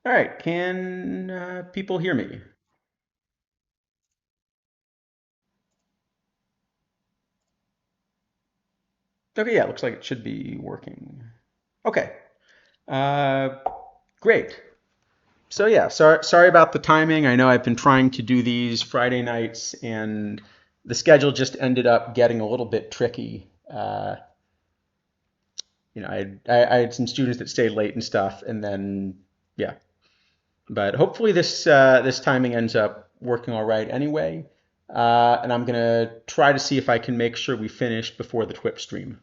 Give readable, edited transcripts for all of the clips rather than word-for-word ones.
All right, can people hear me? Okay, yeah, looks like it should be working. Okay, uh, great. So yeah, sorry about the timing. I know I've been trying to do these Friday nights, and the schedule just ended up getting a little bit tricky. I had some students that stayed late and stuff, and then yeah. But hopefully this timing ends up working all right anyway. And I'm gonna try to see if I can make sure we finish before the TWIP stream,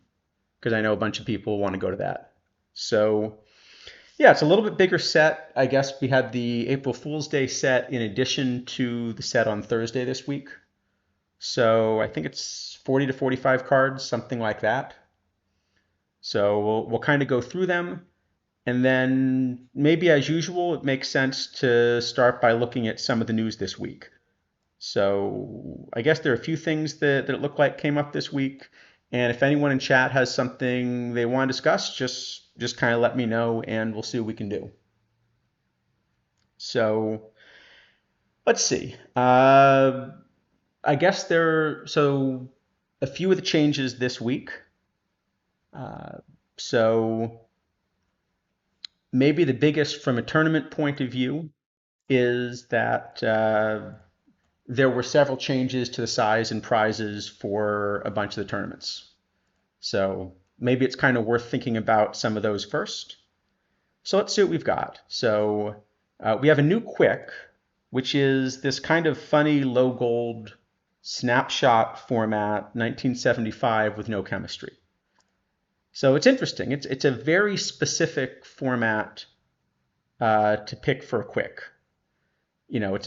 because I know a bunch of people want to go to that. So yeah, it's a little bit bigger set. I guess we had the April Fool's Day set in addition to the set on Thursday this week. So I think it's 40 to 45 cards, something like that. So we'll kind of go through them. And then maybe as usual, it makes sense to start by looking at some of the news this week. So I guess there are a few things that it looked like came up this week. And if anyone in chat has something they want to discuss, just kind of let me know and we'll see what we can do. So let's see. I guess so a few of the changes this week. Uh, so maybe the biggest from a tournament point of view is that there were several changes to the size and prizes for a bunch of the tournaments. So maybe it's kind of worth thinking about some of those first. So let's see what we've got. So we have a new quick, which is this kind of funny low gold snapshot format, 1975 with no chemistry. So it's interesting. It's a very specific format to pick for a quick. It's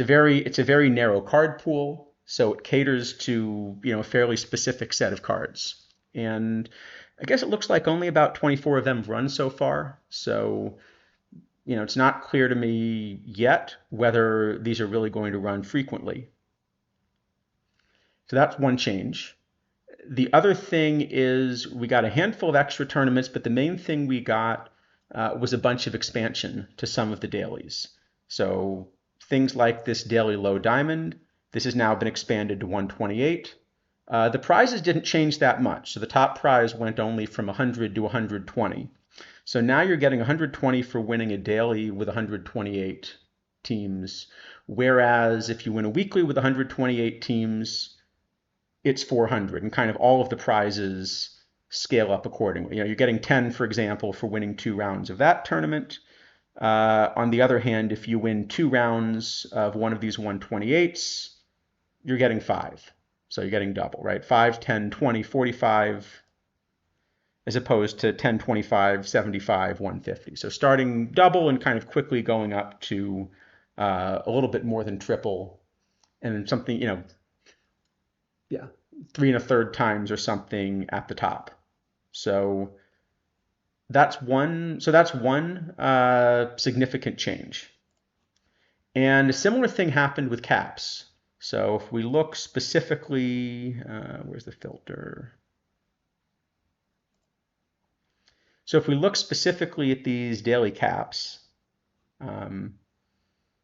a very narrow card pool, so it caters to a fairly specific set of cards. And I guess it looks like only about 24 of them have run so far. So it's not clear to me yet whether these are really going to run frequently. So that's one change. The other thing is we got a handful of extra tournaments, but the main thing we got was a bunch of expansion to some of the dailies. So things like this daily low diamond, this has now been expanded to 128. The prizes didn't change that much. So the top prize went only from 100 to 120. So now you're getting 120 for winning a daily with 128 teams. Whereas if you win a weekly with 128 teams, it's 400, and kind of all of the prizes scale up accordingly. You're getting 10, for example, for winning 2 rounds of that tournament. On the other hand, if you win 2 rounds of one of these 128s, you're getting 5. So you're getting double, right? 5, 10, 20, 45, as opposed to 10, 25, 75, 150. So starting double and kind of quickly going up to a little bit more than triple, and something, yeah, 3 1/3 times or something at the top. So that's one. So that's one significant change. And a similar thing happened with caps. So if we look specifically, where's the filter? So if we look specifically at these daily caps, um,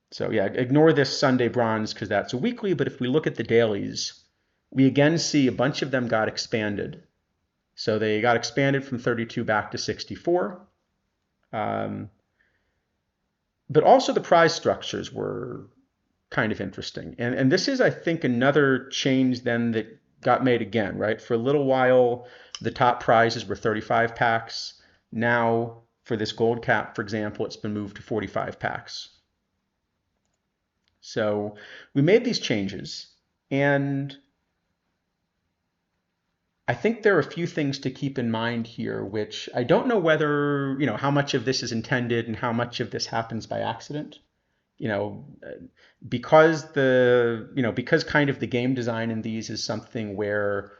so yeah, ignore this Sunday bronze because that's a weekly, but if we look at the dailies, we again see a bunch of them got expanded. So they got expanded from 32 back to 64. Um, but also the prize structures were kind of interesting. And this is, I think, another change then that got made again, right? For a little while, the top prizes were 35 packs. Now, for this gold cap, for example, it's been moved to 45 packs. So we made these changes, and I think there are a few things to keep in mind here, which I don't know whether, how much of this is intended and how much of this happens by accident. You know, because kind of the game design in these is something where,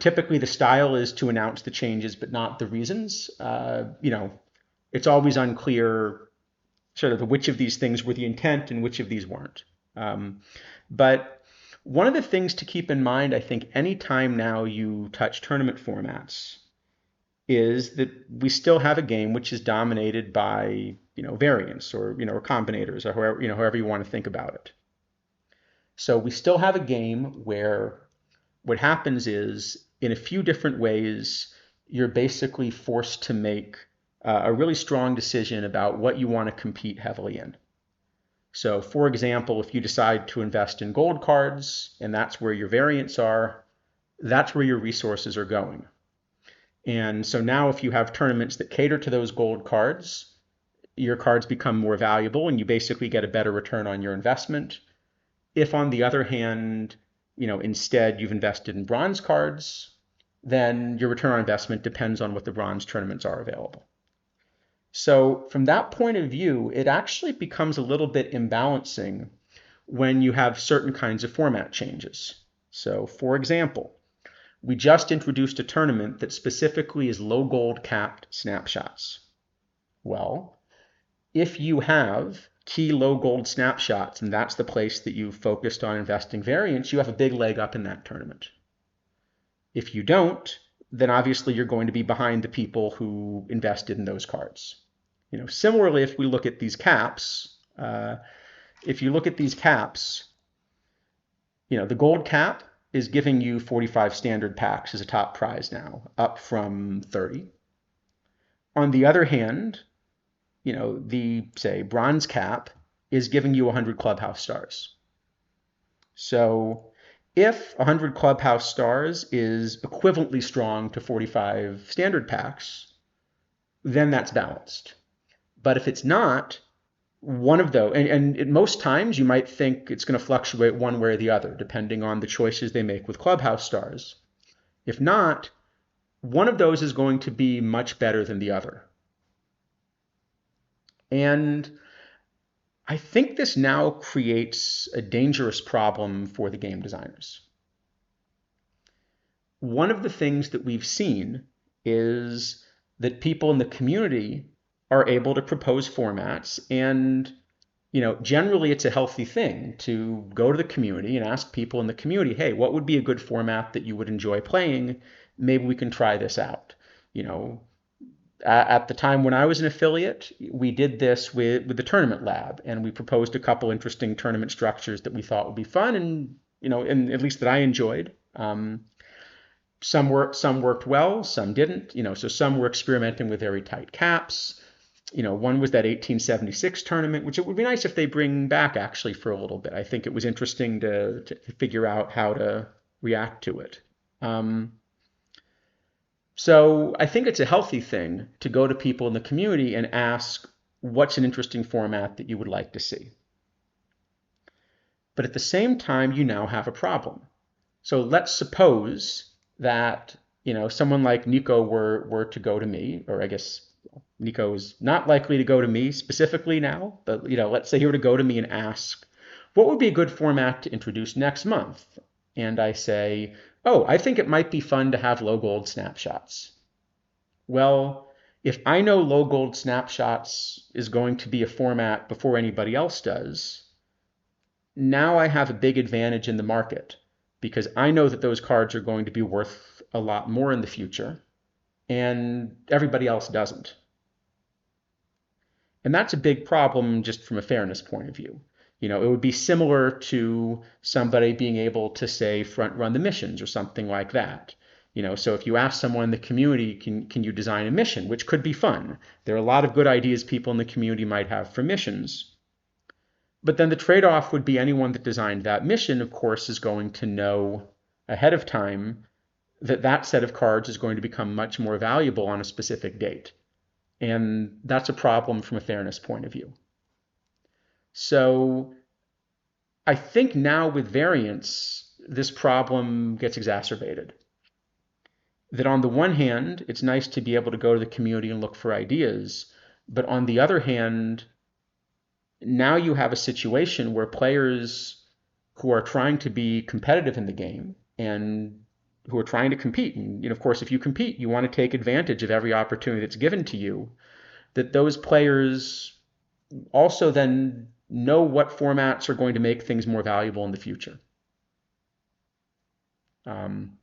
typically the style is to announce the changes, but not the reasons. It's always unclear sort of which of these things were the intent and which of these weren't. But one of the things to keep in mind, I think, anytime now you touch tournament formats is that we still have a game which is dominated by variance or combinators or however you want to think about it. So we still have a game where what happens is, in a few different ways, you're basically forced to make a really strong decision about what you want to compete heavily in. So, for example, if you decide to invest in gold cards and that's where your variants are, that's where your resources are going. And so now if you have tournaments that cater to those gold cards, your cards become more valuable and you basically get a better return on your investment. If on the other hand, instead you've invested in bronze cards, then your return on investment depends on what the bronze tournaments are available. So from that point of view, it actually becomes a little bit imbalancing when you have certain kinds of format changes. So for example, we just introduced a tournament that specifically is low gold capped snapshots. Well, if you have key low gold snapshots and that's the place that you've focused on investing variance, you have a big leg up in that tournament. If you don't, then obviously you're going to be behind the people who invested in those cards. Similarly, if we look at these caps, if you look at these caps, the gold cap is giving you 45 standard packs as a top prize now, up from 30. On the other hand, the, say, bronze cap is giving you 100 clubhouse stars. So if 100 clubhouse stars is equivalently strong to 45 standard packs, then that's balanced. But if it's not, one of those, and most times you might think it's going to fluctuate one way or the other, depending on the choices they make with clubhouse stars. If not, one of those is going to be much better than the other. And I think this now creates a dangerous problem for the game designers. One of the things that we've seen is that people in the community are able to propose formats, and generally it's a healthy thing to go to the community and ask people in the community, hey, what would be a good format that you would enjoy playing? Maybe we can try this out. At the time when I was an affiliate, we did this with the tournament lab, and we proposed a couple interesting tournament structures that we thought would be fun, and at least that I enjoyed. Some worked well, some didn't. So some were experimenting with very tight caps. One was that 1876 tournament, which it would be nice if they bring back actually for a little bit. I think it was interesting to figure out how to react to it. So I think it's a healthy thing to go to people in the community and ask, what's an interesting format that you would like to see? But at the same time, you now have a problem. So let's suppose that someone like Nico were to go to me, or I guess Nico is not likely to go to me specifically now, but let's say he were to go to me and ask, what would be a good format to introduce next month? And I say, oh, I think it might be fun to have low gold snapshots. Well, if I know low gold snapshots is going to be a format before anybody else does, now I have a big advantage in the market because I know that those cards are going to be worth a lot more in the future, and everybody else doesn't. And that's a big problem just from a fairness point of view. It would be similar to somebody being able to, say, front run the missions or something like that. So if you ask someone in the community, can you design a mission, which could be fun. There are a lot of good ideas people in the community might have for missions. But then the trade-off would be anyone that designed that mission, of course, is going to know ahead of time that that set of cards is going to become much more valuable on a specific date. And that's a problem from a fairness point of view. So I think now with variance, this problem gets exacerbated. That on the one hand, it's nice to be able to go to the community and look for ideas, but on the other hand, now you have a situation where players who are trying to be competitive in the game and who are trying to compete, and of course, if you compete, you want to take advantage of every opportunity that's given to you, that those players also then know what formats are going to make things more valuable in the future. And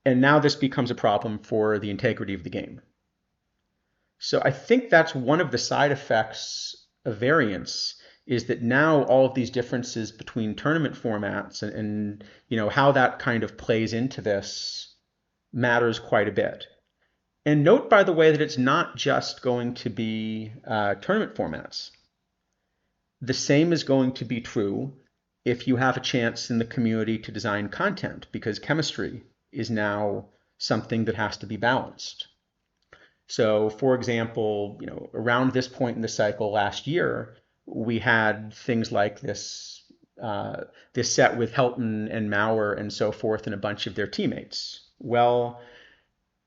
now this becomes a problem for the integrity of the game. So I think that's one of the side effects of variance is that now all of these differences between tournament formats and how that kind of plays into this matters quite a bit. And note, by the way, that it's not just going to be tournament formats. The same is going to be true if you have a chance in the community to design content, because chemistry is now something that has to be balanced. So, for example, around this point in the cycle last year, we had things like this set with Helton and Maurer and so forth and a bunch of their teammates. Well,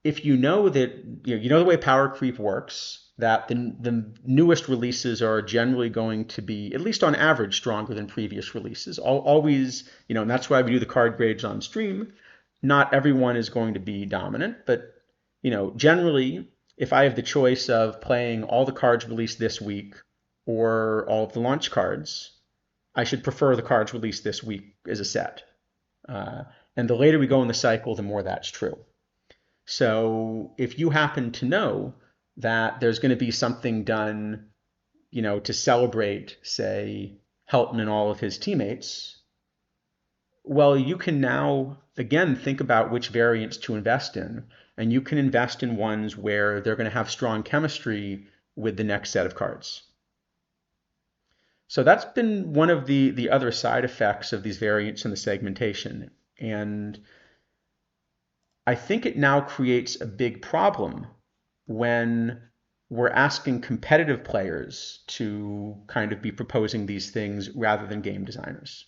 if you know that the way power creep works, that the newest releases are generally going to be, at least on average, stronger than previous releases. Always, and that's why we do the card grades on stream. Not everyone is going to be dominant, but generally, if I have the choice of playing all the cards released this week or all of the launch cards, I should prefer the cards released this week as a set. And the later we go in the cycle, the more that's true. So if you happen to know that there's going to be something done, to celebrate, say, Helton and all of his teammates, well, you can now, again, think about which variants to invest in. And you can invest in ones where they're going to have strong chemistry with the next set of cards. So that's been one of the other side effects of these variants in the segmentation. And I think it now creates a big problem when we're asking competitive players to kind of be proposing these things rather than game designers.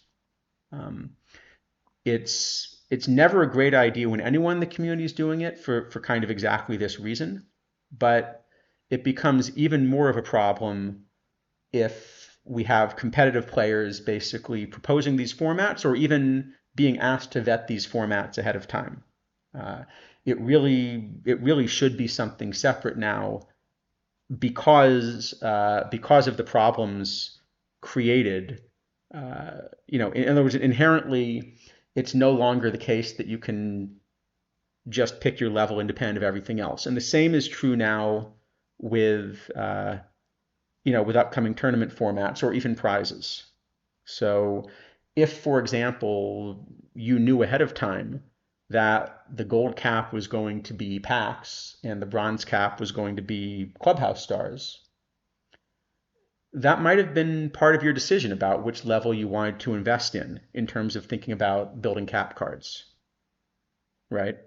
It's never a great idea when anyone in the community is doing it for kind of exactly this reason, but it becomes even more of a problem if we have competitive players basically proposing these formats or even being asked to vet these formats ahead of time. It really should be something separate now because of the problems created. In other words, inherently, it's no longer the case that you can just pick your level independent of everything else. And the same is true now with with upcoming tournament formats or even prizes. So if, for example, you knew ahead of time that the gold cap was going to be packs and the bronze cap was going to be clubhouse stars, that might have been part of your decision about which level you wanted to invest in terms of thinking about building cap cards, right?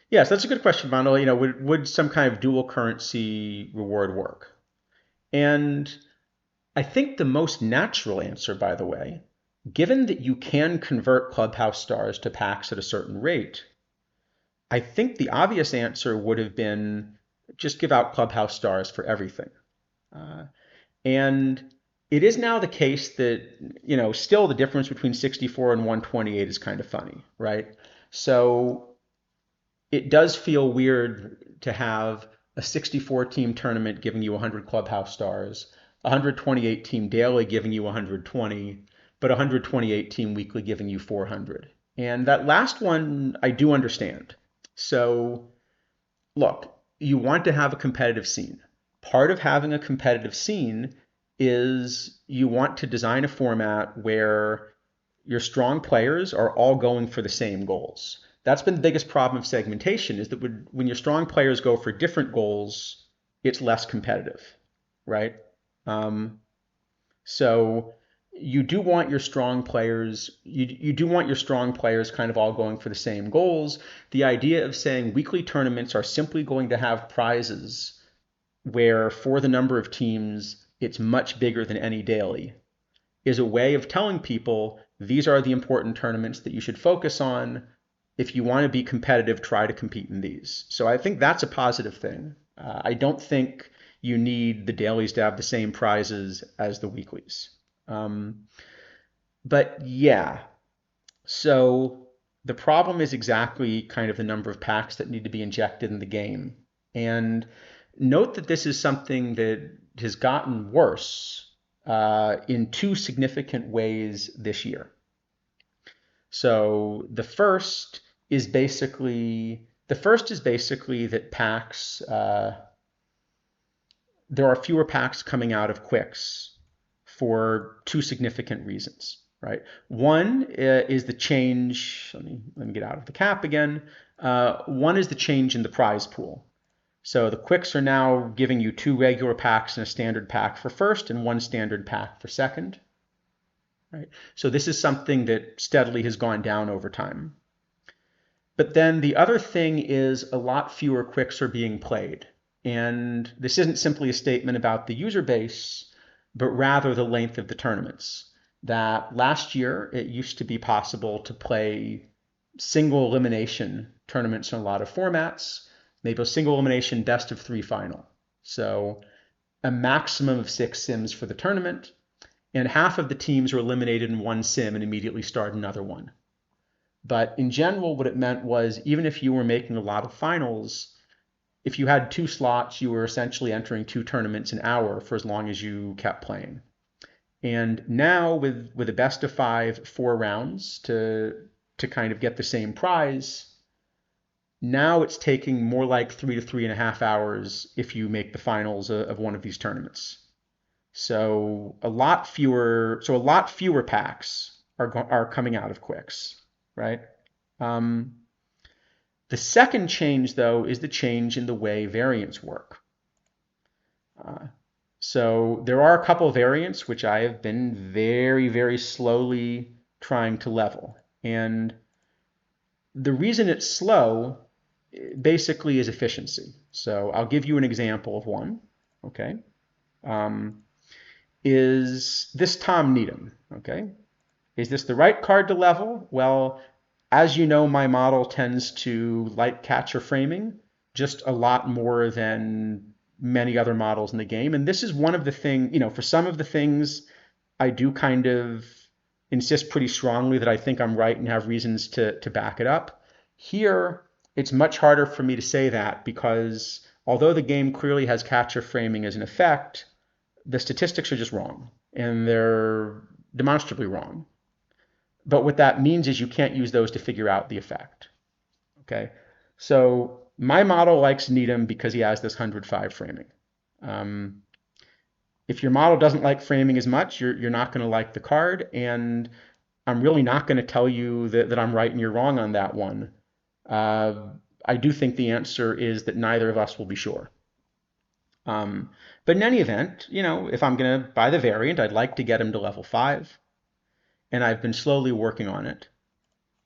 Yes, that's a good question, Vandal. Would some kind of dual currency reward work? And I think the most natural answer, by the way, given that you can convert clubhouse stars to packs at a certain rate, I think the obvious answer would have been just give out clubhouse stars for everything. And it is now the case that, still the difference between 64 and 128 is kind of funny, right? So it does feel weird to have a 64 team tournament giving you 100 clubhouse stars, 128 team daily giving you 120, but 128 team weekly giving you 400. And that last one I do understand. So look, you want to have a competitive scene. Part of having a competitive scene is you want to design a format where your strong players are all going for the same goals. That's been the biggest problem of segmentation, is that when your strong players go for different goals, it's less competitive, right? So you do want your strong players, you do want your strong players kind of all going for the same goals. The idea of saying weekly tournaments are simply going to have prizes where for the number of teams, it's much bigger than any daily is a way of telling people these are the important tournaments that you should focus on. If you want to be competitive, try to compete in these. So I think that's a positive thing. I don't think you need the dailies to have the same prizes as the weeklies. But yeah, so the problem is exactly kind of the number of packs that need to be injected in the game. And note that this is something that has gotten worse in two significant ways this year. So the first is basically The first is basically that there are fewer packs coming out of quicks for two significant reasons, right? One is the change. Let me get out of the cap again. One is the change in the prize pool. So the quicks are now giving you two regular packs and a standard pack for first and one standard pack for second, right? So this is something that steadily has gone down over time. But then the other thing is a lot fewer quicks are being played. And this isn't simply a statement about the user base, but rather the length of the tournaments. That last year, it used to be possible to play single elimination tournaments in a lot of formats, maybe a single elimination best of three final. So a maximum of 6 sims for the tournament, and half of the teams were eliminated in one sim and immediately start another one. But in general, what it meant was even if you were making a lot of finals, if you had 2 slots, you were essentially entering 2 tournaments an hour for as long as you kept playing. And now with a best of 5, 4 rounds to kind of get the same prize, now it's taking more like 3 to 3.5 hours if you make the finals of one of these tournaments. So a lot fewer packs are coming out of quicks, right? Um, the second change, though, is the change in the way variants work. So there are a couple of variants which I have been very, very slowly trying to level. And the reason it's slow basically is efficiency. So I'll give you an example of one, okay? Is this Tom Needham, okay? Is this the right card to level? Well, as you know, my model tends to like catcher framing just a lot more than many other models in the game. And this is one of the things, for some of the things I do kind of insist pretty strongly that I think I'm right and have reasons to back it up. Here, it's much harder for me to say that because although the game clearly has catcher framing as an effect, the statistics are just wrong, and they're demonstrably wrong. But what that means is you can't use those to figure out the effect. Okay, so my model likes Needham because he has this 105 framing. If your model doesn't like framing as much, you're not going to like the card, and I'm really not going to tell you that I'm right and you're wrong on that one. I do think the answer is that neither of us will be sure. But in any event, if I'm going to buy the variant, I'd like to get him to level 5. And I've been slowly working on it.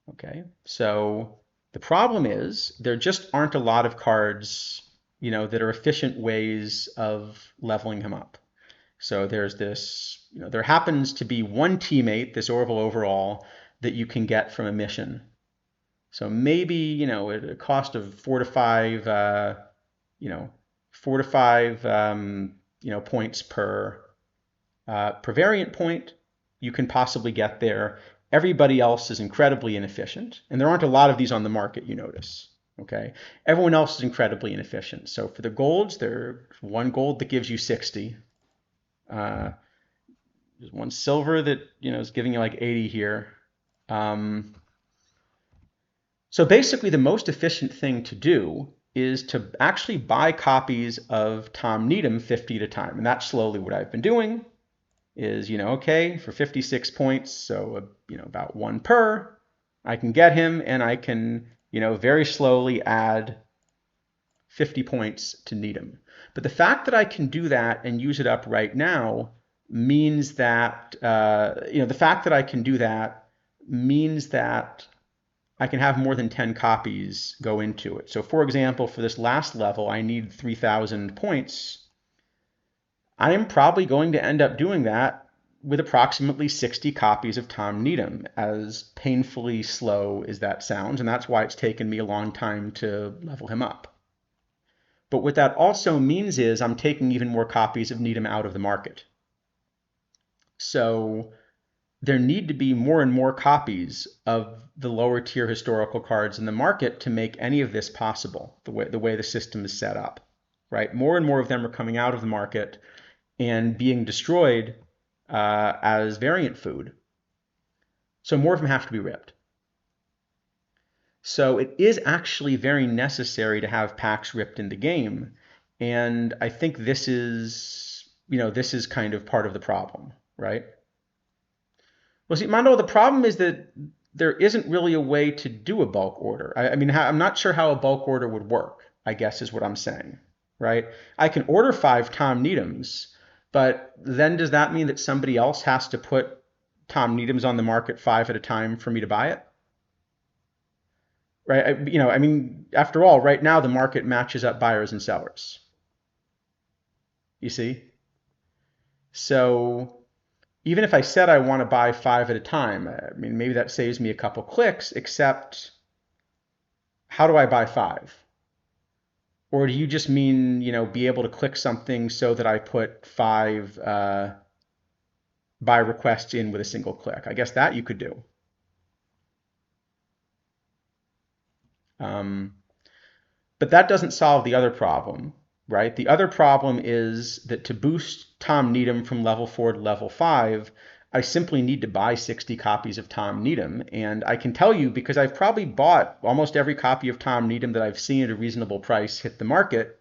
Okay, so the problem is there just aren't a lot of cards, that are efficient ways of leveling him up. So there's this, there happens to be one teammate, this Orville overall, that you can get from a mission. So maybe, at a cost of 4 to 5, 4 to 5, points per variant point, you can possibly get there. Everybody else is incredibly inefficient, and there aren't a lot of these on the market, you notice. Okay, everyone else is incredibly inefficient. So for the golds, there's one gold that gives you 60. There's one silver that is giving you like 80 here. So basically, the most efficient thing to do is to actually buy copies of Tom Needham 50 at a time, and that's slowly what I've been doing. Is, okay, for 56 points, so, about 1 per, I can get him, and I can, very slowly add 50 points to Needham. But the fact that I can do that and use it up right now means that, the fact that I can do that means that I can have more than 10 copies go into it. So for example, for this last level, I need 3,000 points. I am probably going to end up doing that with approximately 60 copies of Tom Needham, as painfully slow as that sounds, and that's why it's taken me a long time to level him up. But what that also means is I'm taking even more copies of Needham out of the market. So there need to be more and more copies of the lower tier historical cards in the market to make any of this possible, the way the system is set up, right? More and more of them are coming out of the market and being destroyed as variant food. So more of them have to be ripped. So it is actually very necessary to have packs ripped in the game. And I think this is kind of part of the problem, right? Well, see, Mondo, the problem is that there isn't really a way to do a bulk order. I mean, I'm not sure how a bulk order would work, I guess is what I'm saying, right? I can order 5 Tom Needhams, but then does that mean that somebody else has to put Tom Needhams on the market 5 at a time for me to buy it? Right? I mean, after all, right now the market matches up buyers and sellers. You see? So even if I said I want to buy 5 at a time, I mean, maybe that saves me a couple clicks, except how do I buy 5? Or do you just mean, be able to click something so that I put 5 buy requests in with a single click? I guess that you could do. Um, but that doesn't solve the other problem, right? The other problem is that to boost Tom Needham from level 4 to level 5, I simply need to buy 60 copies of Tom Needham. And I can tell you, because I've probably bought almost every copy of Tom Needham that I've seen at a reasonable price hit the market,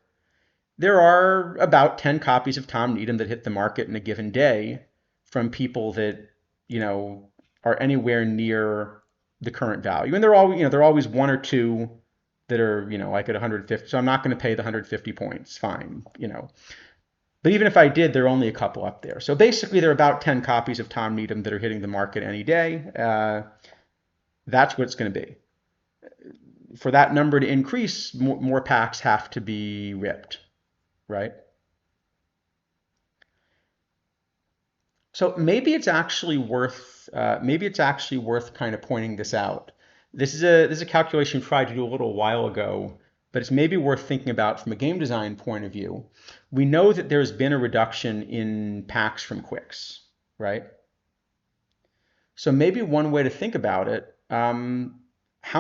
there are about 10 copies of Tom Needham that hit the market in a given day from people that, you know, are anywhere near the current value. And they're always one or two that are, like at 150. So I'm not going to pay the 150 points. Fine. But even if I did, there are only a couple up there. So basically, there are about 10 copies of Tom Needham that are hitting the market any day. That's what it's going to be. For that number to increase, more packs have to be ripped, right? So maybe it's actually worth kind of pointing this out. This is a calculation we tried to do a little while ago, but it's maybe worth thinking about from a game design point of view. We know that there's been a reduction in packs from quicks, right? So maybe one way to think about it, how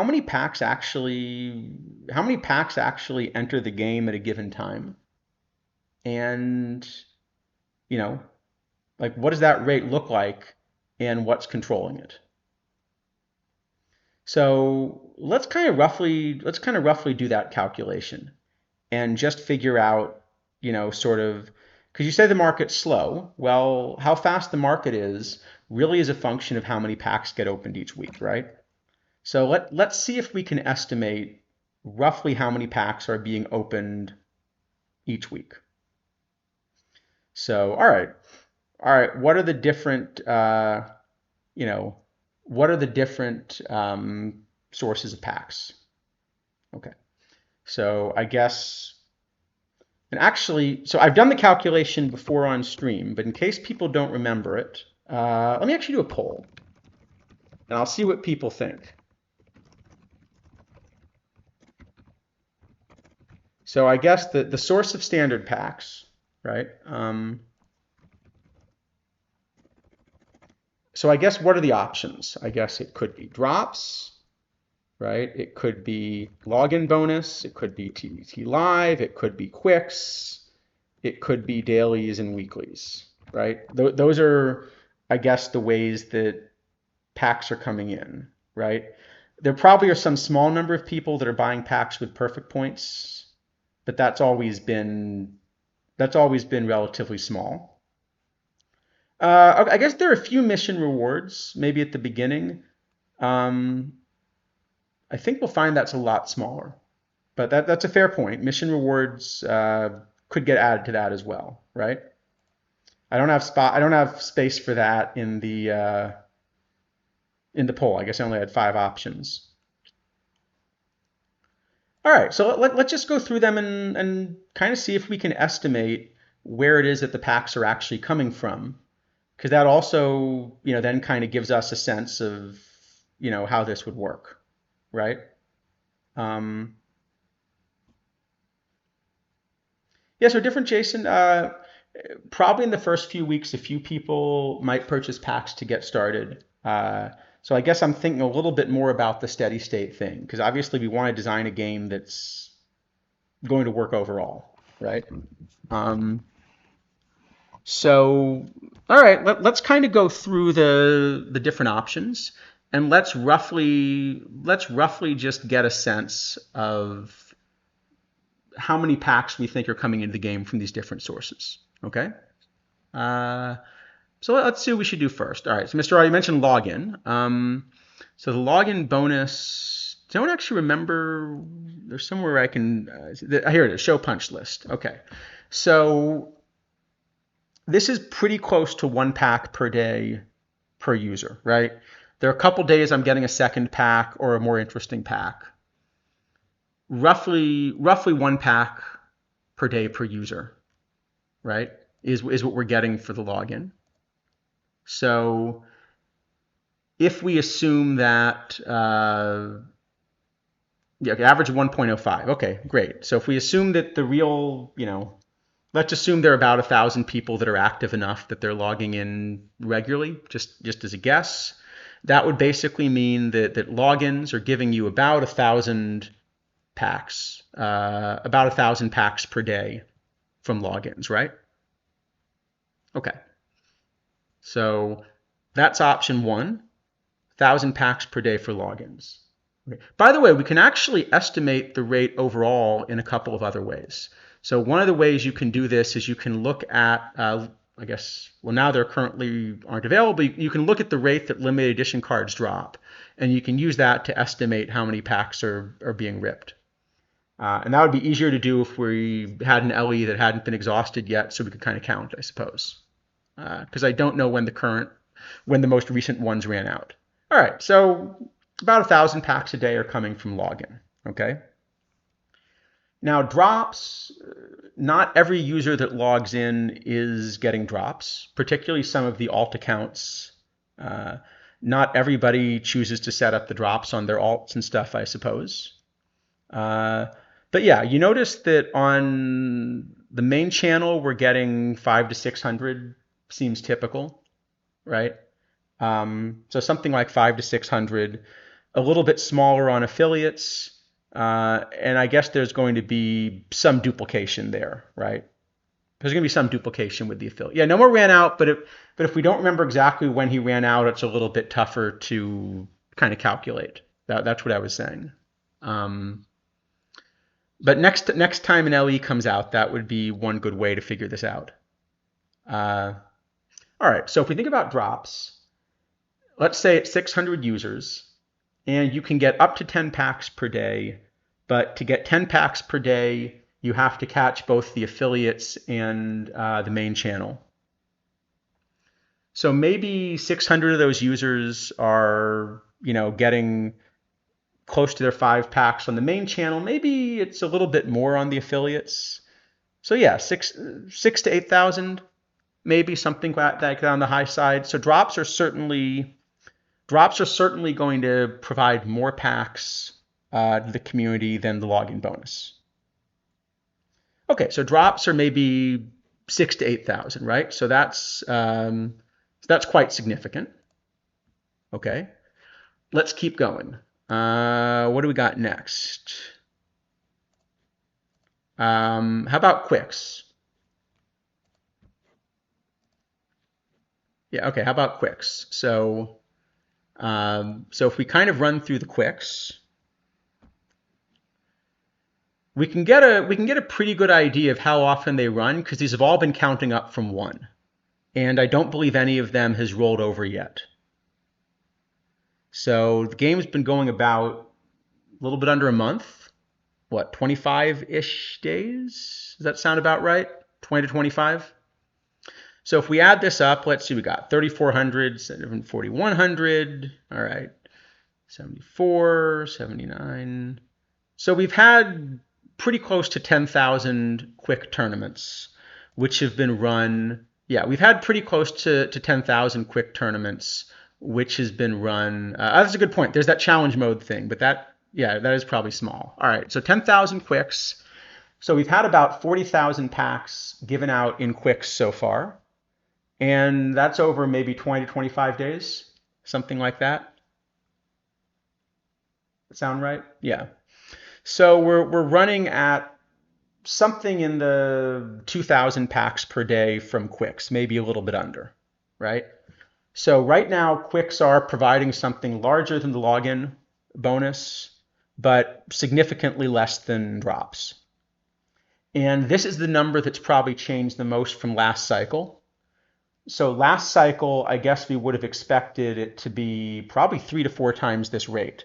many packs actually enter the game at a given time? And, you know, like what does that rate look like and what's controlling it? So let's kind of roughly do that calculation and just figure out, sort of, because you say the market's slow. Well, how fast the market is really is a function of how many packs get opened each week, right? So let's see if we can estimate roughly how many packs are being opened each week. So, all right. You know, what are the different sources of packs? Okay. So I guess, and actually, so I've done the calculation before on stream, but in case people don't remember it, let me actually do a poll, and I'll see what people think. So I guess the source of standard packs, right? So I guess what are the options? I guess it could be drops, right? It could be login bonus. It could be TDT Live. It could be quicks. It could be dailies and weeklies, right? Those are, I guess, the ways that packs are coming in, right? There probably are some small number of people that are buying packs with perfect points, but that's always been relatively small. I guess there are a few mission rewards, maybe at the beginning. Um, I think we'll find that's a lot smaller, but that's a fair point. Mission rewards could get added to that as well, right? I don't have space for that in the poll. I guess I only had 5 options. All right, so let's just go through them and kind of see if we can estimate where it is that the packs are actually coming from, because that also, then kind of gives us a sense of, how this would work, right? Um, yeah, so different, Jason. Probably in the first few weeks, a few people might purchase packs to get started. So I guess I'm thinking a little bit more about the steady state thing, because obviously we want to design a game that's going to work overall, right? Um, so, all right, let's kind of go through the different options. and let's roughly just get a sense of how many packs we think are coming into the game from these different sources. Okay. Uh, so let's see what we should do first. All right. So Mr. R, you mentioned login. So the login bonus. Don't actually remember. There's somewhere I can. Here it is. Show punch list. Okay. So this is pretty close to 1 pack per day per user, right? There are a couple days I'm getting a second pack or a more interesting pack. Roughly 1 pack per day per user, right? Is what we're getting for the login. So if we assume that, average of 1.05. Okay, great. So if we assume that the real, let's assume there are about 1,000 people that are active enough that they're logging in regularly, just as a guess. That would basically mean that logins are giving you about 1,000 packs, about 1,000 packs per day from logins, right? Okay. So that's option 1,000 packs per day for logins. Okay. By the way, we can actually estimate the rate overall in a couple of other ways. So one of the ways you can do this is you can look at, now there currently aren't available. You can look at the rate that limited edition cards drop, and you can use that to estimate how many packs are being ripped. And that would be easier to do if we had an LE that hadn't been exhausted yet, so we could kind of count, I suppose. Because I don't know when the most recent ones ran out. All right, so about 1,000 packs a day are coming from login. Okay. Now drops, not every user that logs in is getting drops, particularly some of the alt accounts. Not everybody chooses to set up the drops on their alts and stuff, I suppose. But yeah, you notice that on the main channel, we're getting 500 to 600 seems typical, right? So something like 500 to 600, a little bit smaller on affiliates. And I guess there's going to be some duplication there, right? There's going to be some duplication with the affiliate. Yeah, no more ran out, but if we don't remember exactly when he ran out, it's a little bit tougher to kind of calculate. That's what I was saying. But next time an LE comes out, that would be one good way to figure this out. All right, so if we think about drops, let's say it's 600 users, and you can get up to 10 packs per day, but to get 10 packs per day, you have to catch both the affiliates and the main channel. So maybe 600 of those users are, getting close to their 5 packs on the main channel. Maybe it's a little bit more on the affiliates. So yeah, 6 to 8,000, maybe something like that on the high side. So drops are certainly going to provide more packs to the community than the login bonus. Okay, so drops are maybe 6 to 8,000, right? So that's quite significant. Okay, let's keep going. What do we got next? How about quicks? Yeah, okay, how about quicks? So if we kind of run through the quicks, we can get a pretty good idea of how often they run, because these have all been counting up from 1. And I don't believe any of them has rolled over yet. So the game's been going about a little bit under a month. What, 25-ish days? Does that sound about right? 20 to 25? So if we add this up, let's see, we got 3,400, 4,100, all right, 74, 79. So we've had pretty close to 10,000 quick tournaments, which have been run. Yeah, we've had pretty close to 10,000 quick tournaments, which has been run. That's a good point. There's that challenge mode thing, but that is probably small. All right, so 10,000 quicks. So we've had about 40,000 packs given out in quicks so far. And that's over maybe 20 to 25 days, something like that. Sound right? Yeah. So we're running at something in the 2,000 packs per day from quicks, maybe a little bit under, right? So right now, quicks are providing something larger than the login bonus, but significantly less than drops. And this is the number that's probably changed the most from last cycle. So last cycle, I guess we would have expected it to be probably 3 to 4 times this rate.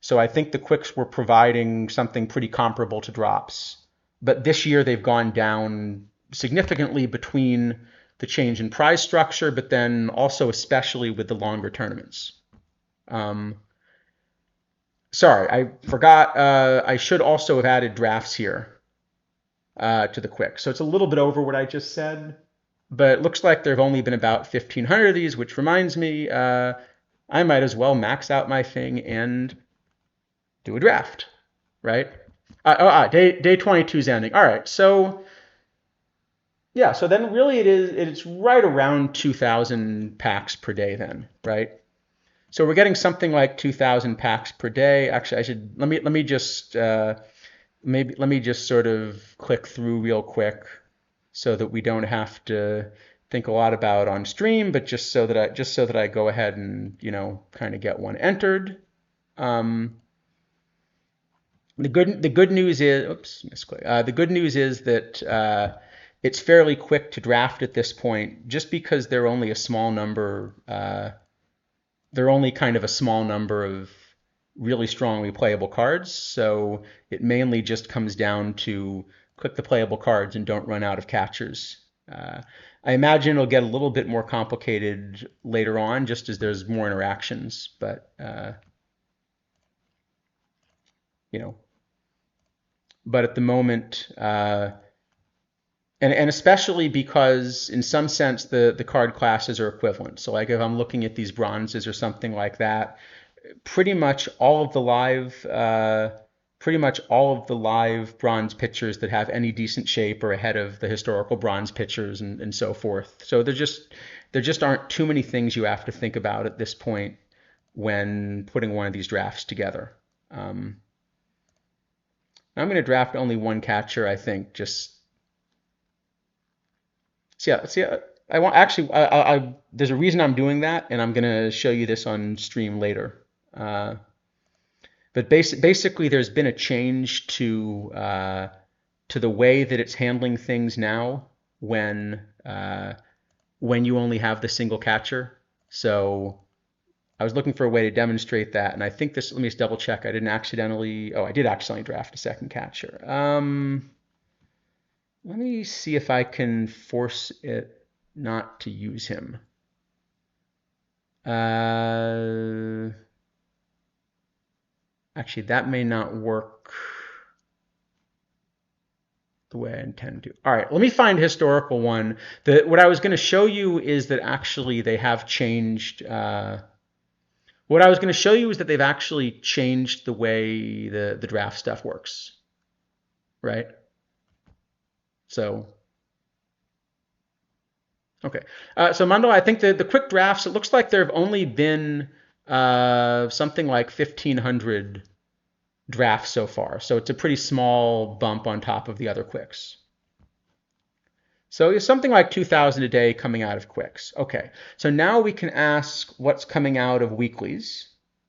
So I think the quicks were providing something pretty comparable to drops. But this year they've gone down significantly between the change in prize structure, but then also especially with the longer tournaments. Um, Sorry, I forgot. I should also have added drafts here to the quick. So it's a little bit over what I just said, but it looks like there have only been about 1,500 of these, which reminds me I might as well max out my thing and do a draft, right? Day 22 is ending. All right, so yeah, so then really it's right around 2,000 packs per day then, right? So we're getting something like 2,000 packs per day. Actually, I should let me just maybe let me just sort of click through real quick so that we don't have to think a lot about on stream, but just so that I go ahead and kind of get one entered. Um, the good news is, oops, misclick. The good news is that it's fairly quick to draft at this point, just because they're only a small number. They're only kind of a small number of really strongly playable cards. So it mainly just comes down to click the playable cards and don't run out of catchers. I imagine it'll get a little bit more complicated later on, just as there's more interactions. But you know, but at the moment, and especially because in some sense the card classes are equivalent. So like if I'm looking at these bronzes or something like that, pretty much all of the live bronze pitchers that have any decent shape are ahead of the historical bronze pitchers and so forth. So there just aren't too many things you have to think about at this point when putting one of these drafts together. I'm going to draft only one catcher, I think. Just see. I want actually. There's a reason I'm doing that, and I'm going to show you this on stream later. But basically, there's been a change to the way that it's handling things now when you only have the single catcher. So I was looking for a way to demonstrate that, and I think this. Let me just double check. I didn't accidentally. Oh, I did accidentally draft a second catcher. Let me see if I can force it not to use him. Actually, that may not work the way I intend to. All right, let me find a historical one. What I was going to show you is that actually they have changed. What I was going to show you is that they've actually changed the way the draft stuff works, right? So, okay. So Mando, I think the quick drafts, it looks like there have only been something like 1,500 drafts so far. So it's a pretty small bump on top of the other quicks. So it's something like 2,000 a day coming out of quicks. Okay, so now we can ask what's coming out of weeklies.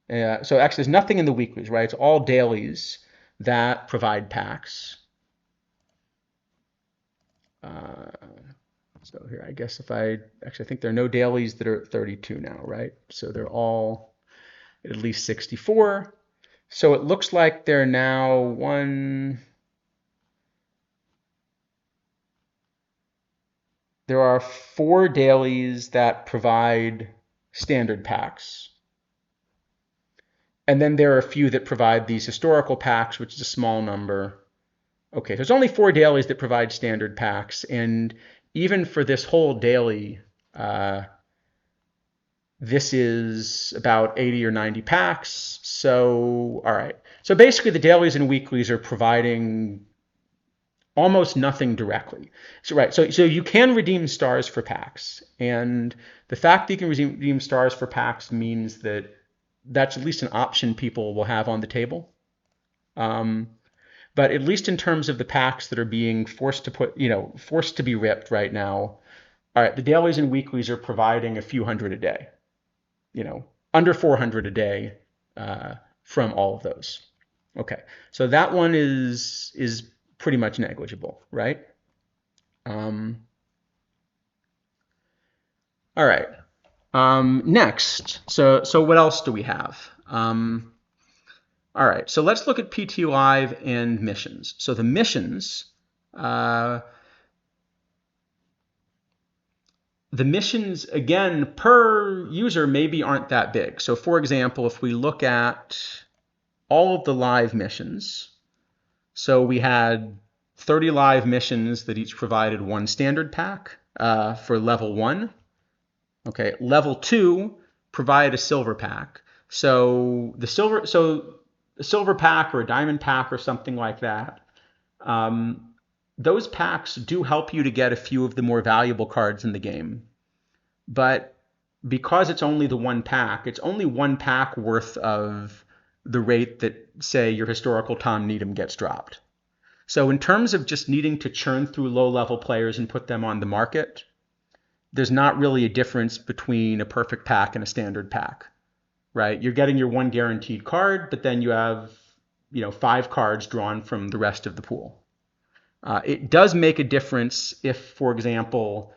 So actually there's nothing in the weeklies, right? It's all dailies that provide packs. So here, I guess if I think there are no dailies that are at 32 now, right? So they're all at least 64. So it looks like there are now there are 4 dailies that provide standard packs. And then there are a few that provide these historical packs, which is a small number. Okay, there's only 4 dailies that provide standard packs, and even for this whole daily, this is about 80 or 90 packs. So, all right. So basically the dailies and weeklies are providing almost nothing directly. So right, so you can redeem stars for packs, and the fact that you can redeem stars for packs means that that's at least an option people will have on the table. But at least in terms of the packs that are being forced to be ripped right now, All right, the dailies and weeklies are providing a few hundred a day, under 400 a day from all of those. Okay, so that one is pretty much negligible, right? Um, all right. Next, so what else do we have? All right, so let's look at PT Live and missions. So the missions, uh, again, per user maybe aren't that big. So for example, if we look at all of the live missions, so we had 30 live missions that each provided one standard pack for level 1. Okay, level 2 provide a silver pack. So a silver pack or a diamond pack or something like that. Those packs do help you to get a few of the more valuable cards in the game. But because it's only the one pack, it's only one pack worth of the rate that, say, your historical Tom Needham gets dropped. So in terms of just needing to churn through low-level players and put them on the market, there's not really a difference between a perfect pack and a standard pack, right? You're getting your one guaranteed card, but then you have, 5 cards drawn from the rest of the pool. It does make a difference if, for example,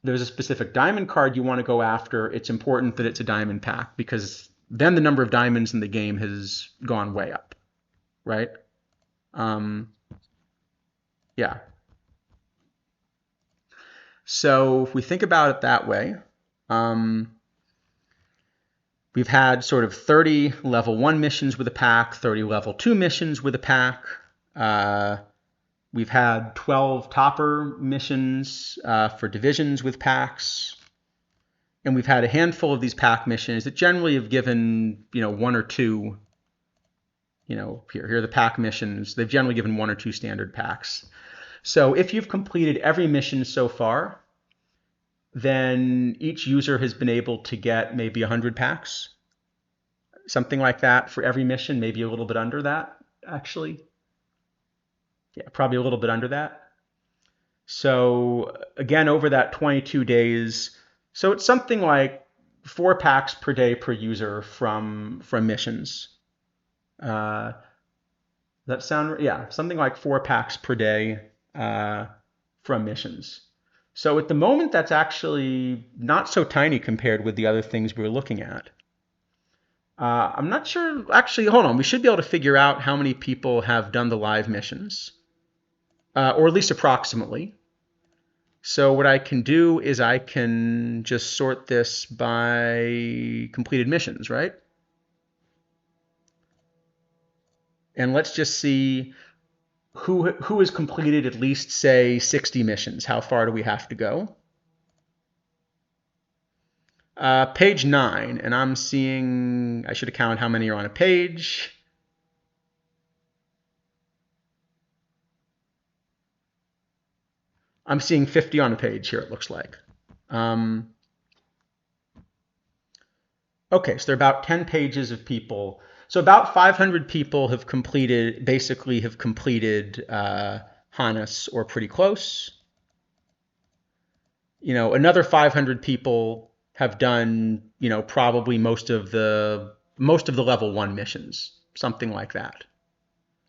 there's a specific diamond card you want to go after. It's important that it's a diamond pack because then the number of diamonds in the game has gone way up, right? Yeah. So if we think about it that way, we've had sort of 30 level 1 missions with a pack, 30 level 2 missions with a pack. We've had 12 topper missions for divisions with packs. And we've had a handful of these pack missions that generally have given, 1 or 2, here are the pack missions. They've generally given 1 or 2 standard packs. So if you've completed every mission so far, then each user has been able to get maybe 100 packs, something like that for every mission, maybe a little bit under that, actually. Yeah, probably a little bit under that. So again, over that 22 days, so it's something like 4 packs per day per user from missions. That sound, yeah, something like 4 packs per day from missions. So at the moment, that's actually not so tiny compared with the other things we were looking at. I'm not sure, actually, hold on, we should be able to figure out how many people have done the live missions, or at least approximately. So what I can do is I can just sort this by completed missions, right? And let's just see who has completed at least, say, 60 missions. How far do we have to go? Page 9, and I'm seeing, I should have counted how many are on a page. I'm seeing 50 on a page here, it looks like. Okay, so there are about 10 pages of people. So about 500 people have completed, Hannes or pretty close. Another 500 people have done, probably most of the level 1 missions, something like that.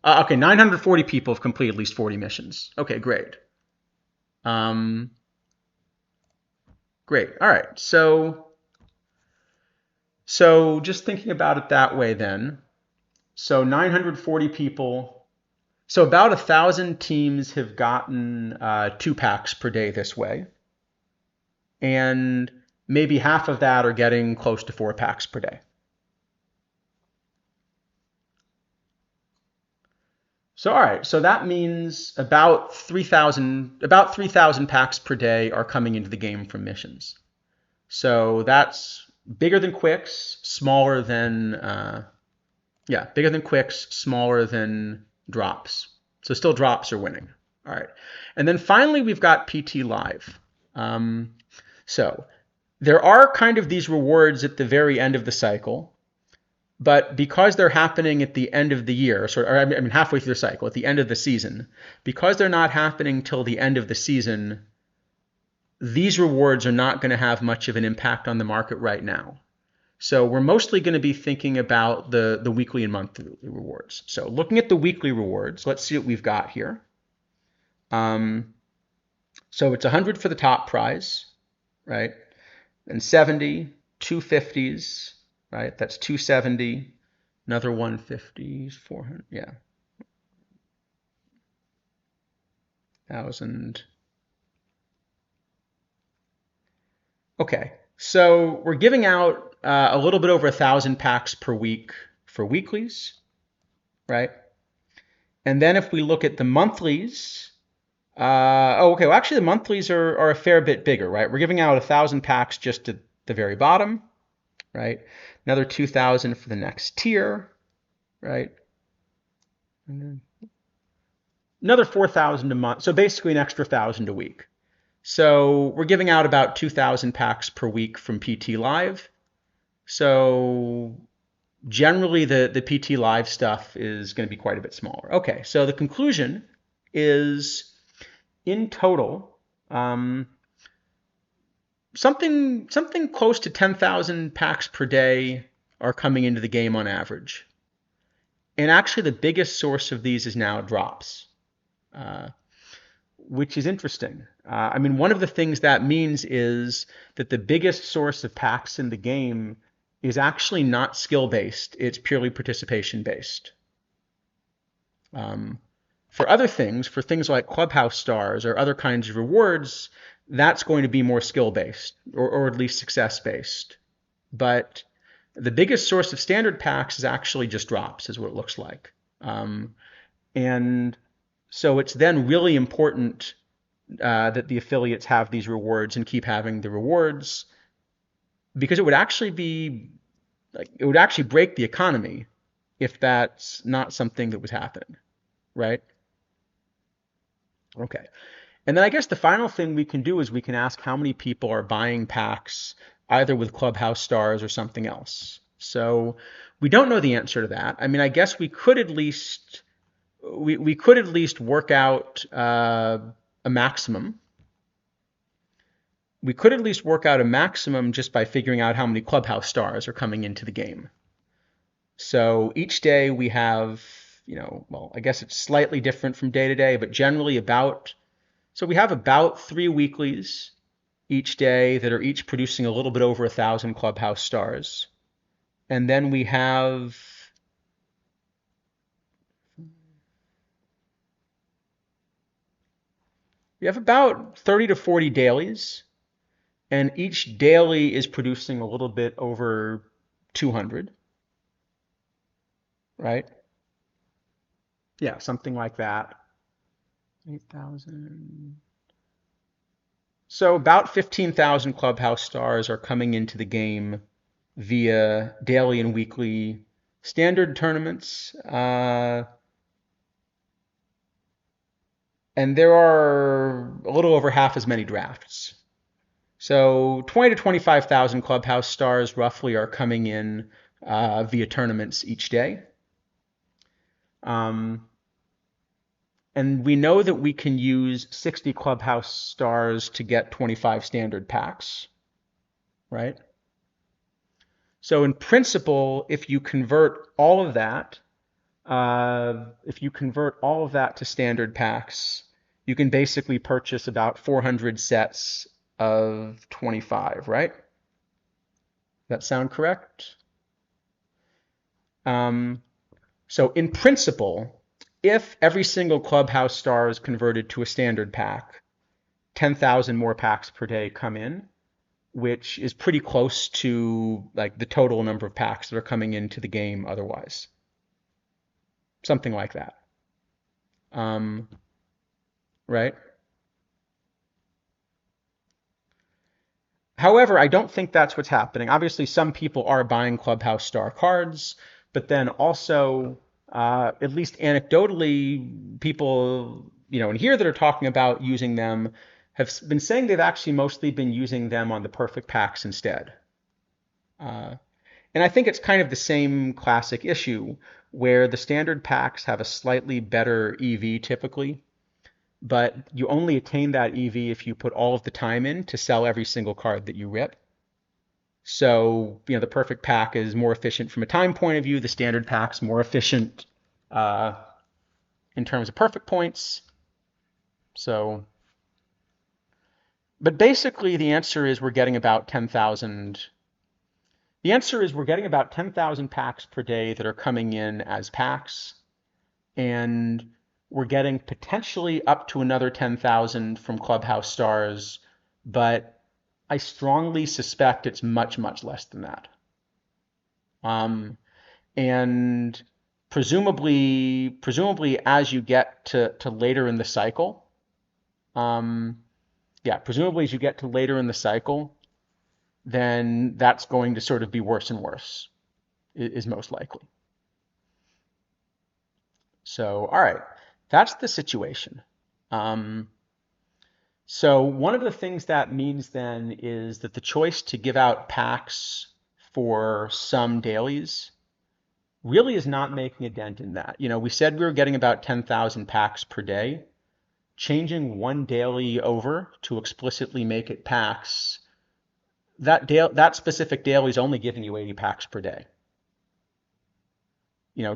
Okay, 940 people have completed at least 40 missions. Okay, great. Great. All right. So just thinking about it that way then. So 940 people. So about 1,000 teams have gotten 2 packs per day this way. And maybe half of that are getting close to 4 packs per day. So all right, so that means about 3,000 packs per day are coming into the game from missions. So that's bigger than Quicks, smaller than bigger than Quicks, smaller than drops. So still drops are winning. All right, and then finally we've got PT Live. So there are kind of these rewards at the very end of the cycle. But because they're happening at the end of the year, halfway through the cycle, at the end of the season, because they're not happening till the end of the season, these rewards are not going to have much of an impact on the market right now. So we're mostly going to be thinking about the weekly and monthly rewards. So looking at the weekly rewards, let's see what we've got here. So it's 100 for the top prize, right? And 70, 250s, right? That's 270, another 150, 400, yeah. 1,000. Okay, so we're giving out a little bit over 1,000 packs per week for weeklies, right? And then if we look at the monthlies, okay, well actually the monthlies are a fair bit bigger, right? We're giving out 1,000 packs just at the very bottom, right? Another 2,000 for the next tier, right? Another 4,000 a month, so basically an extra 1,000 a week. So we're giving out about 2,000 packs per week from PT Live. So generally the PT Live stuff is going to be quite a bit smaller. Okay, so the conclusion is in total, something close to 10,000 packs per day are coming into the game on average. And actually the biggest source of these is now drops, which is interesting. I mean, one of the things that means is that the biggest source of packs in the game is actually not skill-based, it's purely participation-based. For other things, for things like clubhouse stars or other kinds of rewards, that's going to be more skill-based or at least success-based. But the biggest source of standard packs is actually just drops, is what it looks like. And so it's then really important that the affiliates have these rewards and keep having the rewards, because it would actually be like it would actually break the economy if that's not something that was happening, right? Okay. And then I guess the final thing we can do is we can ask how many people are buying packs either with Clubhouse Stars or something else. So we don't know the answer to that. I mean, I guess we could at least work out a maximum. We could at least work out a maximum just by figuring out how many Clubhouse Stars are coming into the game. So each day we have, well, I guess it's slightly different from day to day, but generally so we have about 3 weeklies each day that are each producing a little bit over 1,000 Clubhouse Stars. And then we have about 30 to 40 dailies, and each daily is producing a little bit over 200, right? Yeah, something like that. 8,000. So about 15,000 Clubhouse Stars are coming into the game via daily and weekly standard tournaments. And there are a little over half as many drafts. So 20 to 25,000 Clubhouse Stars roughly are coming in via tournaments each day. And we know that we can use 60 Clubhouse Stars to get 25 standard packs, right? So in principle, if you convert all of that, to standard packs, you can basically purchase about 400 sets of 25, right? Does that sound correct? So in principle, if every single Clubhouse Star is converted to a standard pack, 10,000 more packs per day come in, which is pretty close to like the total number of packs that are coming into the game otherwise. Something like that. Right? However, I don't think that's what's happening. Obviously, some people are buying Clubhouse Star cards, but then also, at least anecdotally, people, in here that are talking about using them have been saying they've actually mostly been using them on the perfect packs instead. And I think it's kind of the same classic issue where the standard packs have a slightly better EV typically, but you only attain that EV if you put all of the time in to sell every single card that you rip. So, the perfect pack is more efficient from a time point of view. The standard pack's more efficient uh, in terms of perfect points. So, but basically the answer is we're getting about 10,000. The answer is we're getting about 10,000 packs per day that are coming in as packs, and we're getting potentially up to another 10,000 from Clubhouse Stars, but I strongly suspect it's much, much less than that. And presumably as you get to later in the cycle, um, presumably as you get to later in the cycle, then that's going to sort of be worse and worse, is most likely. So, all right, that's the situation. Um, so one of the things that means then is that the choice to give out packs for some dailies really is not making a dent in that. We said we were getting about 10,000 packs per day. Changing one daily over to explicitly make it packs, that specific daily is only giving you 80 packs per day.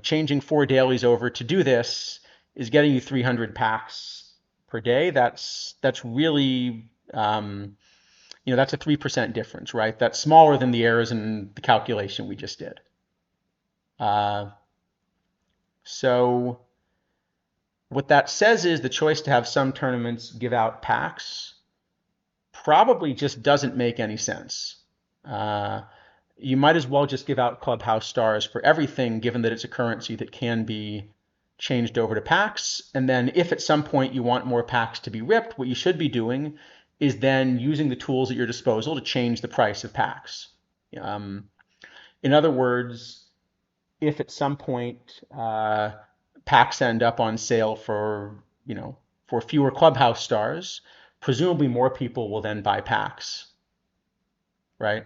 Changing 4 dailies over to do this is getting you 300 packs per day. That's really that's a 3% difference, right? That's smaller than the errors in the calculation we just did. So what that says is the choice to have some tournaments give out packs probably just doesn't make any sense. You might as well just give out Clubhouse Stars for everything, given that it's a currency that can be changed over to packs. And then if at some point you want more packs to be ripped, what you should be doing is then using the tools at your disposal to change the price of packs. In other words, if at some point packs end up on sale for fewer Clubhouse Stars, presumably more people will then buy packs, right?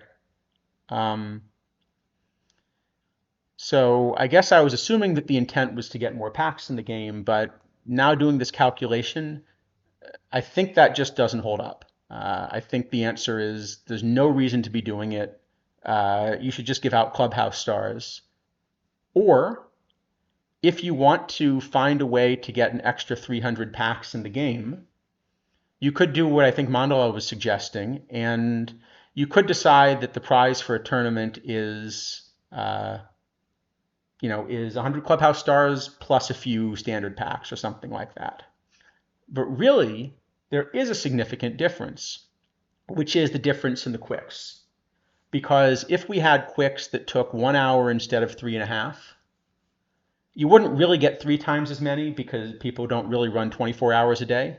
So I guess I was assuming that the intent was to get more packs in the game, but now doing this calculation, I think that just doesn't hold up. I think the answer is there's no reason to be doing it. You should just give out Clubhouse Stars. Or if you want to find a way to get an extra 300 packs in the game, you could do what I think Mandala was suggesting, and you could decide that the prize for a tournament is 100 Clubhouse Stars plus a few standard packs or something like that. But really, there is a significant difference, which is the difference in the quicks. Because if we had quicks that took 1 hour instead of 3.5, you wouldn't really get 3 times as many because people don't really run 24 hours a day.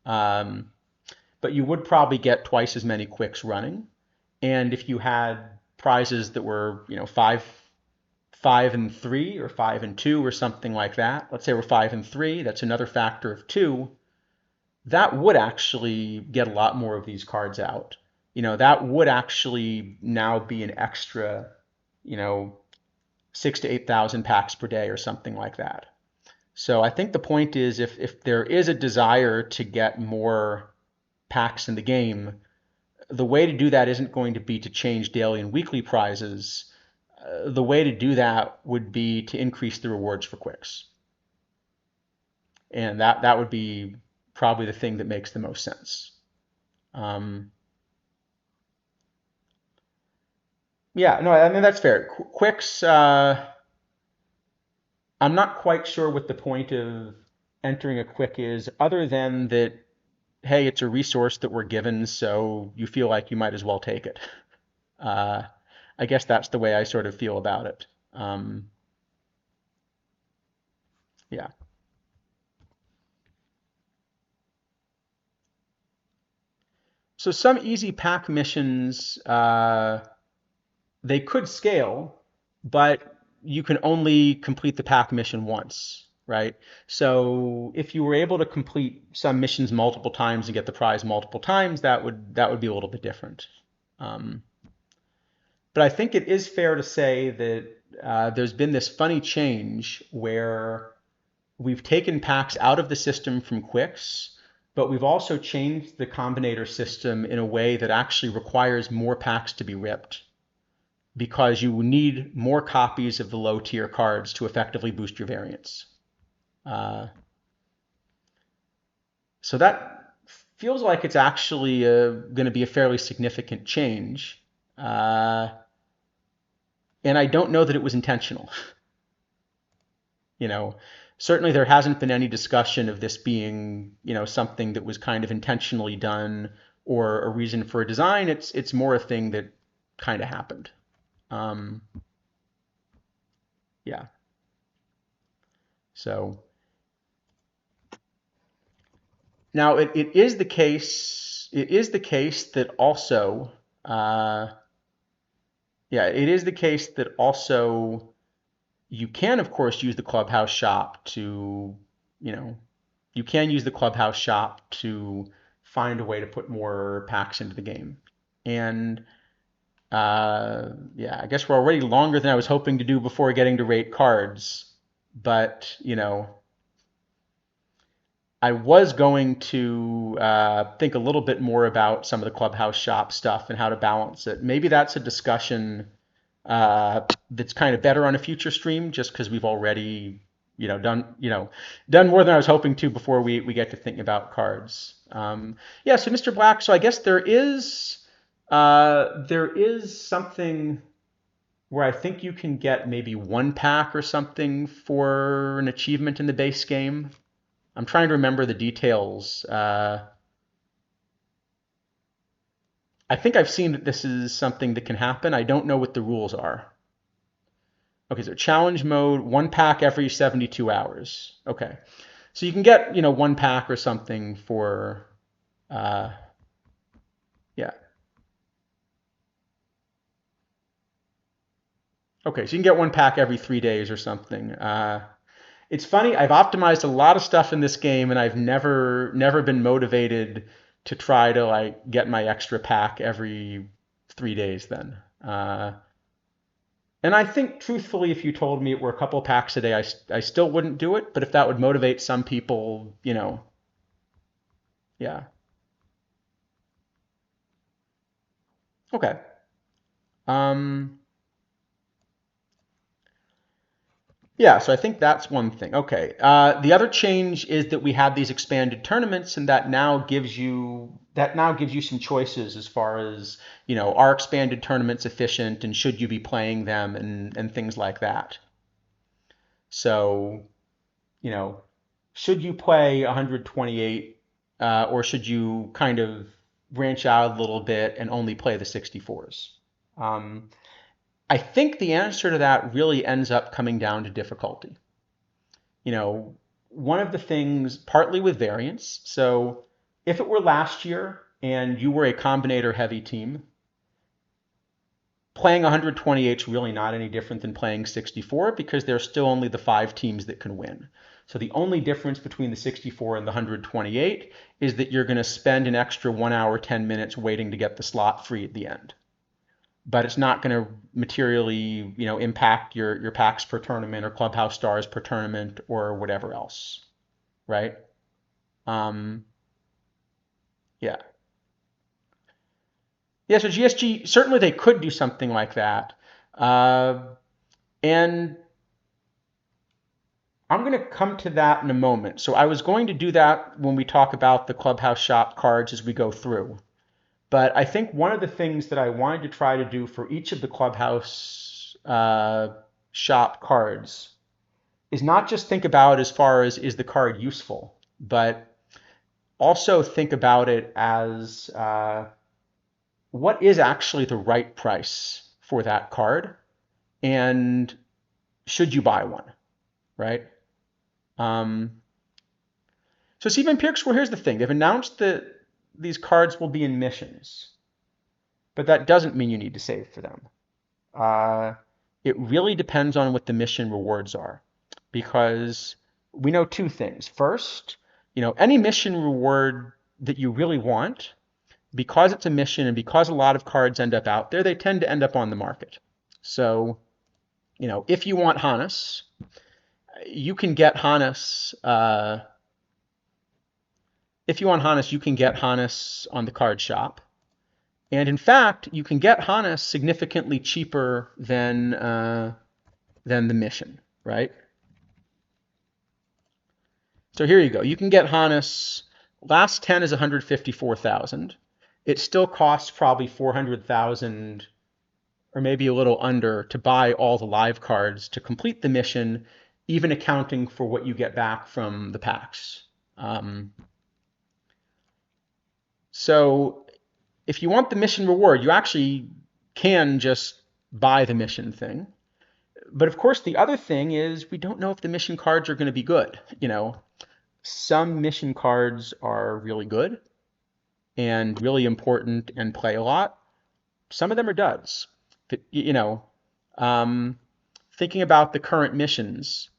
But you would probably get twice as many quicks running. And if you had prizes that were, 5 and 3 or 5 and 2 or something like that, let's say we're 5 and 3, that's another factor of 2, that would actually get a lot more of these cards out. That would actually now be an extra, 6,000 to 8,000 packs per day or something like that. So I think the point is if there is a desire to get more packs in the game, the way to do that isn't going to be to change daily and weekly prizes. The way to do that would be to increase the rewards for quicks. And that would be probably the thing that makes the most sense. Yeah, no, I mean, that's fair. Quicks, I'm not quite sure what the point of entering a quick is, other than that, hey, it's a resource that we're given, so you feel like you might as well take it. I guess that's the way I sort of feel about it. Yeah. So some easy pack missions, they could scale, but you can only complete the pack mission once, right? So if you were able to complete some missions multiple times and get the prize multiple times, that would be a little bit different. But I think it is fair to say that there's been this funny change where we've taken packs out of the system from Quicks, but we've also changed the combinator system in a way that actually requires more packs to be ripped because you need more copies of the low tier cards to effectively boost your variance. Uh, so that feels like it's actually going to be a fairly significant change. And I don't know that it was intentional. You know, certainly there hasn't been any discussion of this being, something that was kind of intentionally done or a reason for a design. It's more a thing that kind of happened. Um, yeah. So now it is the case. It is the case that also, yeah, it is the case that also you can, of course, use the clubhouse shop to, you know, you can use the clubhouse shop to find a way to put more packs into the game. And yeah, I guess we're already longer than I was hoping to do before getting to rate cards. But, I was going to think a little bit more about some of the clubhouse shop stuff and how to balance it. Maybe that's a discussion that's kind of better on a future stream, just because we've already, done more than I was hoping to before we get to thinking about cards. Yeah, so Mr. Black, so I guess there is something where I think you can get maybe one pack or something for an achievement in the base game. I'm trying to remember the details. I think I've seen that this is something that can happen. I don't know what the rules are. Okay, so challenge mode, one pack every 72 hours. Okay, so you can get, one pack or something for, yeah. Okay, so you can get one pack every 3 days or something. It's funny, I've optimized a lot of stuff in this game, and I've never been motivated to try to like get my extra pack every 3 days then. And I think truthfully, if you told me it were a couple packs a day, I still wouldn't do it. But if that would motivate some people, yeah. Okay. Um, Yeah, so I think that's one thing. Okay. The other change is that we have these expanded tournaments, and that now gives you some choices as far as, are expanded tournaments efficient and should you be playing them and things like that. So, you know, should you play 128 or should you kind of branch out a little bit and only play the 64s? Um, I think the answer to that really ends up coming down to difficulty. You know, one of the things, partly with variance, so if it were last year and you were a combinator heavy team, playing 128 is really not any different than playing 64 because there's still only the 5 teams that can win. So the only difference between the 64 and the 128 is that you're going to spend an extra 1 hour, 10 minutes waiting to get the slot free at the end. But it's not going to materially, impact your packs per tournament or clubhouse stars per tournament or whatever else, right? Um, yeah, yeah. So GSG certainly they could do something like that, uh, and I'm going to come to that in a moment. So I was going to do that when we talk about the clubhouse shop cards as we go through. But I think one of the things that I wanted to try to do for each of the clubhouse shop cards is not just think about as far as is the card useful, but also think about it as what is actually the right price for that card and should you buy one, right? Um, so Steve Empirics, well, here's the thing. They've announced that these cards will be in missions, but that doesn't mean you need to save for them. Uh, it really depends on what the mission rewards are, because we know two things. First, any mission reward that you really want, because it's a mission and because a lot of cards end up out there, they tend to end up on the market. So, if you want Hannes, you can get harness. If you want harness, you can get harness on the card shop. And in fact, you can get harness significantly cheaper than the mission, right? So here you go. You can get harness. Last 10 is 154,000. It still costs probably 400,000 or maybe a little under to buy all the live cards to complete the mission, even accounting for what you get back from the packs. So if you want the mission reward, you actually can just buy the mission thing. But of course, the other thing is we don't know if the mission cards are going to be good. Some mission cards are really good and really important and play a lot. Some of them are duds. Thinking about the current missions,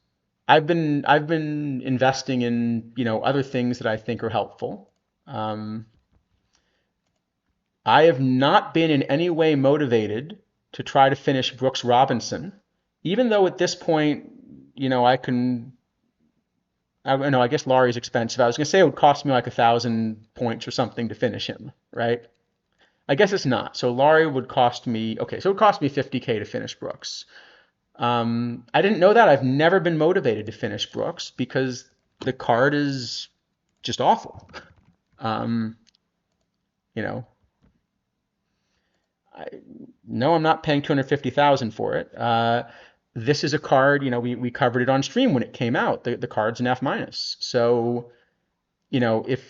I've been investing in other things that I think are helpful. I have not been in any way motivated to try to finish Brooks Robinson, even though at this point, I guess Laurie's expensive. I was going to say it would cost me like 1,000 points or something to finish him, right? I guess it's not. So Laurie would cost me, okay, so it would cost me 50K to finish Brooks. I didn't know that. I've never been motivated to finish Brooks because the card is just awful. Um, you know, no, I'm not paying 250,000 for it. This is a card, we covered it on stream when it came out. The card's an F minus. So, if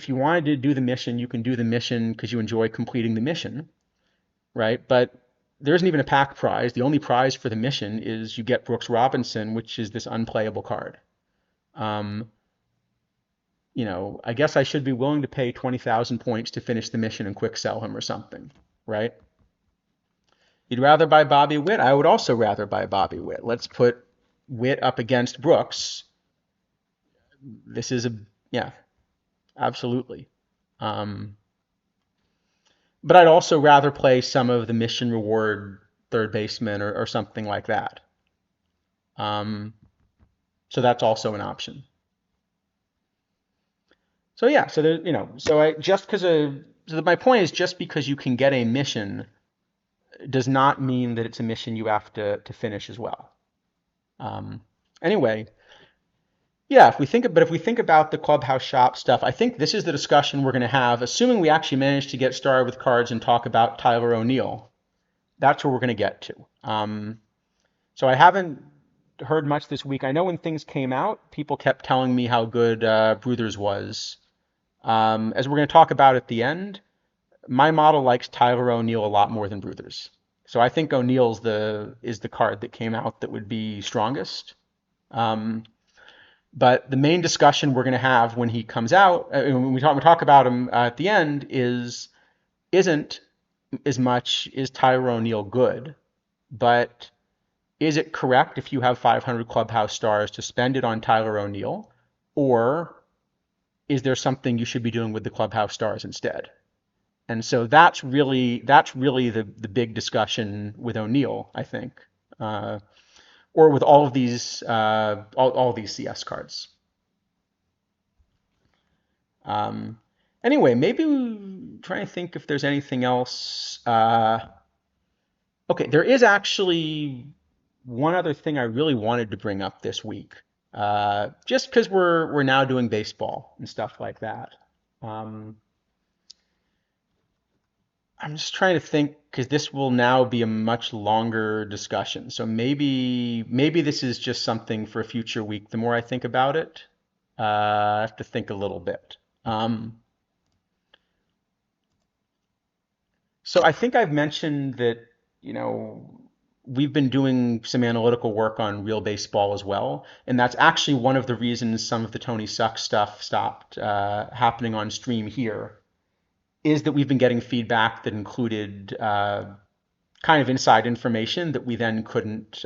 you wanted to do the mission, you can do the mission because you enjoy completing the mission, right? But there isn't even a pack prize. The only prize for the mission is you get Brooks Robinson, which is this unplayable card. Um, I guess I should be willing to pay 20,000 points to finish the mission and quick sell him or something, right? You'd rather buy Bobby Witt? I would also rather buy Bobby Witt. Let's put Witt up against Brooks. This is yeah, absolutely. Um, but I'd also rather play some of the mission reward third baseman or something like that. So that's also an option. So yeah, so there, so I just because so my point is just because you can get a mission does not mean that it's a mission you have to finish as well. Anyway, yeah, if we think about the clubhouse shop stuff, I think this is the discussion we're going to have, assuming we actually manage to get started with cards and talk about Tyler O'Neill. That's where we're going to get to. So I haven't heard much this week. I know when things came out, people kept telling me how good Bruthers was. As we're going to talk about at the end, my model likes Tyler O'Neill a lot more than Bruthers. So I think O'Neill's is the card that came out that would be strongest. But the main discussion we're going to have when he comes out, when we talk about him at the end, isn't as much is Tyler O'Neill good, but is it correct if you have 500 clubhouse stars to spend it on Tyler O'Neill, or is there something you should be doing with the clubhouse stars instead? And so that's really the big discussion with O'Neill, I think, or with all of these all these CS cards. Anyway, maybe trying to think if there's anything else. Okay, there is actually one other thing I really wanted to bring up this week, just because we're now doing baseball and stuff like that. I'm just trying to think because this will now be a much longer discussion. So maybe this is just something for a future week. The more I think about it, I have to think a little bit. So I think I've mentioned that, we've been doing some analytical work on real baseball as well, and that's actually one of the reasons some of the Tony Suck stuff stopped happening on stream here, is that we've been getting feedback that included kind of inside information that we then couldn't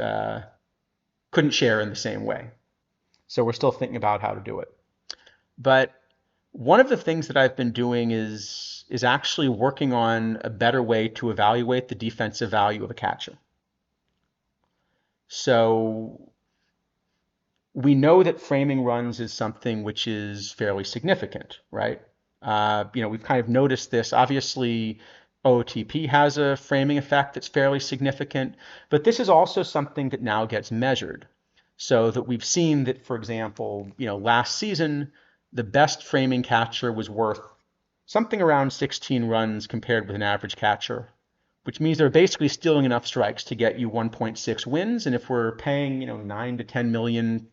share in the same way. So we're still thinking about how to do it. But one of the things that I've been doing is actually working on a better way to evaluate the defensive value of a catcher. So we know that framing runs is something which is fairly significant, right? We've kind of noticed this. Obviously, OOTP has a framing effect that's fairly significant, but this is also something that now gets measured. So that we've seen that, for example, last season, the best framing catcher was worth something around 16 runs compared with an average catcher, which means they're basically stealing enough strikes to get you 1.6 wins. And if we're paying, 9 to 10 million,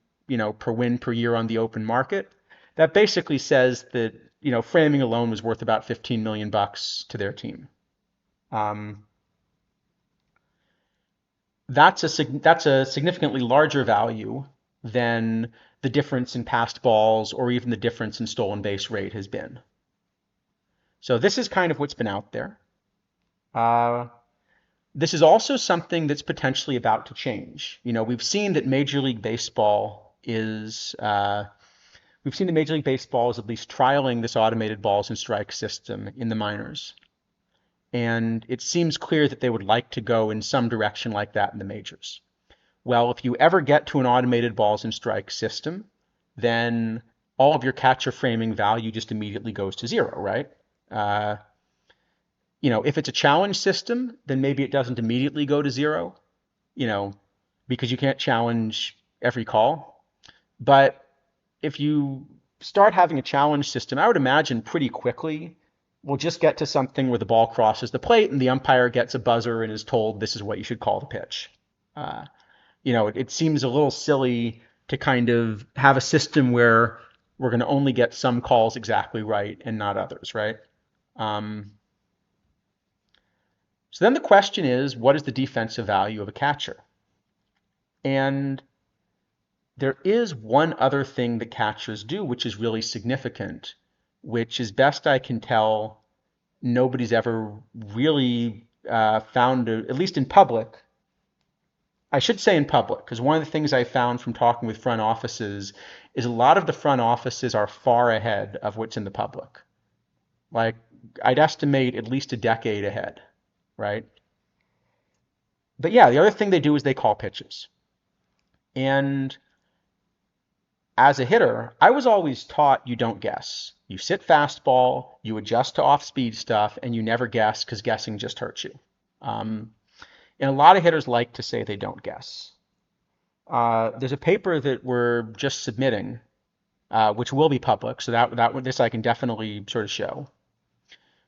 per win per year on the open market, that basically says that, framing alone was worth about 15 million bucks to their team. Um, that's a significantly larger value than the difference in passed balls or even the difference in stolen base rate has been. So this is kind of what's been out there. This is also something that's potentially about to change. We've seen that Major League Baseball is at least trialing this automated balls and strike system in the minors. And it seems clear that they would like to go in some direction like that in the majors. Well, if you ever get to an automated balls and strike system, then all of your catcher framing value just immediately goes to zero, right? If it's a challenge system, then maybe it doesn't immediately go to zero, because you can't challenge every call. But if you start having a challenge system, I would imagine pretty quickly we'll just get to something where the ball crosses the plate and the umpire gets a buzzer and is told this is what you should call the pitch. It seems a little silly to kind of have a system where we're going to only get some calls exactly right and not others, right? So then the question is, what is the defensive value of a catcher? And there is one other thing that catchers do, which is really significant, which, as best I can tell, nobody's ever really found, at least in public. I should say in public, because one of the things I found from talking with front offices is a lot of the front offices are far ahead of what's in the public. Like, I'd estimate at least a decade ahead, right? But yeah, the other thing they do is they call pitches. And as a hitter, I was always taught you don't guess. You sit fastball, you adjust to off-speed stuff, and you never guess because guessing just hurts you. And a lot of hitters like to say they don't guess. There's a paper that we're just submitting, which will be public, so this I can definitely sort of show,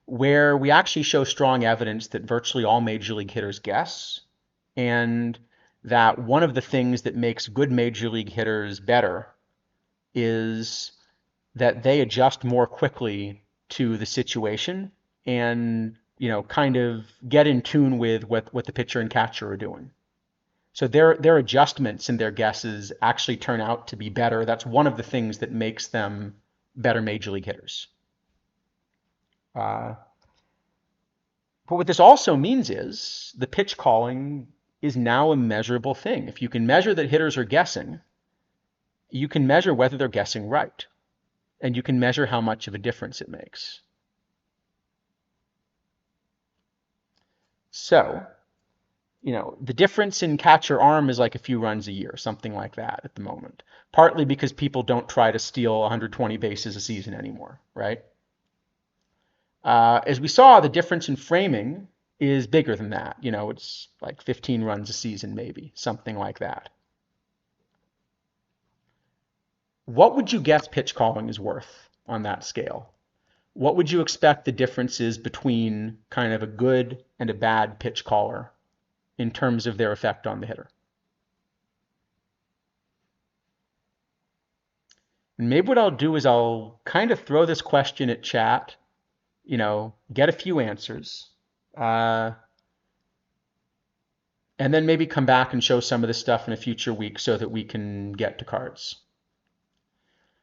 where we actually show strong evidence that virtually all major league hitters guess, and that one of the things that makes good major league hitters better is that they adjust more quickly to the situation and kind of get in tune with what the pitcher and catcher are doing. So their adjustments and their guesses actually turn out to be better. That's one of the things that makes them better major league hitters. But what this also means is the pitch calling is now a measurable thing. If you can measure that hitters are guessing, you can measure whether they're guessing right, and you can measure how much of a difference it makes. So, the difference in catcher arm is like a few runs a year, something like that at the moment. Partly because people don't try to steal 120 bases a season anymore, right? As we saw, the difference in framing is bigger than that. It's like 15 runs a season, maybe, something like that. What would you guess pitch calling is worth on that scale? What would you expect the difference is between kind of a good and a bad pitch caller in terms of their effect on the hitter? And maybe what I'll do is I'll kind of throw this question at chat, get a few answers, and then maybe come back and show some of this stuff in a future week so that we can get to cards.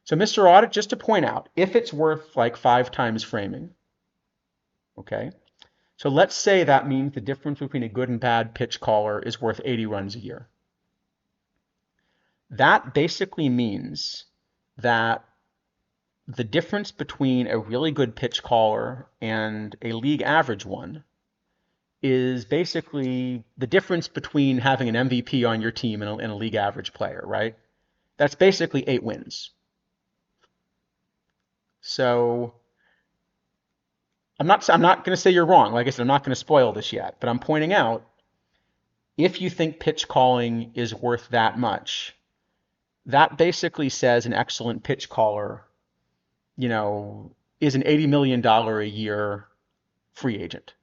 So Mr. Audit, just to point out, if it's worth like 5 times framing, okay, so let's say that means the difference between a good and bad pitch caller is worth 80 runs a year. That basically means that the difference between a really good pitch caller and a league average one is basically the difference between having an MVP on your team and a league average player, right? That's basically 8 wins. So I'm not going to say you're wrong. Like I said, I'm not going to spoil this yet, but I'm pointing out if you think pitch calling is worth that much, that basically says an excellent pitch caller, you know, is an $80 million a year free agent.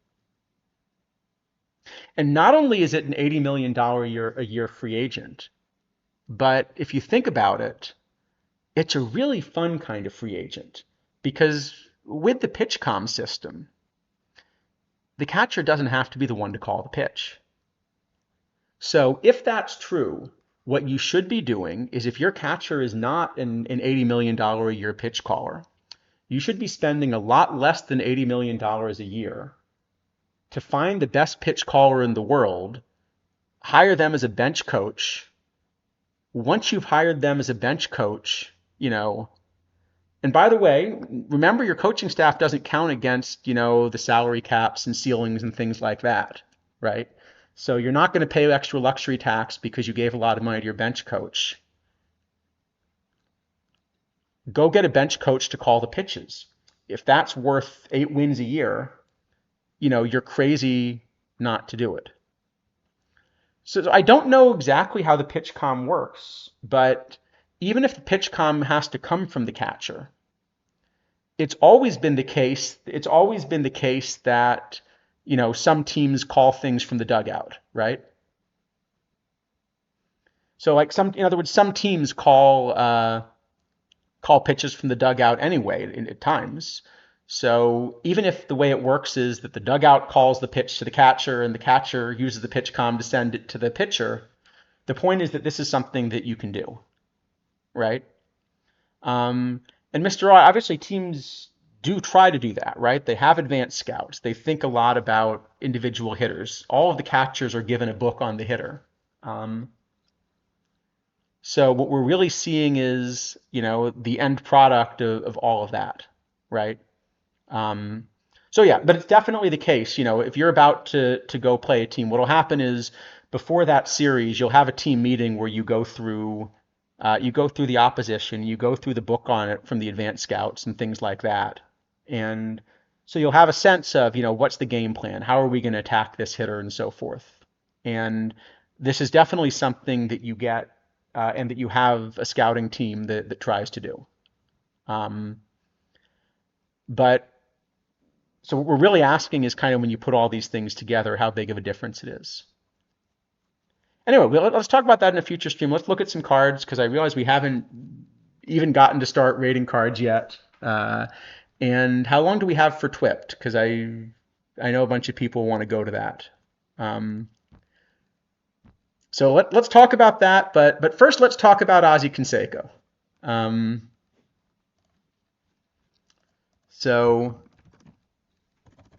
And not only is it an $80 million a year free agent, but if you think about it, it's a really fun kind of free agent because with the pitch comm system, the catcher doesn't have to be the one to call the pitch. So if that's true, what you should be doing is if your catcher is not an $80 million a year pitch caller, you should be spending a lot less than $80 million a year to find the best pitch caller in the world, hire them as a bench coach. Once you've hired them as a bench coach, and by the way, remember your coaching staff doesn't count against, the salary caps and ceilings and things like that, right? So you're not going to pay extra luxury tax because you gave a lot of money to your bench coach. Go get a bench coach to call the pitches. If that's worth 8 wins a year, you're crazy not to do it. So I don't know exactly how the pitch comm works, but even if the pitch comm has to come from the catcher, it's always been the case that, some teams call things from the dugout, right? So like in other words, some teams call pitches from the dugout anyway at times. So even if the way it works is that the dugout calls the pitch to the catcher and the catcher uses the pitch comm to send it to the pitcher, the point is that this is something that you can do, right? And Mr. O, obviously teams do try to do that, right? They have advanced scouts. They think a lot about individual hitters. All of the catchers are given a book on the hitter. So what we're really seeing is, the end product of all of that, right? So yeah, but it's definitely the case. If you're about to go play a team, what'll happen is before that series, you'll have a team meeting where you go through the opposition, you go through the book on it from the advanced scouts and things like that, and so you'll have a sense of what's the game plan, how are we going to attack this hitter, and so forth. And this is definitely something that you get and that you have a scouting team that tries to do. But so what we're really asking is kind of when you put all these things together, how big of a difference it is. Anyway, let's talk about that in a future stream. Let's look at some cards because I realize we haven't even gotten to start rating cards yet. And how long do we have for TWIPT? Because I know a bunch of people want to go to that. So let's talk about that. But first, let's talk about Ozzie Canseco. So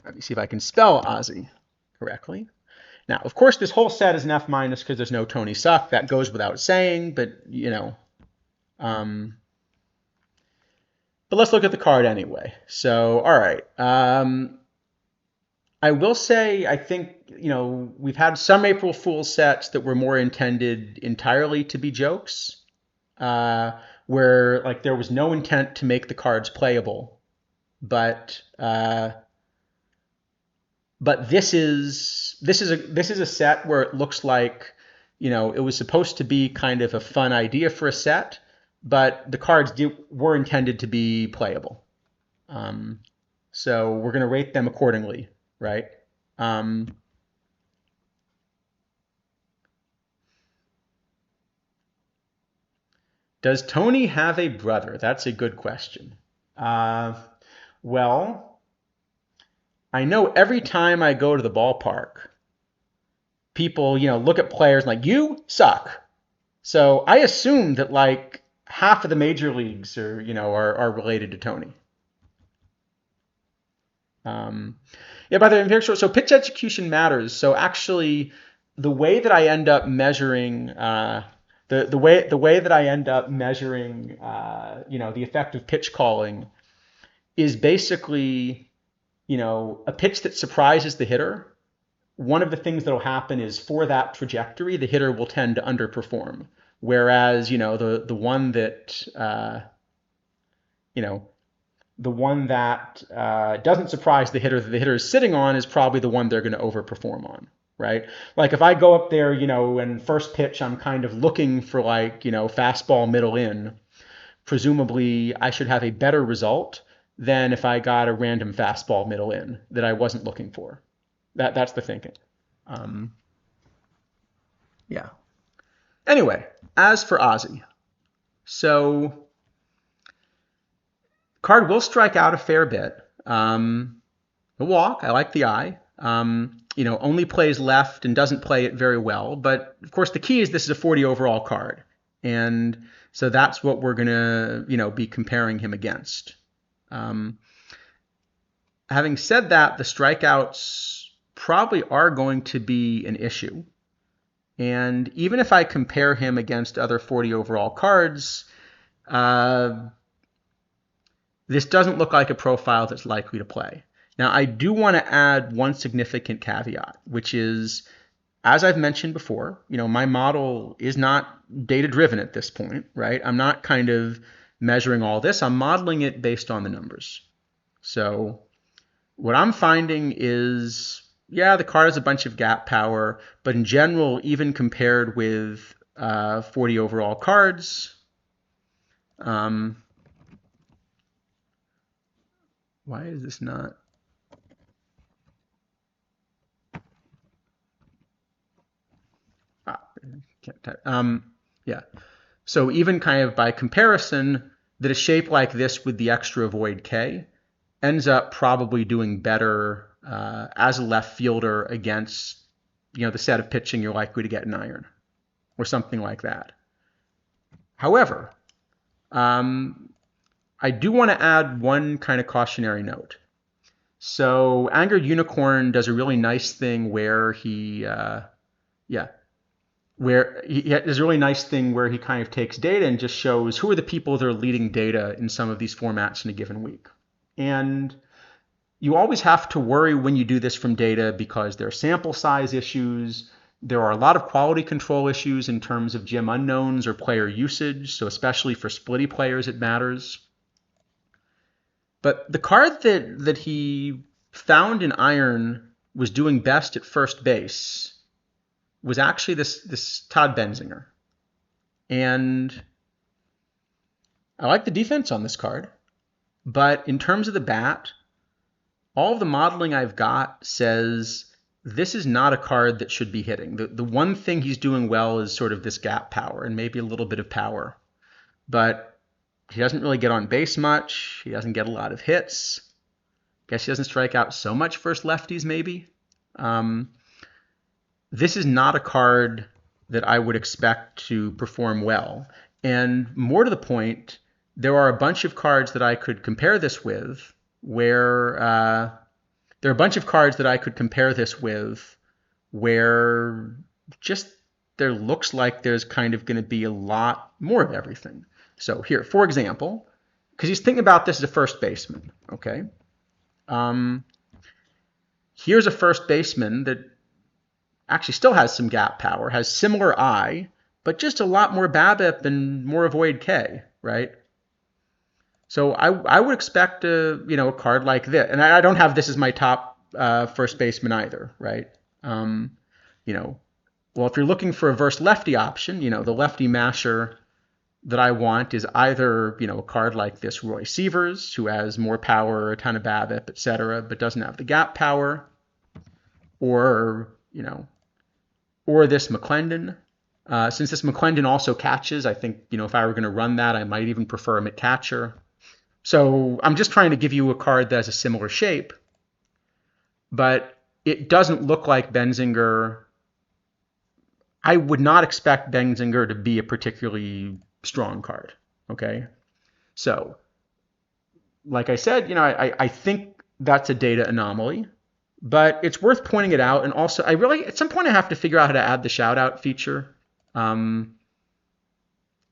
let me see if I can spell Ozzie correctly. Now, of course, this whole set is an F- because there's no Tony Suck. That goes without saying, but but let's look at the card anyway. So, all right. I will say, I think, we've had some April Fool's sets that were more intended entirely to be jokes, where like there was no intent to make the cards playable, but this is a set where it looks like, it was supposed to be kind of a fun idea for a set, but the cards were intended to be playable. So we're going to rate them accordingly, right? Does Tony have a brother? That's a good question. Well, I know every time I go to the ballpark, people, look at players like, you suck. So I assume that like half of the major leagues are related to Tony. Yeah, by the way, so pitch execution matters. So actually, the way that I end up measuring the way that I end up measuring the effect of pitch calling is basically a pitch that surprises the hitter one of the things that will happen is for that trajectory, the hitter will tend to underperform. Whereas, the one that, you know, the one that doesn't surprise the hitter is sitting on is probably the one they're going to overperform on, right? Like if I go up there, and first pitch, I'm kind of looking for like, fastball middle in, presumably I should have a better result than if I got a random fastball middle in that I wasn't looking for. That's the thinking. Um, yeah. Anyway, as for Ozzy, so card will strike out a fair bit. The walk, I like the eye. Only plays left and doesn't play it very well. But of course, the key is this is a 40 overall card, and so that's what we're gonna, be comparing him against. Having said that, the strikeouts probably are going to be an issue. And even if I compare him against other 40 overall cards, this doesn't look like a profile that's likely to play. Now, I do want to add one significant caveat, which is, as I've mentioned before, my model is not data-driven at this point, right? I'm not kind of measuring all this. I'm modeling it based on the numbers. So what I'm finding is, yeah, the card has a bunch of gap power, but in general, even compared with 40 overall cards, why is this not? Can't type. Yeah. So even kind of by comparison, that a shape like this with the extra void K ends up probably doing better as a left fielder against, the set of pitching you're likely to get in iron or something like that. However, I do want to add one kind of cautionary note. So Angered Unicorn does a really nice thing where he there's a really nice thing where he kind of takes data and just shows who are the people that are leading data in some of these formats in a given week. And you always have to worry when you do this from data because there are sample size issues. There are a lot of quality control issues in terms of gym unknowns or player usage. So especially for splitty players, it matters. But the card that he found in iron was doing best at first base was actually this Todd Benzinger. And I like the defense on this card, but in terms of the bat, all of the modeling I've got says this is not a card that should be hitting. The one thing he's doing well is sort of this gap power and maybe a little bit of power, but he doesn't really get on base much. He doesn't get a lot of hits. Guess he doesn't strike out so much versus lefties maybe. This is not a card that I would expect to perform well. And more to the point, there are a bunch of cards that I could compare this with where just there looks like there's kind of going to be a lot more of everything. So here, for example, because he's thinking about this as a first baseman, okay? Here's a first baseman that actually still has some gap power, has similar eye, but just a lot more BABIP and more avoid K, right? So I would expect a card like this, and I don't have this as my top first baseman either, right? Well, if you're looking for a verse lefty option, the lefty masher that I want is either a card like this Roy Sievers, who has more power, a ton of BABIP, etc., but doesn't have the gap power, or this McClendon. Since this McClendon also catches, I think, if I were going to run that, I might even prefer him at catcher. So I'm just trying to give you a card that has a similar shape, but it doesn't look like Benzinger. I would not expect Benzinger to be a particularly strong card, okay? So, like I said, I think that's a data anomaly. But it's worth pointing it out, and also at some point I have to figure out how to add the shout out feature. But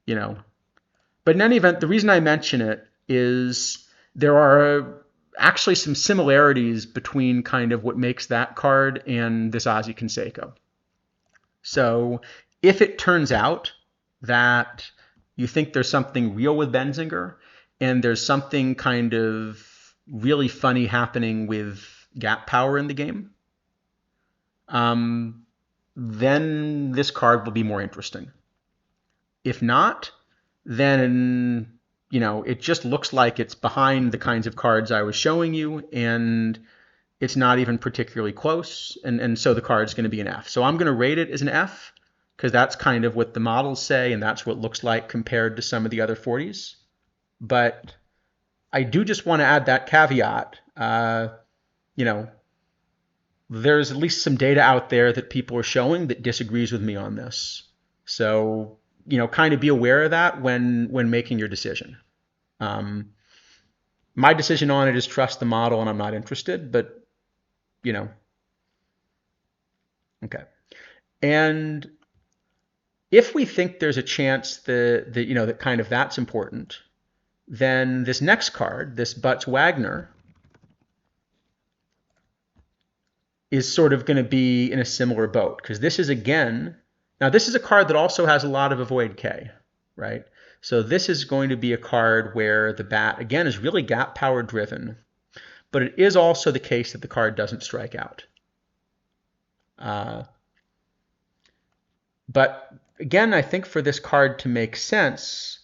in any event, the reason I mention it is there are actually some similarities between kind of what makes that card and this Ozzie Canseco. So if it turns out that you think there's something real with Benzinger and there's something kind of really funny happening with gap power in the game, then this card will be more interesting. If not, then it just looks like it's behind the kinds of cards I was showing you, and it's not even particularly close, and so the card's going to be an F. So I'm going to rate it as an F because that's kind of what the models say, and that's what it looks like compared to some of the other 40s. But I do just want to add that caveat. There's at least some data out there that people are showing that disagrees with me on this. So, kind of be aware of that when making your decision. My decision on it is trust the model, and I'm not interested, but, okay. And if we think there's a chance that kind of that's important, then this next card, this Butts Wagner, is sort of going to be in a similar boat because this is now this is a card that also has a lot of avoid K, right? So this is going to be a card where the bat, again, is really gap power driven, but it is also the case that the card doesn't strike out. But again, I think for this card to make sense,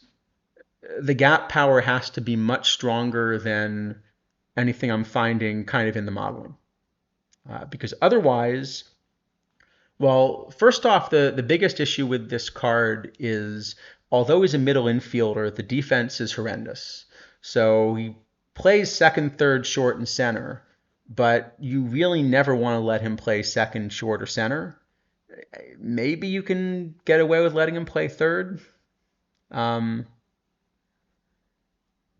the gap power has to be much stronger than anything I'm finding kind of in the modeling. Because otherwise, well, first off, the biggest issue with this card is, although he's a middle infielder, the defense is horrendous. So he plays second, third, short, and center, but you really never want to let him play second, short, or center. Maybe you can get away with letting him play third. But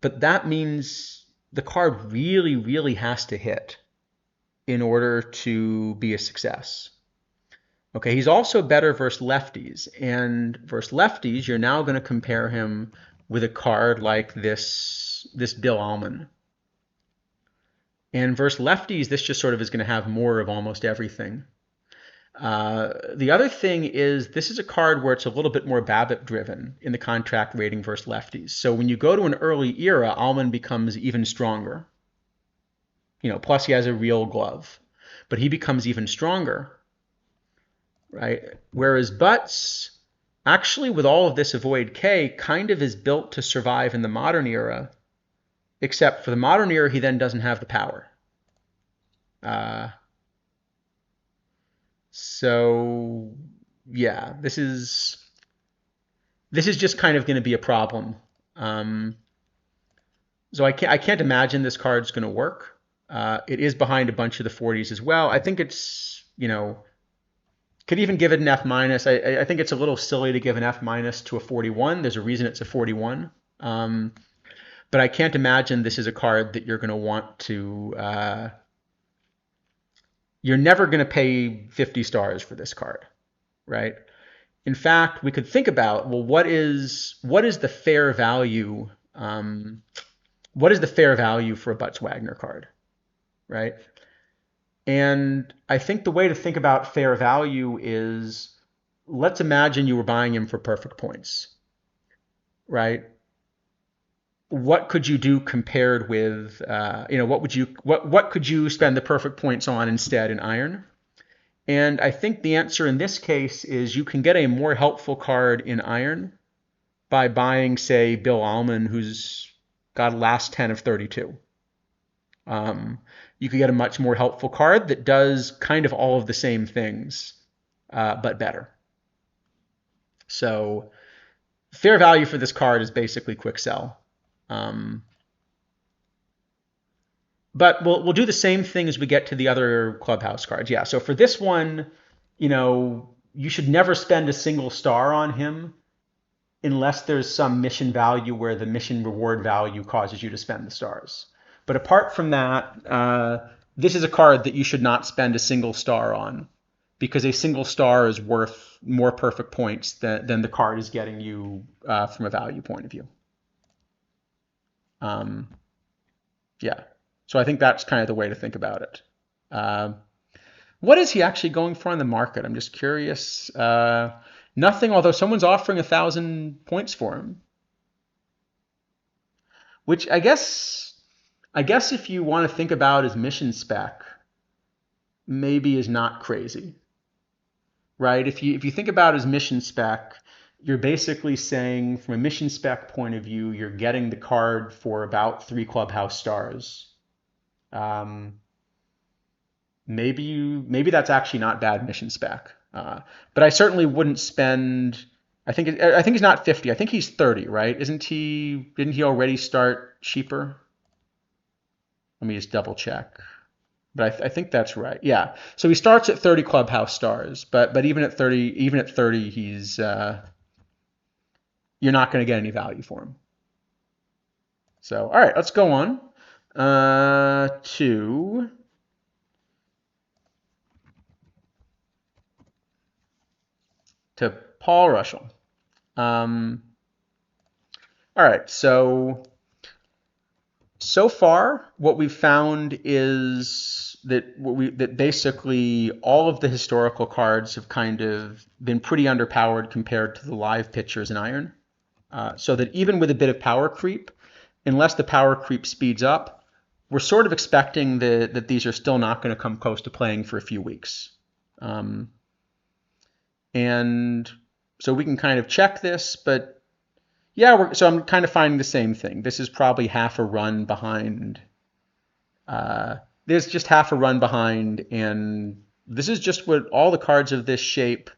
that means the card really, really has to hit in order to be a success. Okay, he's also better versus lefties, and versus lefties, you're now going to compare him with a card like this Bill Allman. And versus lefties, this just sort of is going to have more of almost everything. The other thing is this is a card where it's a little bit more BABIP driven in the contract rating versus lefties. So when you go to an early era, Allman becomes even stronger. Plus he has a real glove, but he becomes even stronger, right? Whereas Butts, actually with all of this avoid K, kind of is built to survive in the modern era, except for the modern era, he then doesn't have the power. So yeah, this is just kind of going to be a problem. So I can't imagine this card's going to work. It is behind a bunch of the 40s as well. I think it's, could even give it an F minus. I think it's a little silly to give an F minus to a 41. There's a reason it's a 41. But I can't imagine this is a card that you're going to want to, you're never going to pay 50 stars for this card, right? In fact, we could think about, well, what is the fair value? What is the fair value for a Butts Wagner card? Right? And I think the way to think about fair value is, let's imagine you were buying him for perfect points, right? What could you do compared with, what could you spend the perfect points on instead in iron? And I think the answer in this case is you can get a more helpful card in iron by buying, say, Bill Allman, who's got a last 10 of 32. You could get a much more helpful card that does kind of all of the same things, but better. So fair value for this card is basically quick sell. But we'll do the same thing as we get to the other clubhouse cards. Yeah, so for this one, you should never spend a single star on him unless there's some mission value where the mission reward value causes you to spend the stars. But apart from that, this is a card that you should not spend a single star on, because a single star is worth more perfect points than the card is getting you from a value point of view. Yeah. So I think that's kind of the way to think about it. Uh, what is he actually going for on the market? I'm just curious. Nothing, although someone's offering 1,000 points for him, which I guess if you want to think about his mission spec, maybe is not crazy, right? If you think about his mission spec, you're basically saying from a mission spec point of view, you're getting the card for about 3 clubhouse stars. Um, maybe that's actually not bad mission spec. But I certainly wouldn't spend. I think he's not 50. I think he's 30, right? Isn't he? Didn't he already start cheaper? Let me just double check. But I think that's right. Yeah. So he starts at 30 clubhouse stars, but even at 30, he's you're not going to get any value for him. So all right, let's go on to Paul Russell. All right, so far, what we've found is that basically all of the historical cards have kind of been pretty underpowered compared to the live pitchers in Iron. So that even with a bit of power creep, unless the power creep speeds up, we're sort of expecting that these are still not going to come close to playing for a few weeks. And so we can kind of check this, but yeah, so I'm kind of finding the same thing. This is probably half a run behind. There's just half a run behind, and this is just what all the cards of this shape,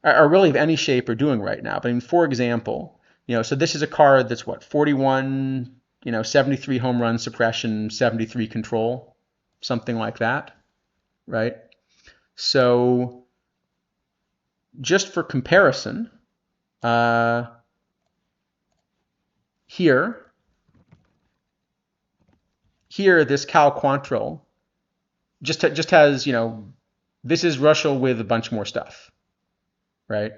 or really of any shape, are doing right now. But I mean, for example, so this is a card that's what, 41, 73 home run suppression, 73 control, something like that, right? So just for comparison, here, this Cal Quantrill just has, this is Russell with a bunch more stuff, right?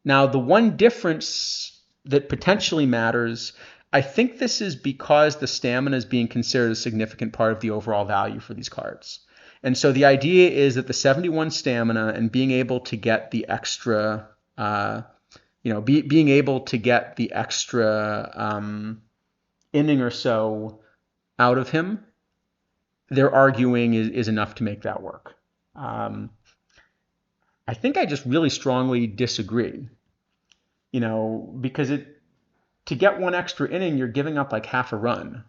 Now, the one difference that potentially matters, I think this is because the stamina is being considered a significant part of the overall value for these cards. And so the idea is that the 71 stamina and being able to get the extra, being able to get the extra inning or so out of him, they're arguing is enough to make that work. I think I just really strongly disagree. Because to get one extra inning, you're giving up like half a run.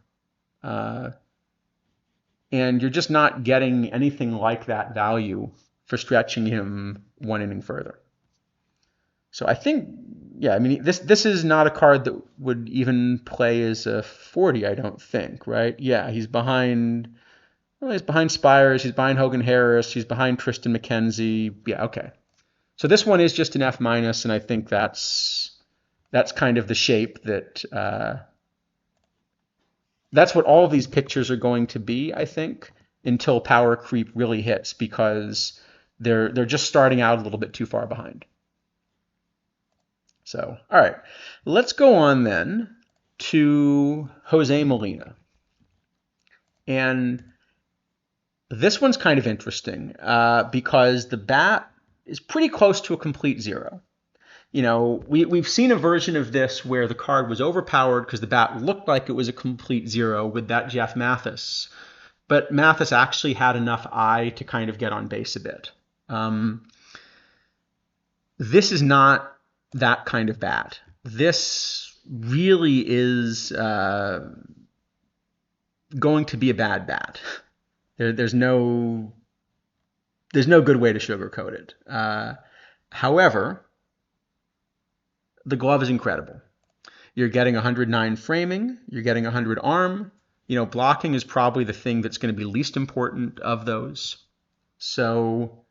And you're just not getting anything like that value for stretching him one inning further. So I think, yeah, I mean, this is not a card that would even play as a 40, I don't think, right? Yeah, he's behind Spires, he's behind Hogan Harris, he's behind Tristan McKenzie. Yeah, okay. So this one is just an F-, and I think that's kind of the shape that that's what all of these pictures are going to be, I think, until power creep really hits, because they're just starting out a little bit too far behind. So, all right, let's go on then to Jose Molina. And this one's kind of interesting because the bat is pretty close to a complete zero. We've seen a version of this where the card was overpowered because the bat looked like it was a complete zero with that Jeff Mathis. But Mathis actually had enough eye to kind of get on base a bit. This is not that kind of bat. This really is going to be a bad bat. There's no good way to sugarcoat it. However, the glove is incredible. You're getting 109 framing. You're getting 100 arm. Blocking is probably the thing that's going to be least important of those. So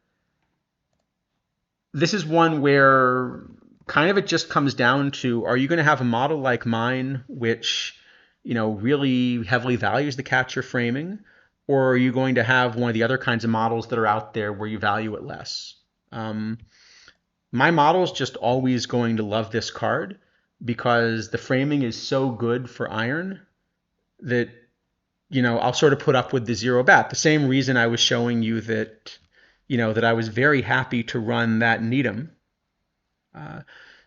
this is one where kind of it just comes down to, are you going to have a model like mine, which, really heavily values the catcher framing, or are you going to have one of the other kinds of models that are out there where you value it less? My model is just always going to love this card because the framing is so good for Iron that I'll sort of put up with the zero bat. The same reason I was showing you that, that I was very happy to run that Needham. Uh,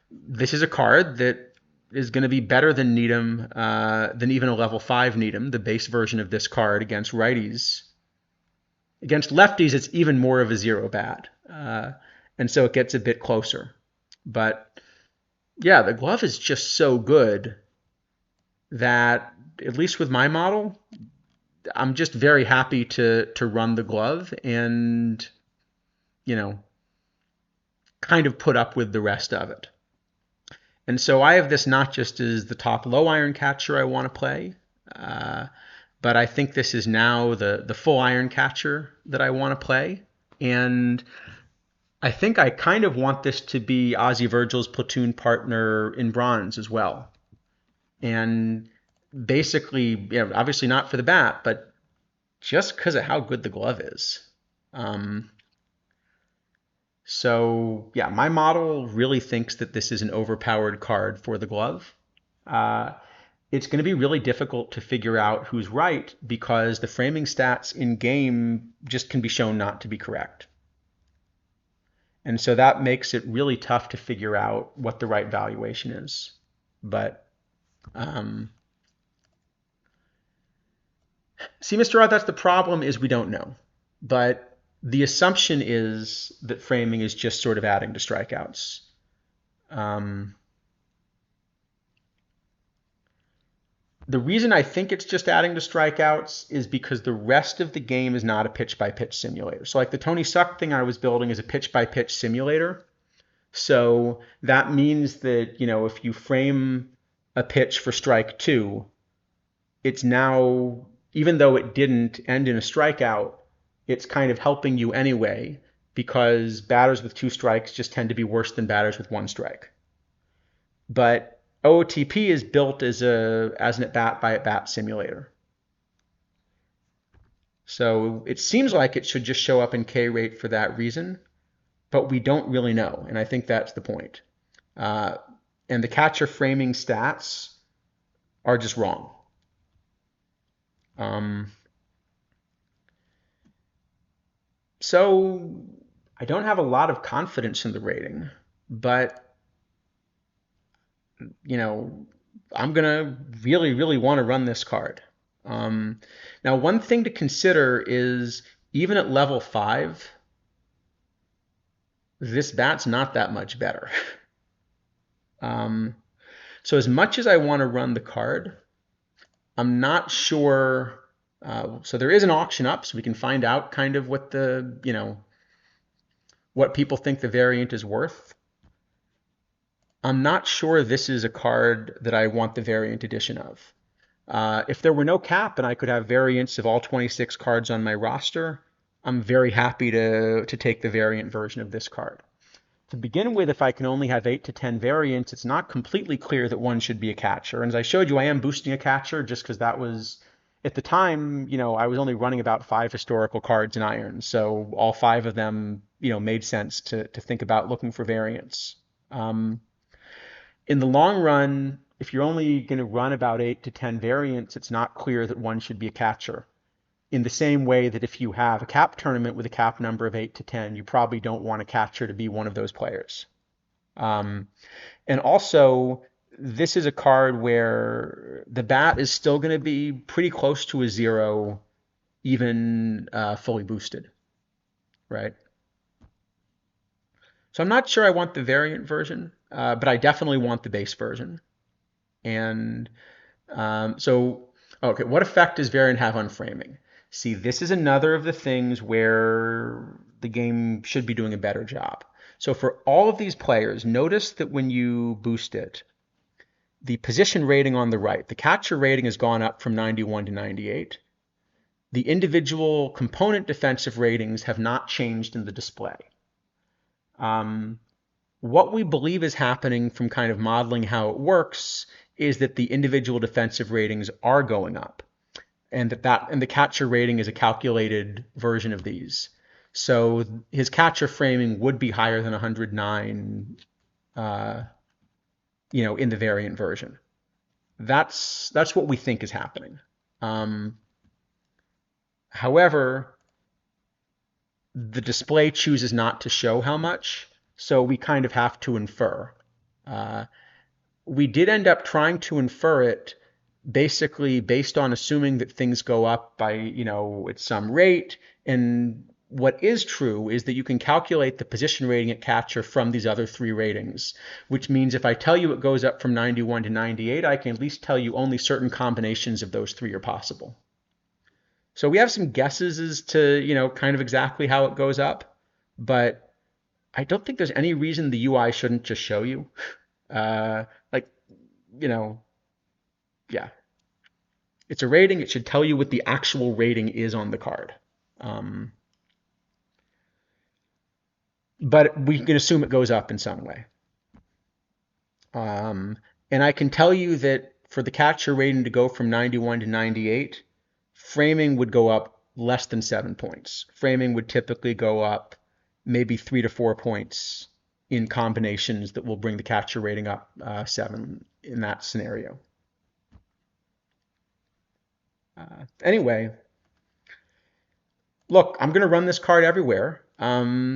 this is a card that is going to be better than Needham, than even a level 5 Needham, the base version of this card against righties. Against lefties, it's even more of a zero bat. And so it gets a bit closer. But yeah, the glove is just so good that, at least with my model, I'm just very happy to run the glove and, you know, kind of put up with the rest of it. And so I have this not just as the top low iron catcher I want to play, uh, but I think this is now the full iron catcher that I want to play. And I think I kind of want this to be Ozzy Virgil's platoon partner in bronze as well. And basically, obviously not for the bat, but just because of how good the glove is. Um, so yeah, my model really thinks that this is an overpowered card for the glove. Uh, it's going to be really difficult to figure out who's right because the framing stats in game just can be shown not to be correct. And so that makes it really tough to figure out what the right valuation is. But see, Mr. Rod, that's the problem, is we don't know. But the assumption is that framing is just sort of adding to strikeouts. The reason I think it's just adding to strikeouts is because the rest of the game is not a pitch-by-pitch simulator. So like the Tony Suck thing I was building is a pitch-by-pitch simulator. So that means that, if you frame a pitch for strike 2, it's now, even though it didn't end in a strikeout, it's kind of helping you anyway, because batters with 2 strikes just tend to be worse than batters with 1 strike. But OOTP is built as an at-bat by at-bat simulator. So it seems like it should just show up in K rate for that reason, but we don't really know, and I think that's the point. And the catcher framing stats are just wrong. So I don't have a lot of confidence in the rating, but I'm gonna really, really want to run this card. Now, one thing to consider is even at level 5, this bat's not that much better. So as much as I want to run the card, I'm not sure. So there is an auction up, so we can find out kind of what what people think the variant is worth. I'm not sure this is a card that I want the variant edition of. If there were no cap and I could have variants of all 26 cards on my roster, I'm very happy to take the variant version of this card. To begin with, if I can only have 8 to 10 variants, it's not completely clear that one should be a catcher. And as I showed you, I am boosting a catcher just because that was, at the time, I was only running about 5 historical cards in Iron. So all 5 of them, made sense to think about looking for variants. In the long run, if you're only going to run about 8 to 10 variants, it's not clear that one should be a catcher. In the same way that if you have a cap tournament with a cap number of 8 to 10, you probably don't want a catcher to be one of those players. And also, this is a card where the bat is still going to be pretty close to a 0, even fully boosted, right? So I'm not sure I want the variant version, but I definitely want the base version. And okay, what effect does variant have on framing? See, this is another of the things where the game should be doing a better job. So for all of these players, notice that when you boost it, the position rating on the right, the catcher rating has gone up from 91 to 98. The individual component defensive ratings have not changed in the display. What we believe is happening from kind of modeling how it works is that the individual defensive ratings are going up, and and the catcher rating is a calculated version of these. So his catcher framing would be higher than 109, in the variant version. That's what we think is happening. However, the display chooses not to show how much, so we kind of have to infer. Uh, we did end up trying to infer it basically based on assuming that things go up by, at some rate. And what is true is that you can calculate the position rating at catcher from these other three ratings, which means if I tell you it goes up from 91 to 98, I can at least tell you only certain combinations of those three are possible. So we have some guesses as to, kind of exactly how it goes up, but I don't think there's any reason the UI shouldn't just show you. Like, you know, yeah, it's a rating. It should tell you what the actual rating is on the card. Um, but we can assume it goes up in some way. Um, and I can tell you that for the catcher rating to go from 91 to 98, framing would go up less than 7 points. Framing would typically go up maybe 3 to 4 points in combinations that will bring the catcher rating up 7 in that scenario. Anyway, look, I'm going to run this card everywhere.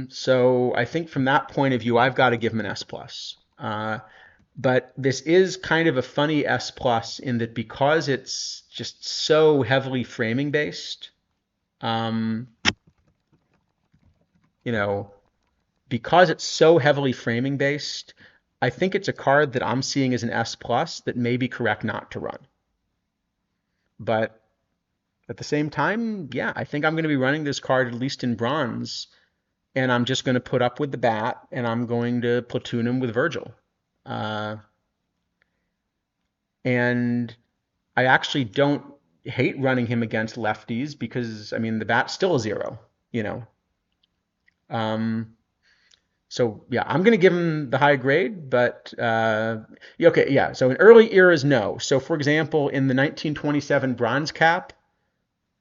So I think from that point of view, I've got to give him an S plus. But this is kind of a funny S plus in that because it's just so heavily framing based, um, you know, because it's so heavily framing based, I think it's a card that I'm seeing as an S plus that may be correct not to run. But at the same time, yeah, I think I'm going to be running this card at least in bronze, and I'm just going to put up with the bat, and I'm going to platoon him with Virgil. Uh, and I actually don't hate running him against lefties because, I mean, the bat's still a zero, you know. Um, so yeah, I'm going to give him the high grade, but okay, yeah. So in early eras, no. So for example, in the 1927 bronze cap,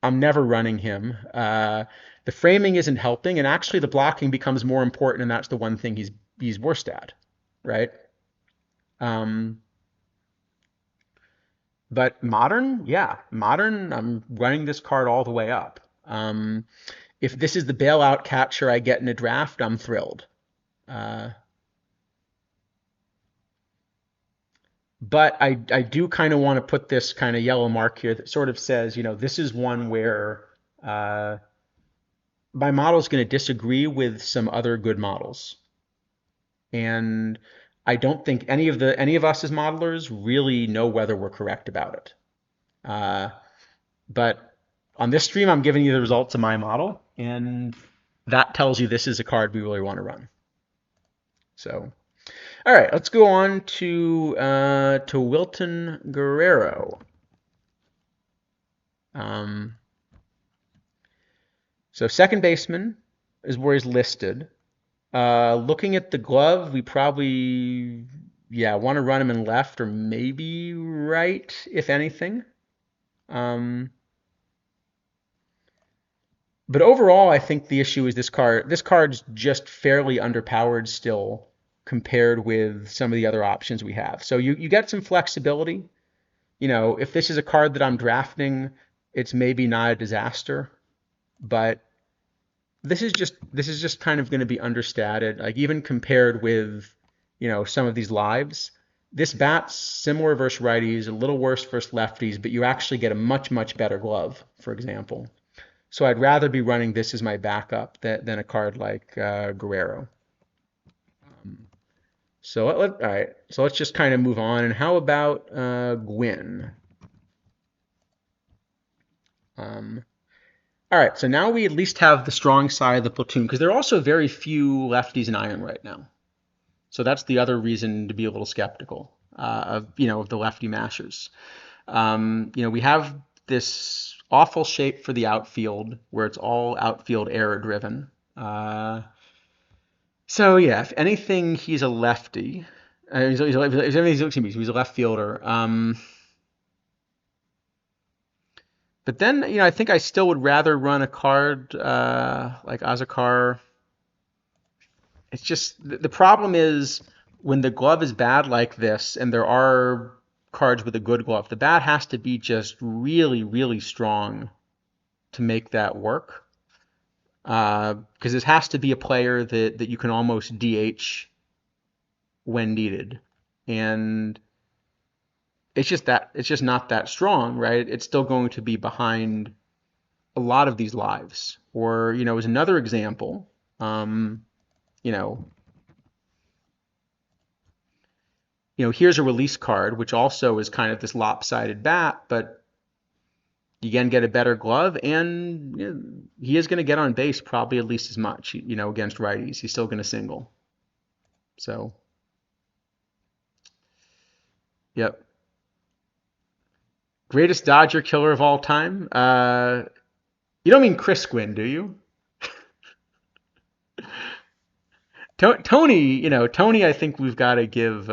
I'm never running him. The framing isn't helping, and actually the blocking becomes more important, and that's the one thing he's worst at, right? Um, but modern, yeah, modern, I'm running this card all the way up. If this is the bailout catcher I get in a draft, I'm thrilled. Uh, but I do kind of want to put this kind of yellow mark here that sort of says, this is one where uh, my model is going to disagree with some other good models. And I don't think any of us as modelers really know whether we're correct about it. But on this stream, I'm giving you the results of my model, and that tells you this is a card we really want to run. So, all right, let's go on to Wilton Guerrero. So second baseman is where he's listed. Looking at the glove, we probably, want to run him in left or maybe right, if anything. But overall, I think the issue is this card. This card's just fairly underpowered still compared with some of the other options we have. So you get some flexibility. If this is a card that I'm drafting, it's maybe not a disaster, but this is just kind of going to be understated. Like even compared with, some of these lives, this bat's similar versus righties, a little worse versus lefties, but you actually get a much, much better glove, for example. So I'd rather be running this as my backup than a card like Guerrero. So all right. So let's just kind of move on. And how about Gwyn? All right. So now we at least have the strong side of the platoon because there are also very few lefties in iron right now. So that's the other reason to be a little skeptical of the lefty mashers. We have this awful shape for the outfield where it's all outfield error driven. So yeah, if anything, he's a lefty. He's a left fielder. But then, I think I still would rather run a card like Azakar. It's just the problem is when the glove is bad like this, and there are cards with a good glove, the bat has to be just really, really strong to make that work. Because this has to be a player that you can almost DH when needed, and it's just not that strong, right? It's still going to be behind a lot of these lives. Or as another example, you know, here's a release card, which also is kind of this lopsided bat, but you can get a better glove, and he is going to get on base probably at least as much, against righties. He's still going to single. So, yep. Greatest Dodger killer of all time? You don't mean Chris Gwynn, do you? Tony, I think we've got to give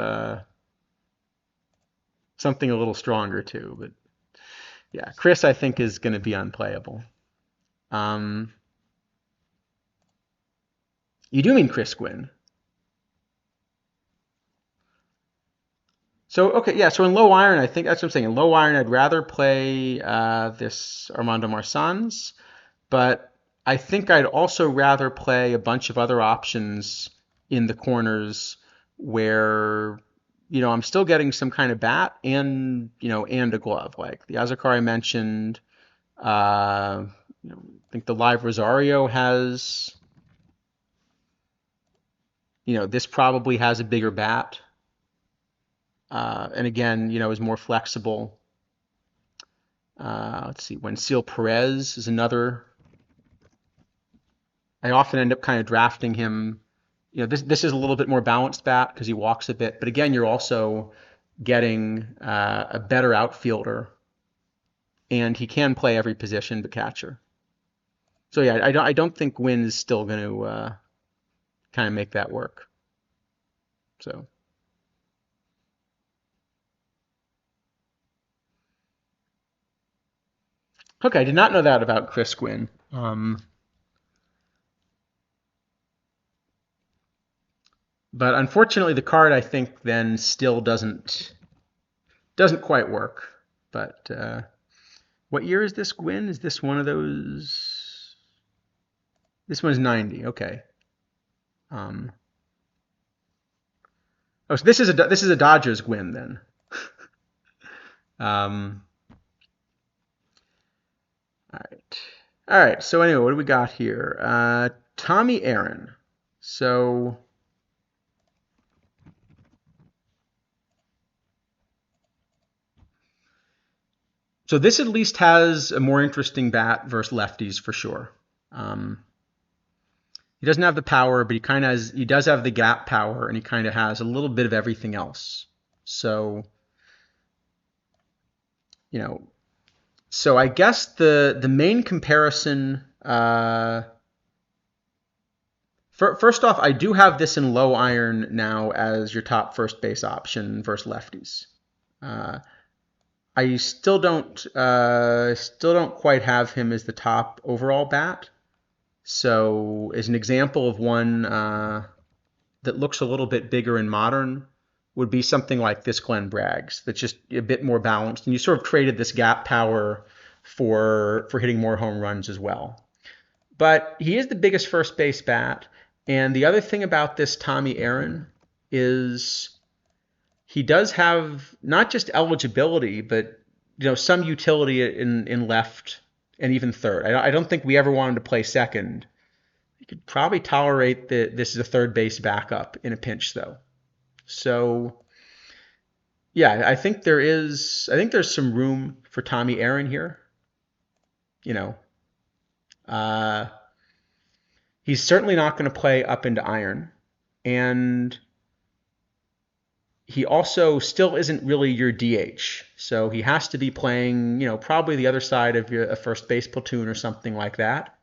something a little stronger to. But yeah, Chris, I think, is going to be unplayable. You do mean Chris Gwynn. So, okay, yeah, so in low iron, I think that's what I'm saying. In low iron, I'd rather play this Armando Marsans, but I think I'd also rather play a bunch of other options in the corners where, I'm still getting some kind of bat and a glove. Like the Azakar I mentioned. I think the live Rosario has, this probably has a bigger bat. And again, is more flexible. Let's see, Wensil Perez is another. I often end up kind of drafting him. This is a little bit more balanced bat because he walks a bit. But again, you're also getting a better outfielder, and he can play every position but catcher. So yeah, I don't think Wynn is still going to kind of make that work. So. Okay, I did not know that about Chris Gwynn. But unfortunately, the card I think then still doesn't quite work. But what year is this Gwynn? Is this one of those? This one's 90. Okay. Oh, so this is a Dodgers Gwynn then. All right. So anyway, what do we got here? Tommy Aaron. So this at least has a more interesting bat versus lefties for sure. He doesn't have the power, but he does have the gap power, and he kind of has a little bit of everything else. So, so I guess the main comparison. First off, I do have this in low iron now as your top first base option versus lefties. I still don't quite have him as the top overall bat. So, as an example of one that looks a little bit bigger and modern, would be something like this Glenn Bragg's that's just a bit more balanced, and you sort of traded this gap power for hitting more home runs as well. But he is the biggest first base bat, and the other thing about this Tommy Aaron is he does have not just eligibility, but some utility in left and even third. I don't think we ever wanted to play second. You could probably tolerate that this is a third base backup in a pinch, though. So, yeah, I think there's some room for Tommy Aaron here. He's certainly not going to play up into iron, and he also still isn't really your DH. So he has to be playing, probably the other side of a first base platoon or something like that.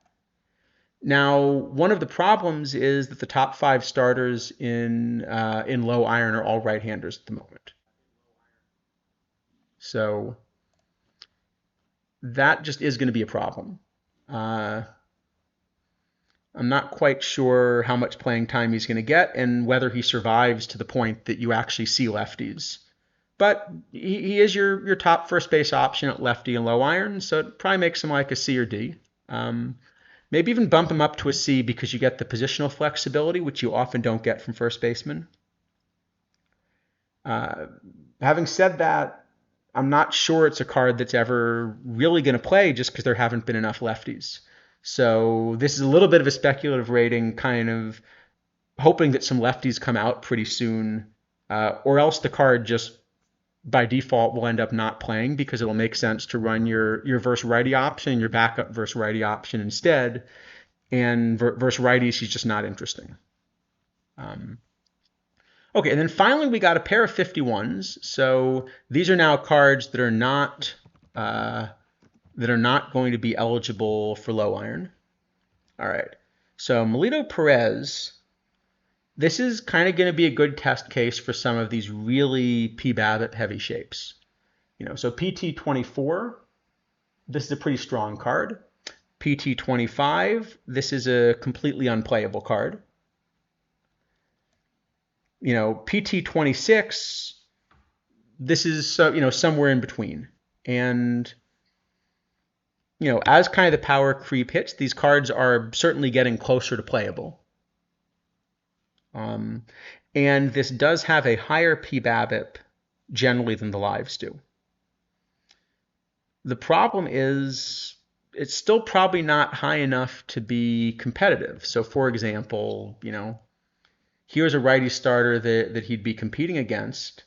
Now, one of the problems is that the top 5 starters in low iron are all right-handers at the moment. So that just is going to be a problem. I'm not quite sure how much playing time he's going to get and whether he survives to the point that you actually see lefties. But he is your top first base option at lefty and low iron, so it probably makes him like a C or D. Maybe even bump him up to a C because you get the positional flexibility, which you often don't get from first baseman. Uh, Having said that, I'm not sure it's a card that's ever really going to play just because there haven't been enough lefties. So this is a little bit of a speculative rating, kind of hoping that some lefties come out pretty soon, or else the card just by default will end up not playing because it'll make sense to run your verse righty option, your backup verse righty option instead, and verse righties he's just not interesting. Okay, and then finally we got a pair of 51s. So these are now cards uh, that are not going to be eligible for low iron. All right. So Melito Perez, this is kind of going to be a good test case for some of these really P BABIP heavy shapes. So PT24, this is a pretty strong card. PT25, this is a completely unplayable card. PT26, this is somewhere in between. And as kind of the power creep hits, these cards are certainly getting closer to playable. And this does have a higher P BABIP generally than the lives do. The problem is it's still probably not high enough to be competitive. So for example, here's a righty starter that he'd be competing against.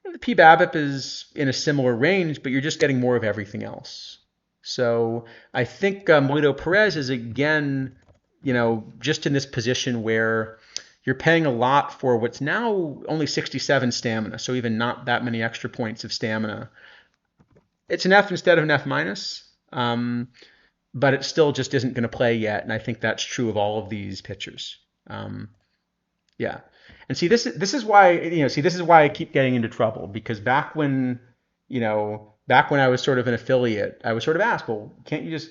The P BABIP is in a similar range, but you're just getting more of everything else. So I think Melito Perez is again, just in this position where you're paying a lot for what's now only 67 stamina, so even not that many extra points of stamina. It's an F instead of an F minus, but it still just isn't going to play yet, and I think that's true of all of these pitchers. Yeah, and see, this is why this is why I keep getting into trouble, because back when I was sort of an affiliate, I was sort of asked, well, can't you just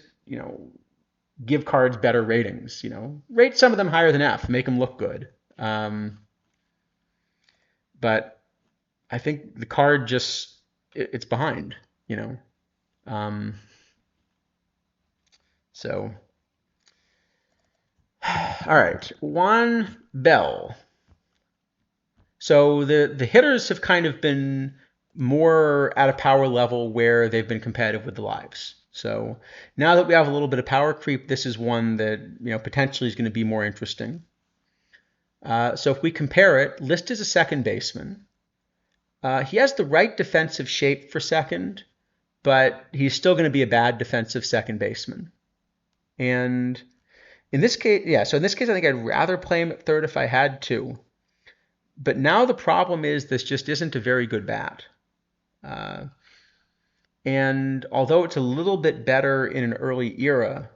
give cards better ratings? Rate some of them higher than F, make them look good. But I think the card just it's behind. So. All right, Juan Bell. So the hitters have kind of been more at a power level where they've been competitive with the lives. So now that we have a little bit of power creep, this is one that potentially is going to be more interesting. So if we compare it, List is a second baseman. He has the right defensive shape for second, but he's still going to be a bad defensive second baseman. And in this case, so in this case, I think I'd rather play him at third if I had to. But now the problem is this just isn't a very good bat. And although it's a little bit better in an early era,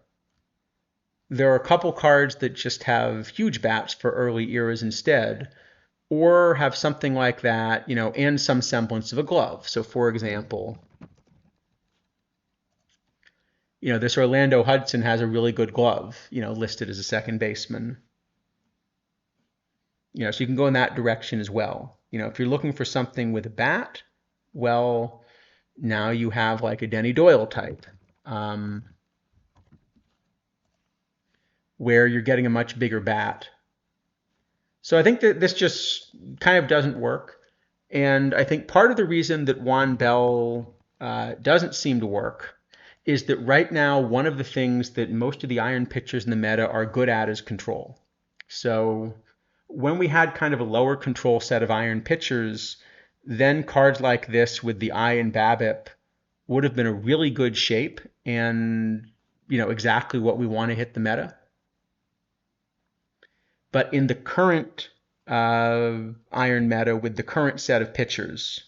there are a couple cards that just have huge bats for early eras instead, or have something like that, and some semblance of a glove. So for example, this Orlando Hudson has a really good glove, listed as a second baseman. So you can go in that direction as well. If you're looking for something with a bat, well, now you have like a Denny Doyle type, where you're getting a much bigger bat. So I think that this just kind of doesn't work. And I think part of the reason that Juan Bell doesn't seem to work is that right now, one of the things that most of the iron pitchers in the meta are good at is control. So when we had kind of a lower control set of iron pitchers, then cards like this with the I and BABIP would have been a really good shape and exactly what we want to hit the meta. But in the current iron meta with the current set of pitchers,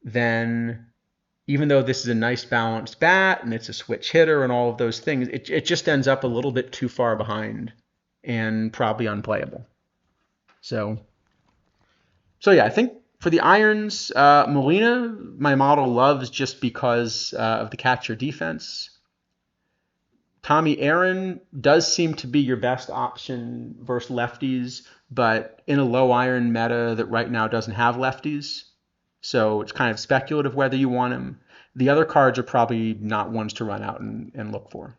then even though this is a nice balanced bat and it's a switch hitter and all of those things, it just ends up a little bit too far behind and probably unplayable. So yeah, I think for the irons, Molina, my model loves just because of the catcher defense. Tommy Aaron does seem to be your best option versus lefties, but in a low iron meta that right now doesn't have lefties. So it's kind of speculative whether you want him. The other cards are probably not ones to run out and look for.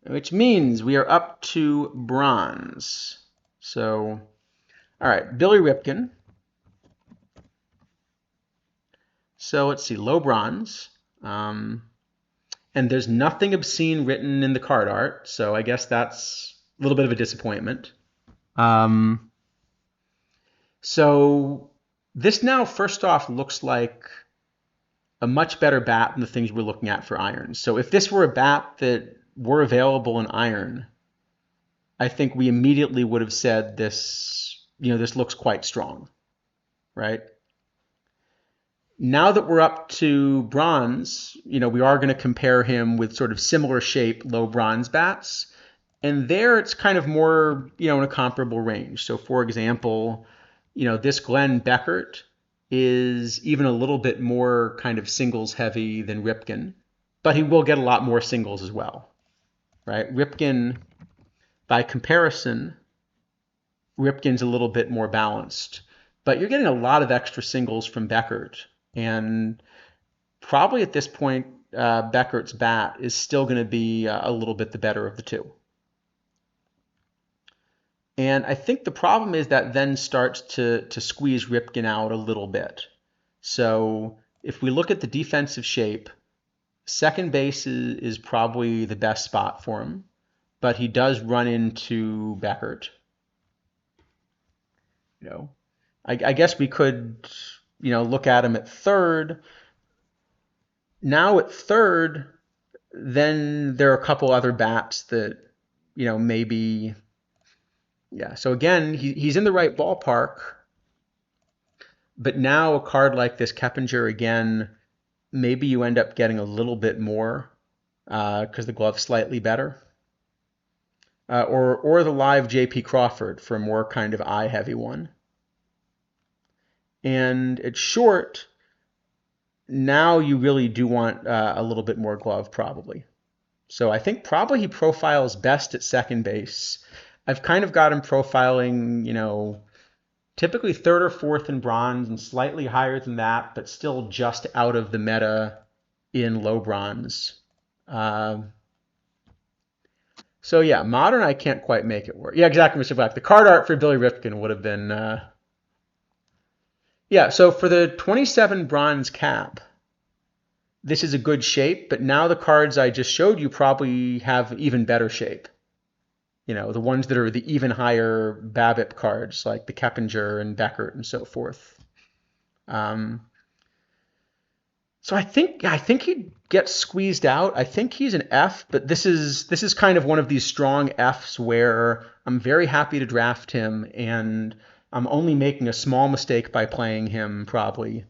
Which means we are up to bronze. So, all right, Billy Ripken. So let's see, low bronze. And there's nothing obscene written in the card art, so I guess that's a little bit of a disappointment. So this now, first off, looks like a much better bat than the things we're looking at for iron. So if this were a bat that were available in iron, I think we immediately would have said this, this looks quite strong, right? Now that we're up to bronze, we are going to compare him with sort of similar shape low bronze bats. And there it's kind of more, in a comparable range. So for example, this Glenn Beckert is even a little bit more kind of singles heavy than Ripken, but he will get a lot more singles as well, right? Ripken, by comparison, Ripken's a little bit more balanced, but you're getting a lot of extra singles from Beckert, and probably at this point, Beckert's bat is still going to be a little bit the better of the two. And I think the problem is that then starts to squeeze Ripken out a little bit. So if we look at the defensive shape, second base is probably the best spot for him, but he does run into Beckert. I guess we could, look at him at third. Now at third, then there are a couple other bats that, maybe. Yeah, so again, he's in the right ballpark, but now a card like this Keppinger again, maybe you end up getting a little bit more because the glove's slightly better. Or the live J.P. Crawford for a more kind of eye-heavy one. And at short, now you really do want a little bit more glove probably. So I think probably he profiles best at second base. I've kind of got him profiling, typically third or fourth in bronze and slightly higher than that, but still just out of the meta in low bronze. So yeah, modern, I can't quite make it work. Yeah, exactly, Mr. Black. The card art for Billy Ripken would have been... Yeah, so for the 27 bronze cap, this is a good shape, but now the cards I just showed you probably have even better shape. The ones that are the even higher BABIP cards, like the Keppinger and Beckert and so forth. So I think he'd get squeezed out. I think he's an F, but this is kind of one of these strong Fs where I'm very happy to draft him, and I'm only making a small mistake by playing him probably.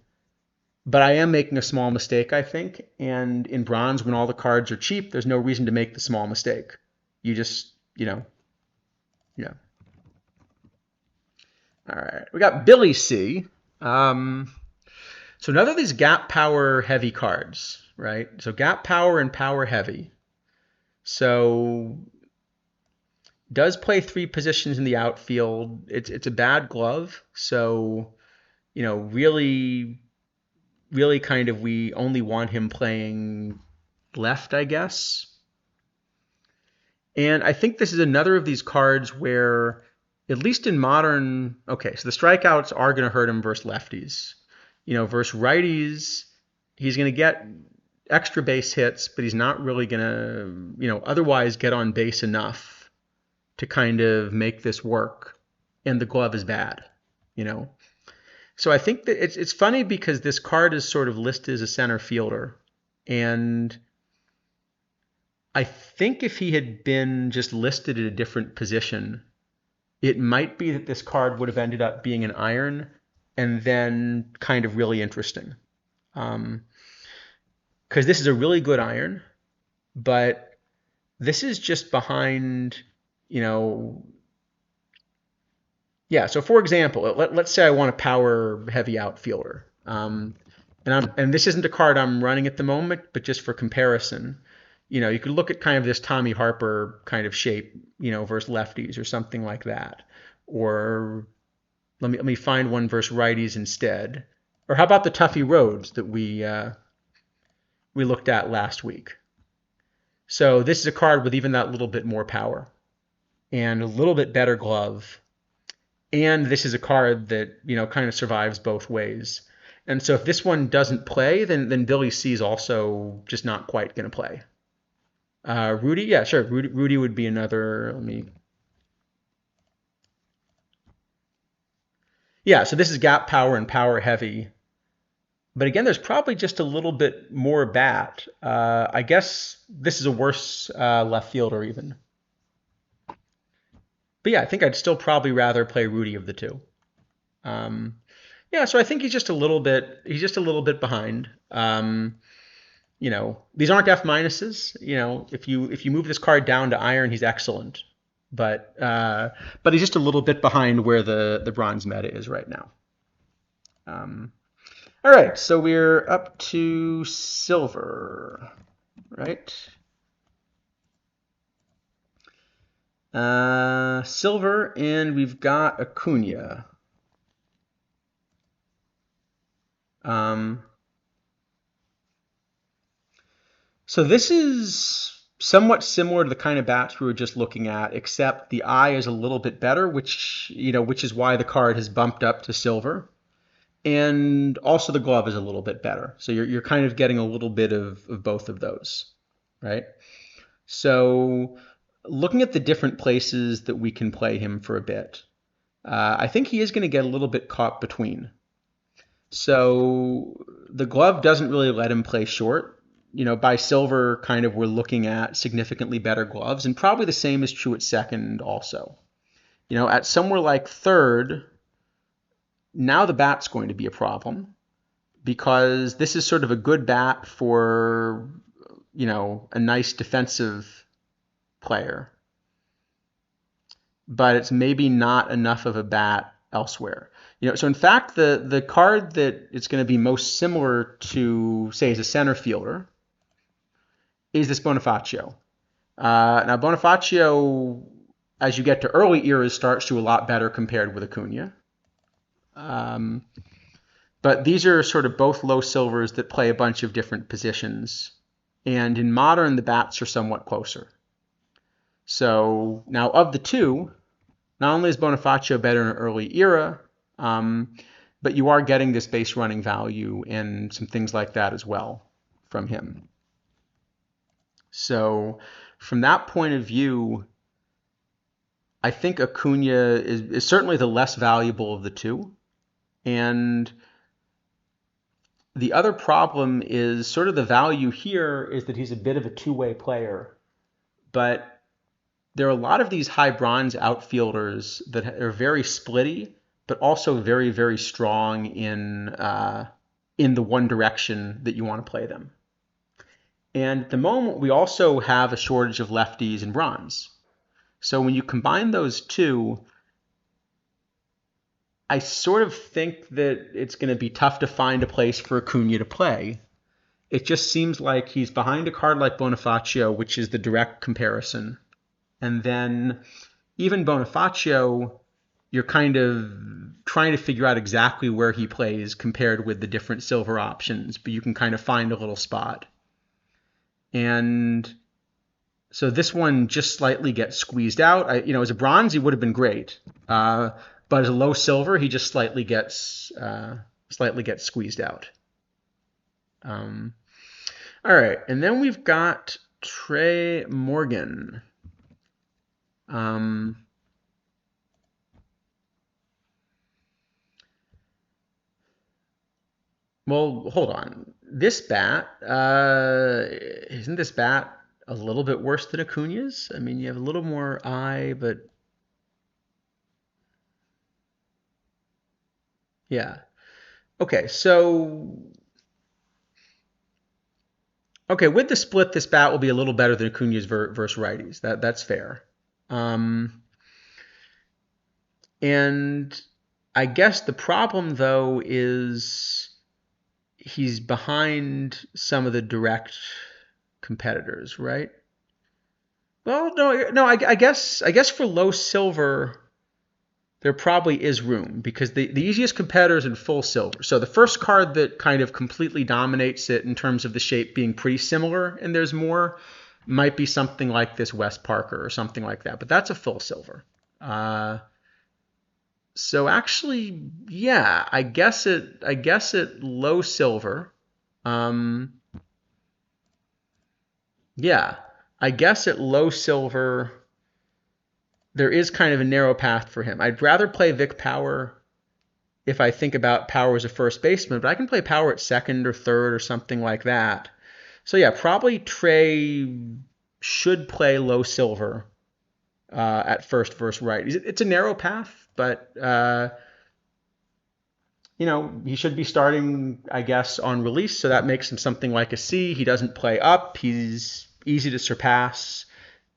But I am making a small mistake, I think. And in bronze, when all the cards are cheap, there's no reason to make the small mistake. You just, yeah. All right, we got Billy C. So another of these gap power heavy cards, right? So gap power and power heavy. So does play 3 positions in the outfield. It's a bad glove. So, really kind of we only want him playing left, I guess. And I think this is another of these cards where, at least in modern, okay, so the strikeouts are going to hurt him versus lefties. Versus righties, he's going to get extra base hits, but he's not really going to, otherwise get on base enough to kind of make this work. And the glove is bad, So I think that it's funny because this card is sort of listed as a center fielder. And I think if he had been just listed at a different position, it might be that this card would have ended up being an iron and then kind of really interesting. Because this is a really good iron, but this is just behind, Yeah, so for example, let's say I want a power heavy outfielder. And this isn't a card I'm running at the moment, but just for comparison, you could look at kind of this Tommy Harper kind of shape, versus lefties or something like that. Or let me find one versus righties instead. Or how about the Tuffy Roads that we looked at last week? So this is a card with even that little bit more power and a little bit better glove. And this is a card that, kind of survives both ways. And so if this one doesn't play, then Billy C is also just not quite going to play. Rudy, yeah, sure. Rudy would be another. Yeah, so this is gap power and power heavy. But again, there's probably just a little bit more bat. I guess this is a worse left fielder even. But yeah, I think I'd still probably rather play Rudy of the two. Um, yeah, so I think he's just a little bit behind. These aren't F minuses. If you move this card down to iron, he's excellent. But he's just a little bit behind where the bronze meta is right now. All right, so we're up to silver, right? Silver, and we've got Acuna. So this is somewhat similar to the kind of bats we were just looking at, except the eye is a little bit better, which is why the card has bumped up to silver. And also the glove is a little bit better. So you're kind of getting a little bit of both of those, right? So looking at the different places that we can play him for a bit, I think he is going to get a little bit caught between. So the glove doesn't really let him play short. By silver, kind of we're looking at significantly better gloves, and probably the same is true at second also. At somewhere like third, now the bat's going to be a problem because this is sort of a good bat for, a nice defensive player, but it's maybe not enough of a bat elsewhere. So in fact, the card that it's going to be most similar to, say, as a center fielder is this Bonifacio. Now, Bonifacio, as you get to early eras, starts to a lot better compared with Acuna. But these are sort of both low silvers that play a bunch of different positions. And in modern, the bats are somewhat closer. So now of the two, not only is Bonifacio better in an early era, but you are getting this base running value and some things like that as well from him. So from that point of view, I think Acuna is certainly the less valuable of the two. And the other problem is sort of the value here is that he's a bit of a two-way player. But there are a lot of these high bronze outfielders that are very splitty, but also very, very strong in the one direction that you want to play them. And at the moment, we also have a shortage of lefties in bronze. So when you combine those two, I sort of think that it's going to be tough to find a place for Acuna to play. It just seems like he's behind a card like Bonifacio, which is the direct comparison. And then even Bonifacio, you're kind of trying to figure out exactly where he plays compared with the different silver options, but you can kind of find a little spot. And so this one just slightly gets squeezed out. As a bronze, he would have been great. But as a low silver, he just slightly gets squeezed out. All right, and then we've got Trey Morgan. Well, hold on. This bat, isn't this bat a little bit worse than Acuna's? I mean, you have a little more eye, but yeah. Okay, with the split, this bat will be a little better than Acuna's versus righties. That's fair. And I guess the problem though is he's behind some of the direct competitors, right? Well, no. I guess for low silver, there probably is room because the easiest competitor is in full silver. So the first card that kind of completely dominates it in terms of the shape being pretty similar, and there's more, might be something like this West Parker or something like that. But that's a full silver. So actually, yeah, I guess it low silver. Um, yeah, I guess at low silver there is kind of a narrow path for him. I'd rather play Vic Power if I think about Power as a first baseman, but I can play Power at second or third or something like that. So yeah, probably Trey should play low silver at first versus right. It's a narrow path, but he should be starting, I guess, on release, so that makes him something like a C. He doesn't play up. He's easy to surpass.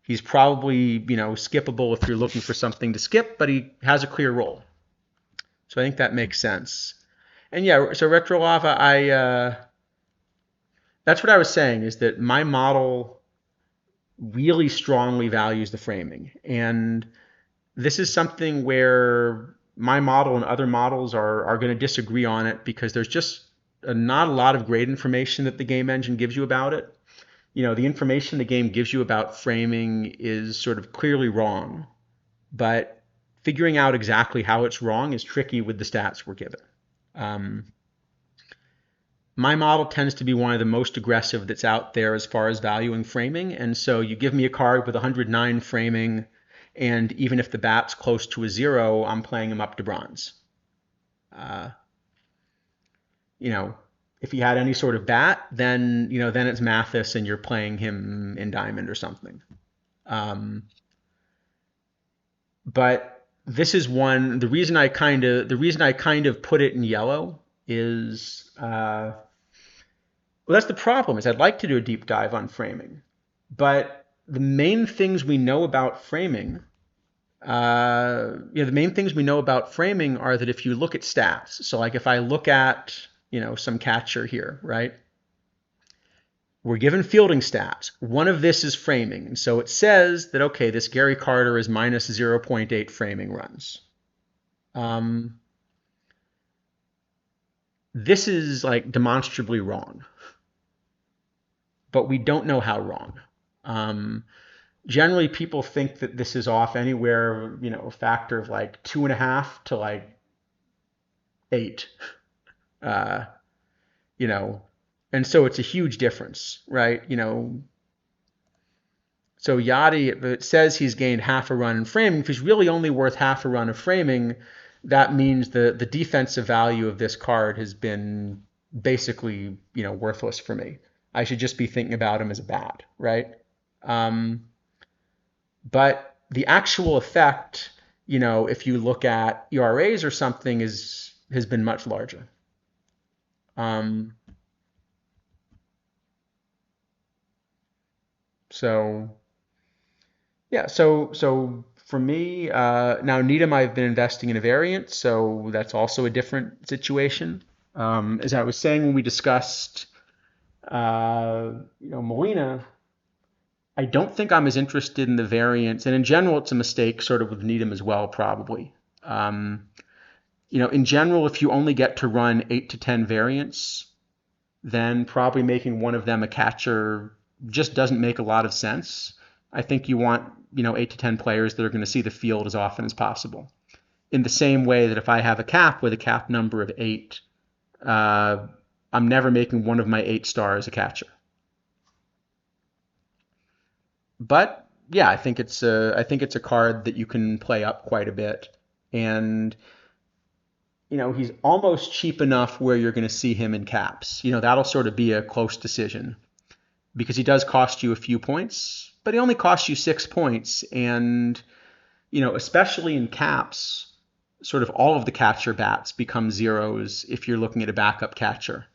He's probably, skippable if you're looking for something to skip, but he has a clear role. So I think that makes sense. And yeah, so Retro Lava, that's what I was saying, is that my model really strongly values the framing. And this is something where my model and other models are going to disagree on it because there's just not a lot of great information that the game engine gives you about it. The information the game gives you about framing is sort of clearly wrong, but figuring out exactly how it's wrong is tricky with the stats we're given. My model tends to be one of the most aggressive that's out there as far as valuing framing, and so you give me a card with 109 framing, and even if the bat's close to a 0, I'm playing him up to bronze. Uh, if he had any sort of bat, then then it's Mathis, and you're playing him in diamond or something. But this is one. The reason I kind of put it in yellow is well, that's the problem. Is I'd like to do a deep dive on framing, but the main things we know about framing. The main things we know about framing are that if you look at stats, so like if I look at, some catcher here, right? We're given fielding stats. One of this is framing. And so it says that, okay, this Gary Carter is minus 0.8 framing runs. This is like demonstrably wrong, but we don't know how wrong. Generally, people think that this is off anywhere, a factor of like 2.5 to like 8. And so it's a huge difference, right? So Yachty, it says he's gained half a run in framing. If he's really only worth half a run of framing, that means the defensive value of this card has been basically, worthless for me. I should just be thinking about him as a bat, right? But the actual effect, if you look at ERAs or something, has been much larger. So yeah, so for me, now Needham, I've been investing in a variant, so that's also a different situation. As I was saying when we discussed, Molina, I don't think I'm as interested in the variants, and in general, it's a mistake, sort of with Needham as well, probably. In general, if you only get to run 8 to 10 variants, then probably making one of them a catcher just doesn't make a lot of sense. I think you want, 8 to 10 players that are going to see the field as often as possible. In the same way that if I have a cap with a cap number of 8, I'm never making one of my 8 stars a catcher. But yeah, I think it's a card that you can play up quite a bit, and he's almost cheap enough where you're going to see him in caps. That'll sort of be a close decision because he does cost you a few points, but he only costs you 6 points, and especially in caps, sort of all of the catcher bats become zeros if you're looking at a backup catcher.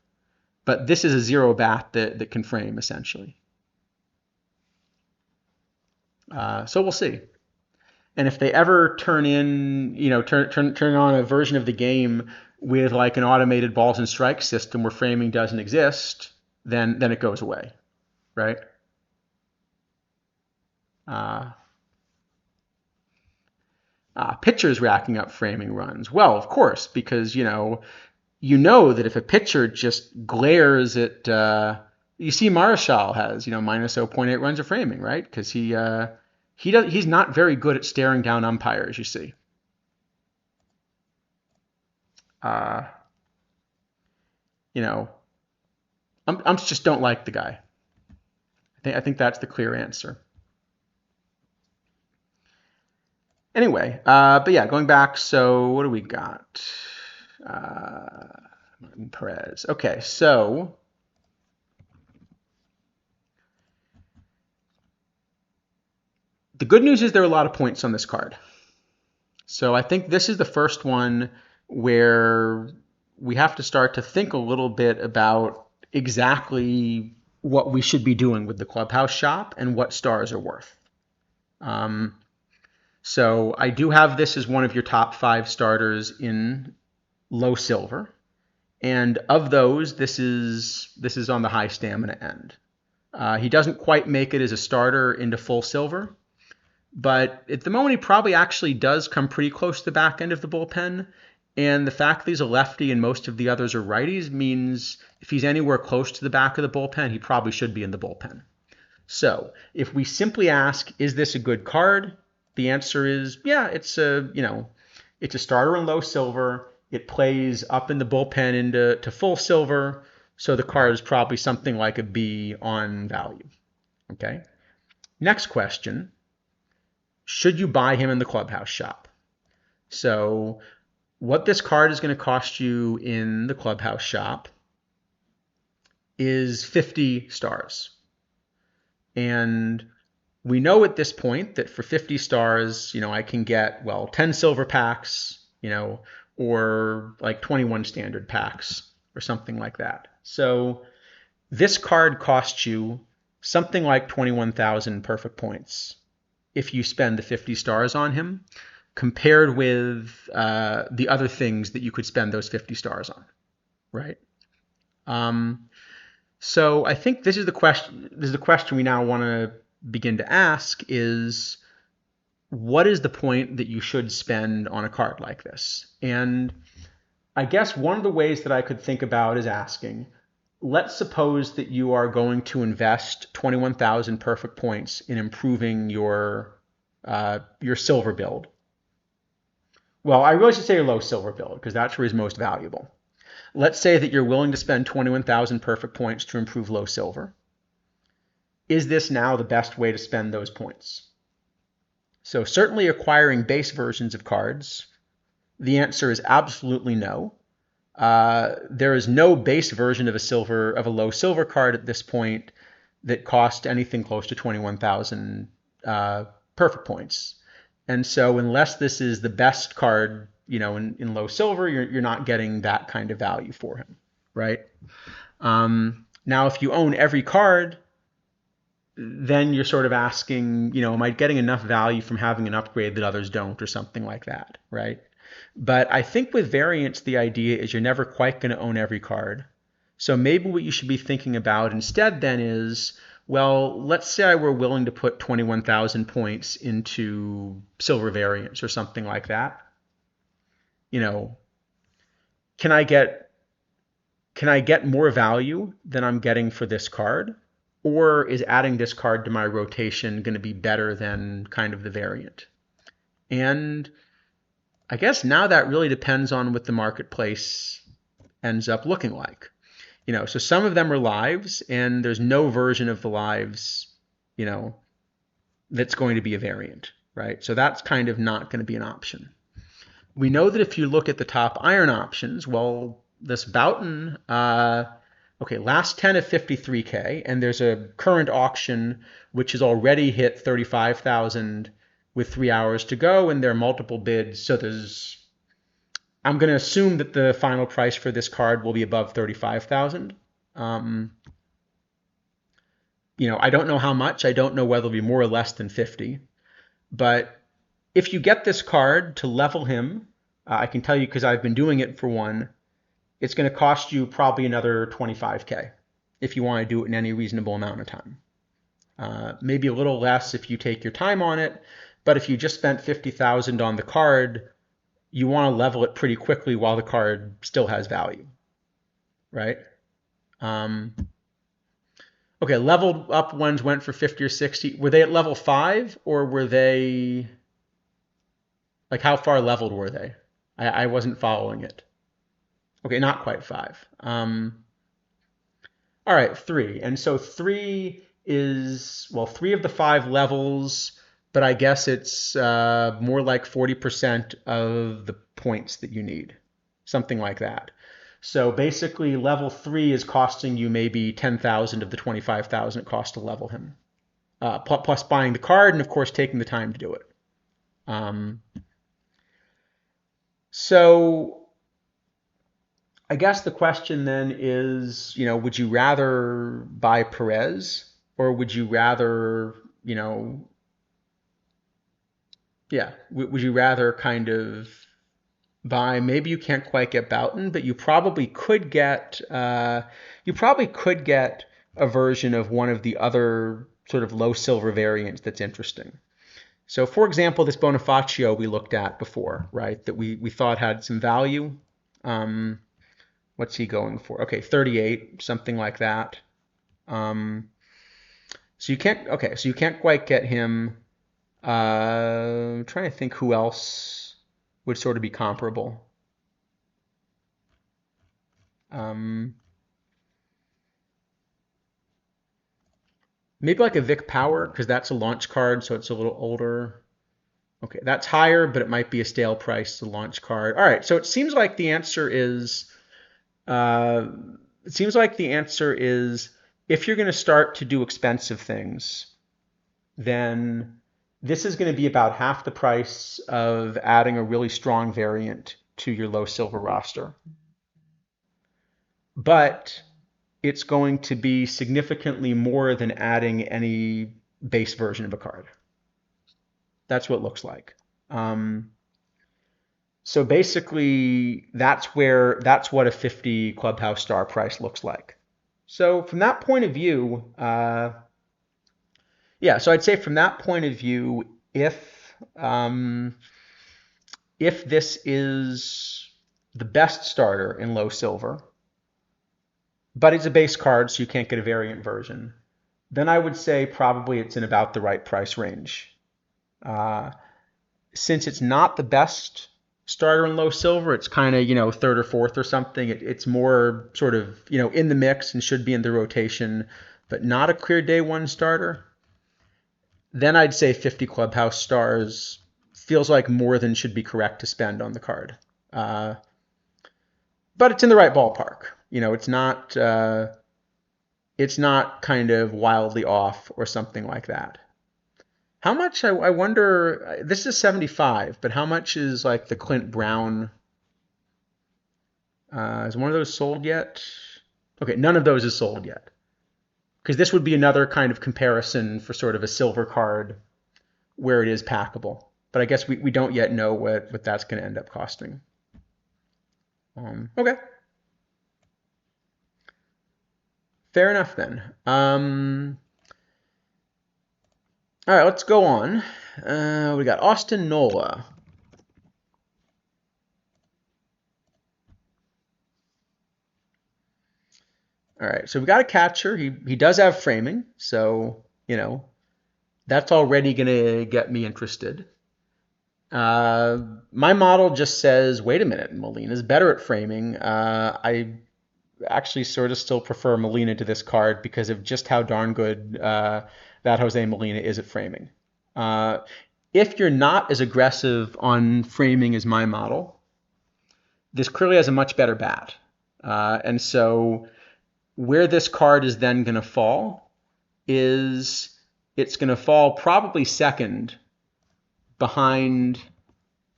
But this is a 0 bat that can frame essentially. So we'll see. And if they ever turn on a version of the game with like an automated balls and strikes system where framing doesn't exist, then it goes away, right? Pitchers racking up framing runs. Well, of course, because you know that if a pitcher just glares at, you see Marshall has minus zero point 0.8 runs of framing, right? Because he's not very good at staring down umpires. You see, uh, you know, umps just don't like the guy. I think that's the clear answer. Anyway, but yeah, going back. So what do we got? Uh, Perez. Okay, so the good news is there are a lot of points on this card. So I think this is the first one where we have to start to think a little bit about exactly what we should be doing with the clubhouse shop and what stars are worth. Um, so I do have this as one of your top 5 starters in low silver. And of those, this is on the high stamina end. He doesn't quite make it as a starter into full silver, but at the moment he probably actually does come pretty close to the back end of the bullpen. And the fact that he's a lefty and most of the others are righties means if he's anywhere close to the back of the bullpen, he probably should be in the bullpen. So if we simply ask, is this a good card? The answer is, yeah, it's a starter in low silver. It plays up in the bullpen into full silver. So the card is probably something like a B on value. Okay. Next question. Should you buy him in the clubhouse shop? So what this card is going to cost you in the clubhouse shop is 50 stars. And we know at this point that for 50 stars, I can get, 10 silver packs, or like 21 standard packs or something like that. So this card costs you something like 21,000 perfect points if you spend the 50 stars on him, compared with the other things that you could spend those 50 stars on, right? So I think this is the question. This is the question we now want to begin to ask: is what is the point that you should spend on a card like this? And I guess one of the ways that I could think about is asking, let's suppose that you are going to invest 21,000 perfect points in improving your silver build. Well, I really should say your low silver build because that's where he's most valuable. Let's say that you're willing to spend 21,000 perfect points to improve low silver. Is this now the best way to spend those points? So certainly acquiring base versions of cards, the answer is absolutely no. There is no base version of a low silver card at this point that cost anything close to 21,000 perfect points. And so unless this is the best card, in low silver, you're not getting that kind of value for him, right? Now, if you own every card, then you're sort of asking, am I getting enough value from having an upgrade that others don't or something like that, right? But I think with variants, the idea is you're never quite going to own every card. So maybe what you should be thinking about instead then is, well, let's say I were willing to put 21,000 points into silver variants or something like that. Can I get more value than I'm getting for this card? Or is adding this card to my rotation going to be better than kind of the variant? And I guess now that really depends on what the marketplace ends up looking like. So some of them are lives, and there's no version of the lives, that's going to be a variant, right? So that's kind of not going to be an option. We know that if you look at the top iron options, well, this Boughton, last 10 of 53K, and there's a current auction which has already hit 35,000 with 3 hours to go, and there are multiple bids. So I'm going to assume that the final price for this card will be above 35,000. I don't know how much. I don't know whether it'll be more or less than 50. But if you get this card to level him, I can tell you because I've been doing it for one, it's going to cost you probably another 25K if you want to do it in any reasonable amount of time. Maybe a little less if you take your time on it, But if you just spent 50,000 on the card, you want to level it pretty quickly while the card still has value, right? Um, okay, leveled up ones went for 50 or 60. Were they at level 5 or were they like how far leveled were they? I wasn't following it. Okay, not quite 5. All right, 3. And so 3 is, well, 3 of the 5 levels, but I guess it's more like 40% of the points that you need, something like that. So basically, level 3 is costing you maybe 10,000 of the 25,000 it costs to level him, plus buying the card and, of course, taking the time to do it. So I guess the question then is, would you rather buy Perez or would you rather, yeah, would you rather kind of buy, maybe you can't quite get Boughton, but you probably could get a version of one of the other sort of low silver variants that's interesting. So for example, this Bonifacio we looked at before, right, that we thought had some value. What's he going for? Okay, 38, something like that. So you can't quite get him. I'm trying to think who else would sort of be comparable. Maybe like a Vic Power, because that's a launch card, so it's a little older. Okay, that's higher, but it might be a stale price to launch card. All right, so it seems like the answer is uh, if you're going to start to do expensive things, then this is going to be about half the price of adding a really strong variant to your low silver roster. But it's going to be significantly more than adding any base version of a card. That's what it looks like. So basically, that's what a 50 Clubhouse star price looks like. So from that point of view, yeah, so I'd say from that point of view, if this is the best starter in low silver, but it's a base card, so you can't get a variant version, then I would say probably it's in about the right price range. Since it's not the best starter in low silver, it's kind of, third or fourth or something. It's more sort of, in the mix and should be in the rotation, but not a clear day one starter. Then I'd say 50 Clubhouse stars feels like more than should be correct to spend on the card. But it's in the right ballpark. It's not kind of wildly off or something like that. How much, I wonder, this is 75, but how much is like the Clint Brown? Is one of those sold yet? Okay, none of those is sold yet. Because this would be another kind of comparison for sort of a silver card where it is packable. But I guess we don't yet know what that's going to end up costing. Okay. Fair enough then. All right, let's go on. We got Austin Nola. All right, so we got a catcher. He does have framing, so that's already gonna get me interested. My model just says, wait a minute, Molina's better at framing. I actually sort of still prefer Molina to this card because of just how darn good that Jose Molina is at framing. If you're not as aggressive on framing as my model, this clearly has a much better bat. And so where this card is then going to fall is it's going to fall probably second behind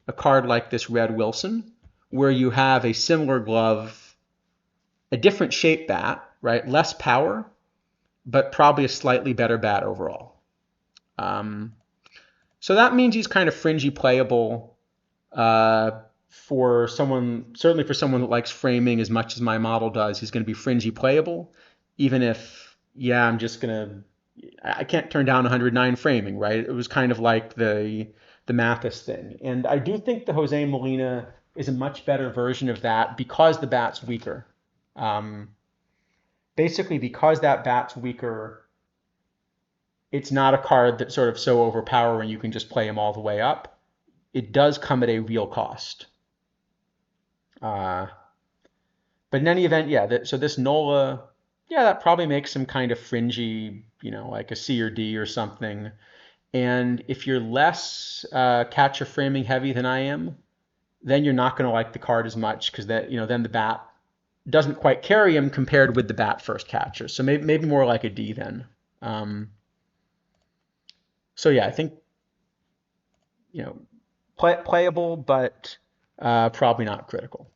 a card like this Red Wilson, where you have a similar glove, a different shape bat, right? Less power, but probably a slightly better bat overall. So that means he's kind of fringy playable for someone, certainly for someone that likes framing as much as my model does. He's going to be fringy playable, even if, yeah, I'm just going to, I can't turn down 109 framing, right? It was kind of like the Mathis thing. And I do think the Jose Molina is a much better version of that because the bat's weaker. Um, Basically, because that bat's weaker, it's not a card that's sort of so overpowering you can just play him all the way up. It does come at a real cost. Uh, but in any event, yeah. So this Nola, yeah, that probably makes him kind of fringy, like a C or D or something. And if you're less catcher framing heavy than I am, then you're not going to like the card as much because then the bat doesn't quite carry him compared with the bat first catcher. So maybe more like a D then. Um, so yeah, I think playable, but probably not critical.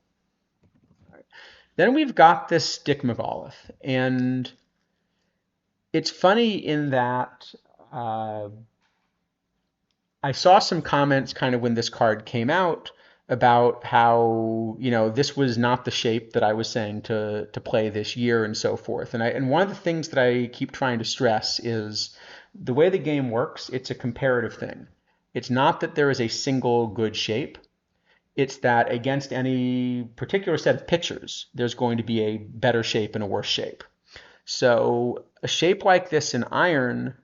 Then we've got this Dick McAuliffe, and it's funny in that I saw some comments kind of when this card came out about how, this was not the shape that I was saying to play this year and so forth. And one of the things that I keep trying to stress is the way the game works, it's a comparative thing. It's not that there is a single good shape. It's that against any particular set of pitchers, there's going to be a better shape and a worse shape. So a shape like this in iron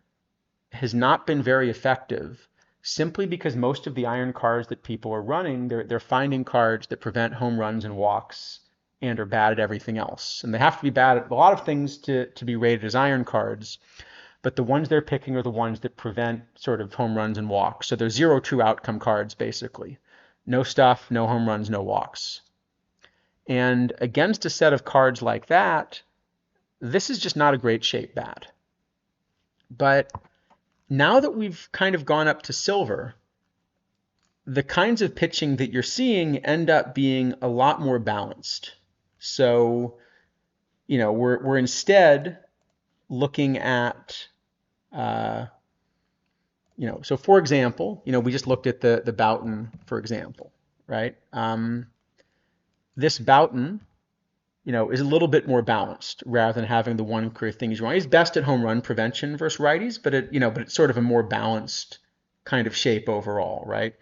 has not been very effective simply because most of the iron cards that people are running, they're finding cards that prevent home runs and walks and are bad at everything else. And they have to be bad at a lot of things to be rated as iron cards, but the ones they're picking are the ones that prevent sort of home runs and walks. So they're zero true outcome cards, basically. No stuff, no home runs, no walks. And against a set of cards like that, this is just not a great shape bat. But now that we've kind of gone up to silver, the kinds of pitching that you're seeing end up being a lot more balanced. So, we're instead looking at, so for example, we just looked at the Boughton, for example, right? This Boughton, is a little bit more balanced rather than having the one career thing he's wrong. He's best at home run prevention versus righties, but it's sort of a more balanced kind of shape overall, right?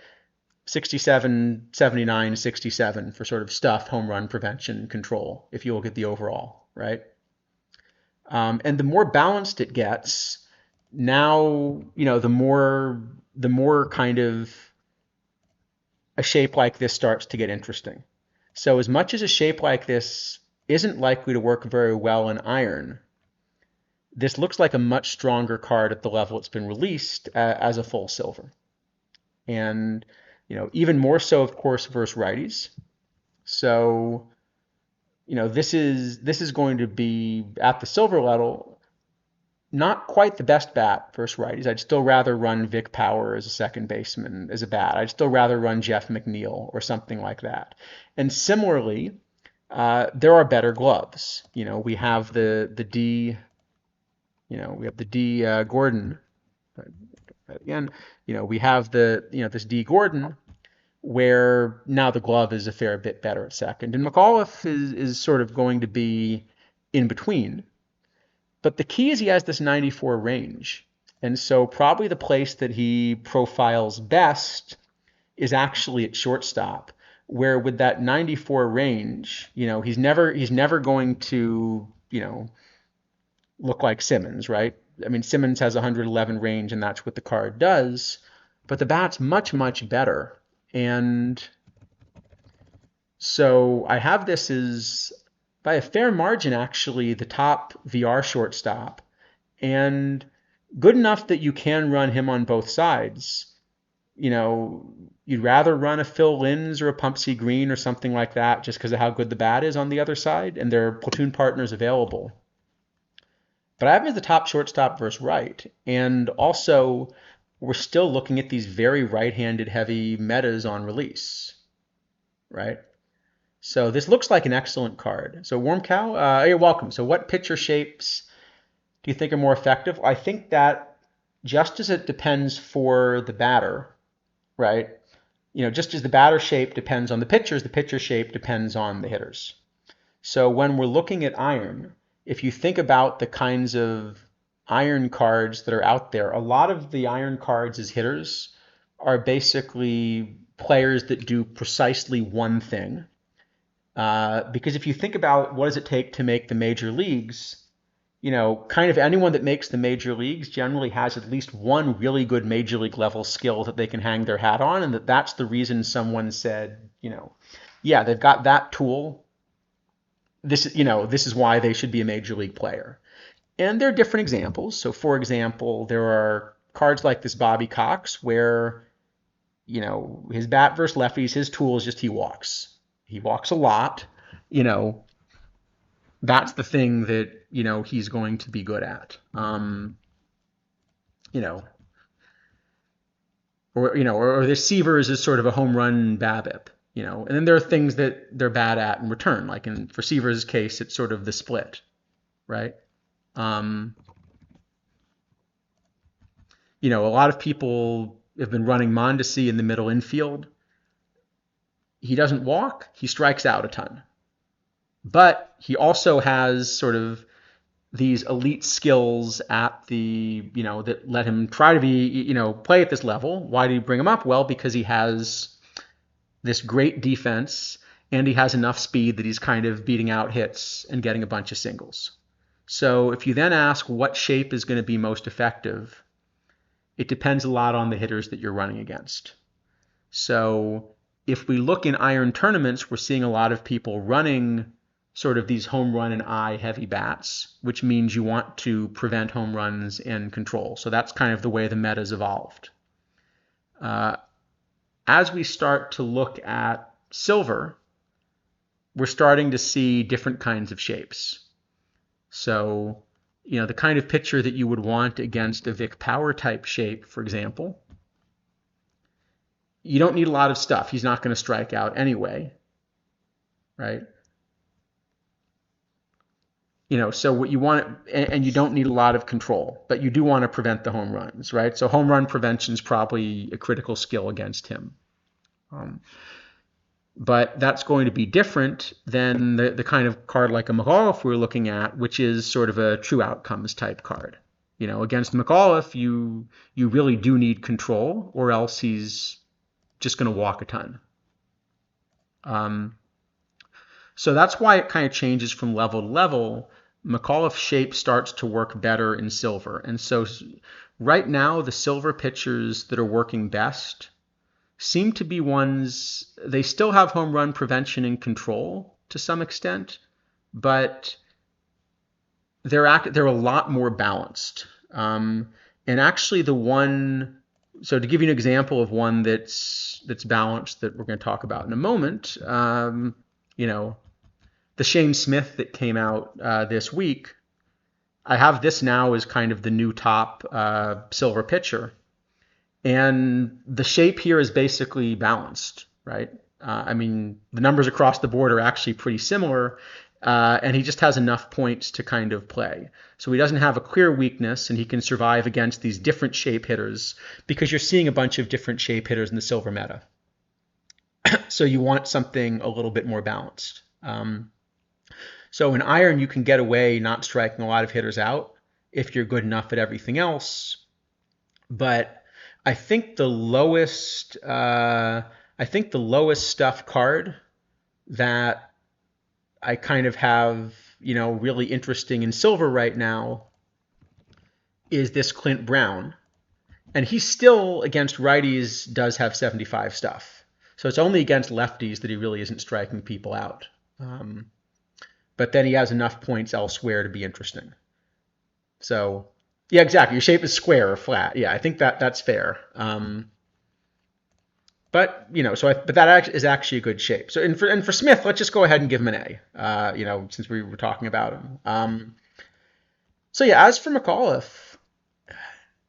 67, 79, 67 for sort of stuff, home run prevention control, if you look at the overall, right? And the more balanced it gets, now, the more kind of a shape like this starts to get interesting. So as much as a shape like this isn't likely to work very well in iron, this looks like a much stronger card at the level it's been released as a full silver. And, even more so, of course, versus righties. So, this is going to be at the silver level, not quite the best bat versus righties. I'd still rather run Vic Power as a second baseman as a bat. I'd still rather run Jeff McNeil or something like that. And similarly, there are better gloves. We have the D. We have the D Gordon. Again, we have this D Gordon, where now the glove is a fair bit better at second, and McAuliffe is sort of going to be in between. But the key is he has this 94 range, and so probably the place that he profiles best is actually at shortstop, where with that 94 range, he's never going to look like Simmons, right? I mean, Simmons has 111 range, and that's what the card does. But the bat's much, much better. And so I have this as, by a fair margin, actually, the top VR shortstop. And good enough that you can run him on both sides. You'd rather run a Phil Linz or a Pumpsy Green or something like that just because of how good the bat is on the other side, and there are platoon partners available. But I have him as the top shortstop versus right. And also, we're still looking at these very right-handed heavy metas on release, right? So this looks like an excellent card. So Warm Cow, you're welcome. So what pitcher shapes do you think are more effective? I think that just as it depends for the batter, right? Just as the batter shape depends on the pitcher shape depends on the hitters. So when we're looking at iron, if you think about the kinds of iron cards that are out there, a lot of the iron cards as hitters are basically players that do precisely one thing. Because if you think about what does it take to make the major leagues, kind of anyone that makes the major leagues generally has at least one really good major league level skill that they can hang their hat on, and that's the reason someone said, yeah, they've got that tool. This is why they should be a major league player. And there are different examples. So, for example, there are cards like this Bobby Cox where, his bat versus lefties, his tool is just he walks. He walks a lot. You know, that's the thing that, he's going to be good at. You know, or the Seavers is sort of a home run BABIP. And then there are things that they're bad at in return. Like for Seavers' case, it's sort of the split, right? A lot of people have been running Mondesi in the middle infield. He doesn't walk, he strikes out a ton. But he also has sort of these elite skills at that let him try to be, play at this level. Why do you bring him up? Well, because he has this great defense and he has enough speed that he's kind of beating out hits and getting a bunch of singles. So if you then ask what shape is going to be most effective, it depends a lot on the hitters that you're running against. So if we look in iron tournaments, we're seeing a lot of people running sort of these home run and eye heavy bats, which means you want to prevent home runs and control. So that's kind of the way the meta's evolved. As we start to look at silver, we're starting to see different kinds of shapes. So, the kind of pitcher that you would want against a Vic Power type shape, for example, you don't need a lot of stuff. He's not going to strike out anyway, right? So what you want, and you don't need a lot of control, but you do want to prevent the home runs, right? So home run prevention is probably a critical skill against him. But that's going to be different than the kind of card like a McAuliffe we're looking at, which is sort of a true outcomes type card. Against McAuliffe, you really do need control, or else he's just going to walk a ton. So that's why it kind of changes from level to level. McAuliffe's shape starts to work better in silver. And so right now, the silver pitchers that are working best seem to be ones, they still have home run prevention and control to some extent, but they're a lot more balanced. And actually so to give you an example of one that's balanced that we're going to talk about in a moment, the Shane Smith that came out this week, I have this now as kind of the new top silver pitcher. And the shape here is basically balanced, right? The numbers across the board are actually pretty similar, and he just has enough points to kind of play. So he doesn't have a clear weakness, and he can survive against these different shape hitters because you're seeing a bunch of different shape hitters in the silver meta. So you want something a little bit more balanced. So in iron, you can get away not striking a lot of hitters out if you're good enough at everything else. But I think the lowest stuff card that I kind of have, really interesting in silver right now is this Clint Brown. And he still, against righties, does have 75 stuff. So it's only against lefties that he really isn't striking people out. But then he has enough points elsewhere to be interesting. So, yeah, exactly. Your shape is square or flat. Yeah, I think that's fair. But that is actually a good shape. So, and for Smith, let's just go ahead and give him an A. Since we were talking about him. So yeah, as for McAuliffe,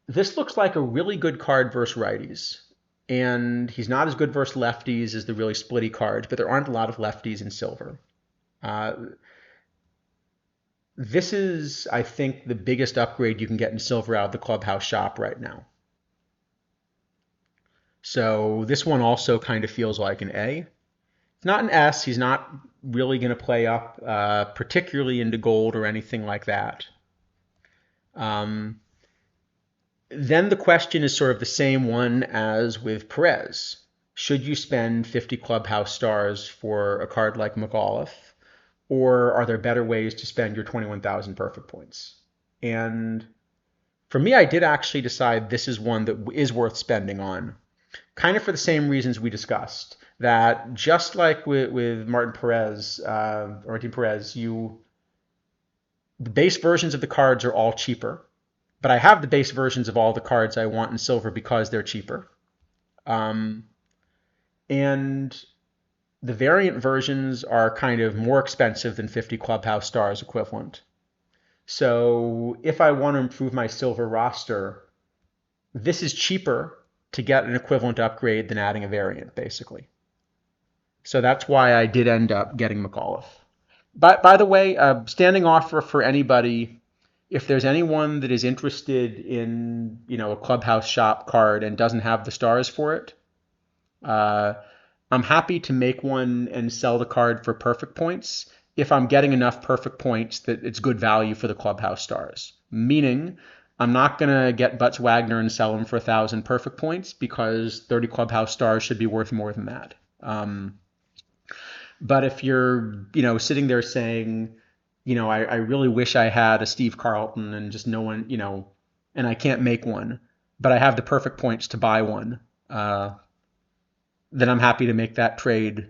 this looks like a really good card versus righties, and he's not as good versus lefties as the really splitty cards. But there aren't a lot of lefties in silver. This is, I think, the biggest upgrade you can get in silver out of the clubhouse shop right now. So this one also kind of feels like an A. It's not an S. He's not really going to play up particularly into gold or anything like that. Um, then the question is sort of the same one as with Perez. Should you spend 50 clubhouse stars for a card like McAuliffe, or are there better ways to spend your 21,000 perfect points? And for me, I did actually decide this is one that is worth spending on, kind of for the same reasons we discussed. That just like with Martin Perez, or Martin Perez, the base versions of the cards are all cheaper, but I have the base versions of all the cards I want in silver because they're cheaper. Um, and the variant versions are kind of more expensive than 50 Clubhouse Stars equivalent. So if I want to improve my silver roster, this is cheaper to get an equivalent upgrade than adding a variant, basically. So that's why I did end up getting McAuliffe. But by the way, standing offer for anybody, if there's anyone that is interested in, a clubhouse shop card and doesn't have the stars for it, uh, I'm happy to make one and sell the card for perfect points if I'm getting enough perfect points that it's good value for the clubhouse stars. Meaning, I'm not going to get Butts Wagner and sell him for 1,000 perfect points because 30 clubhouse stars should be worth more than that. But if you're, sitting there saying, I really wish I had a Steve Carlton and just no one, and I can't make one, but I have the perfect points to buy one, then I'm happy to make that trade.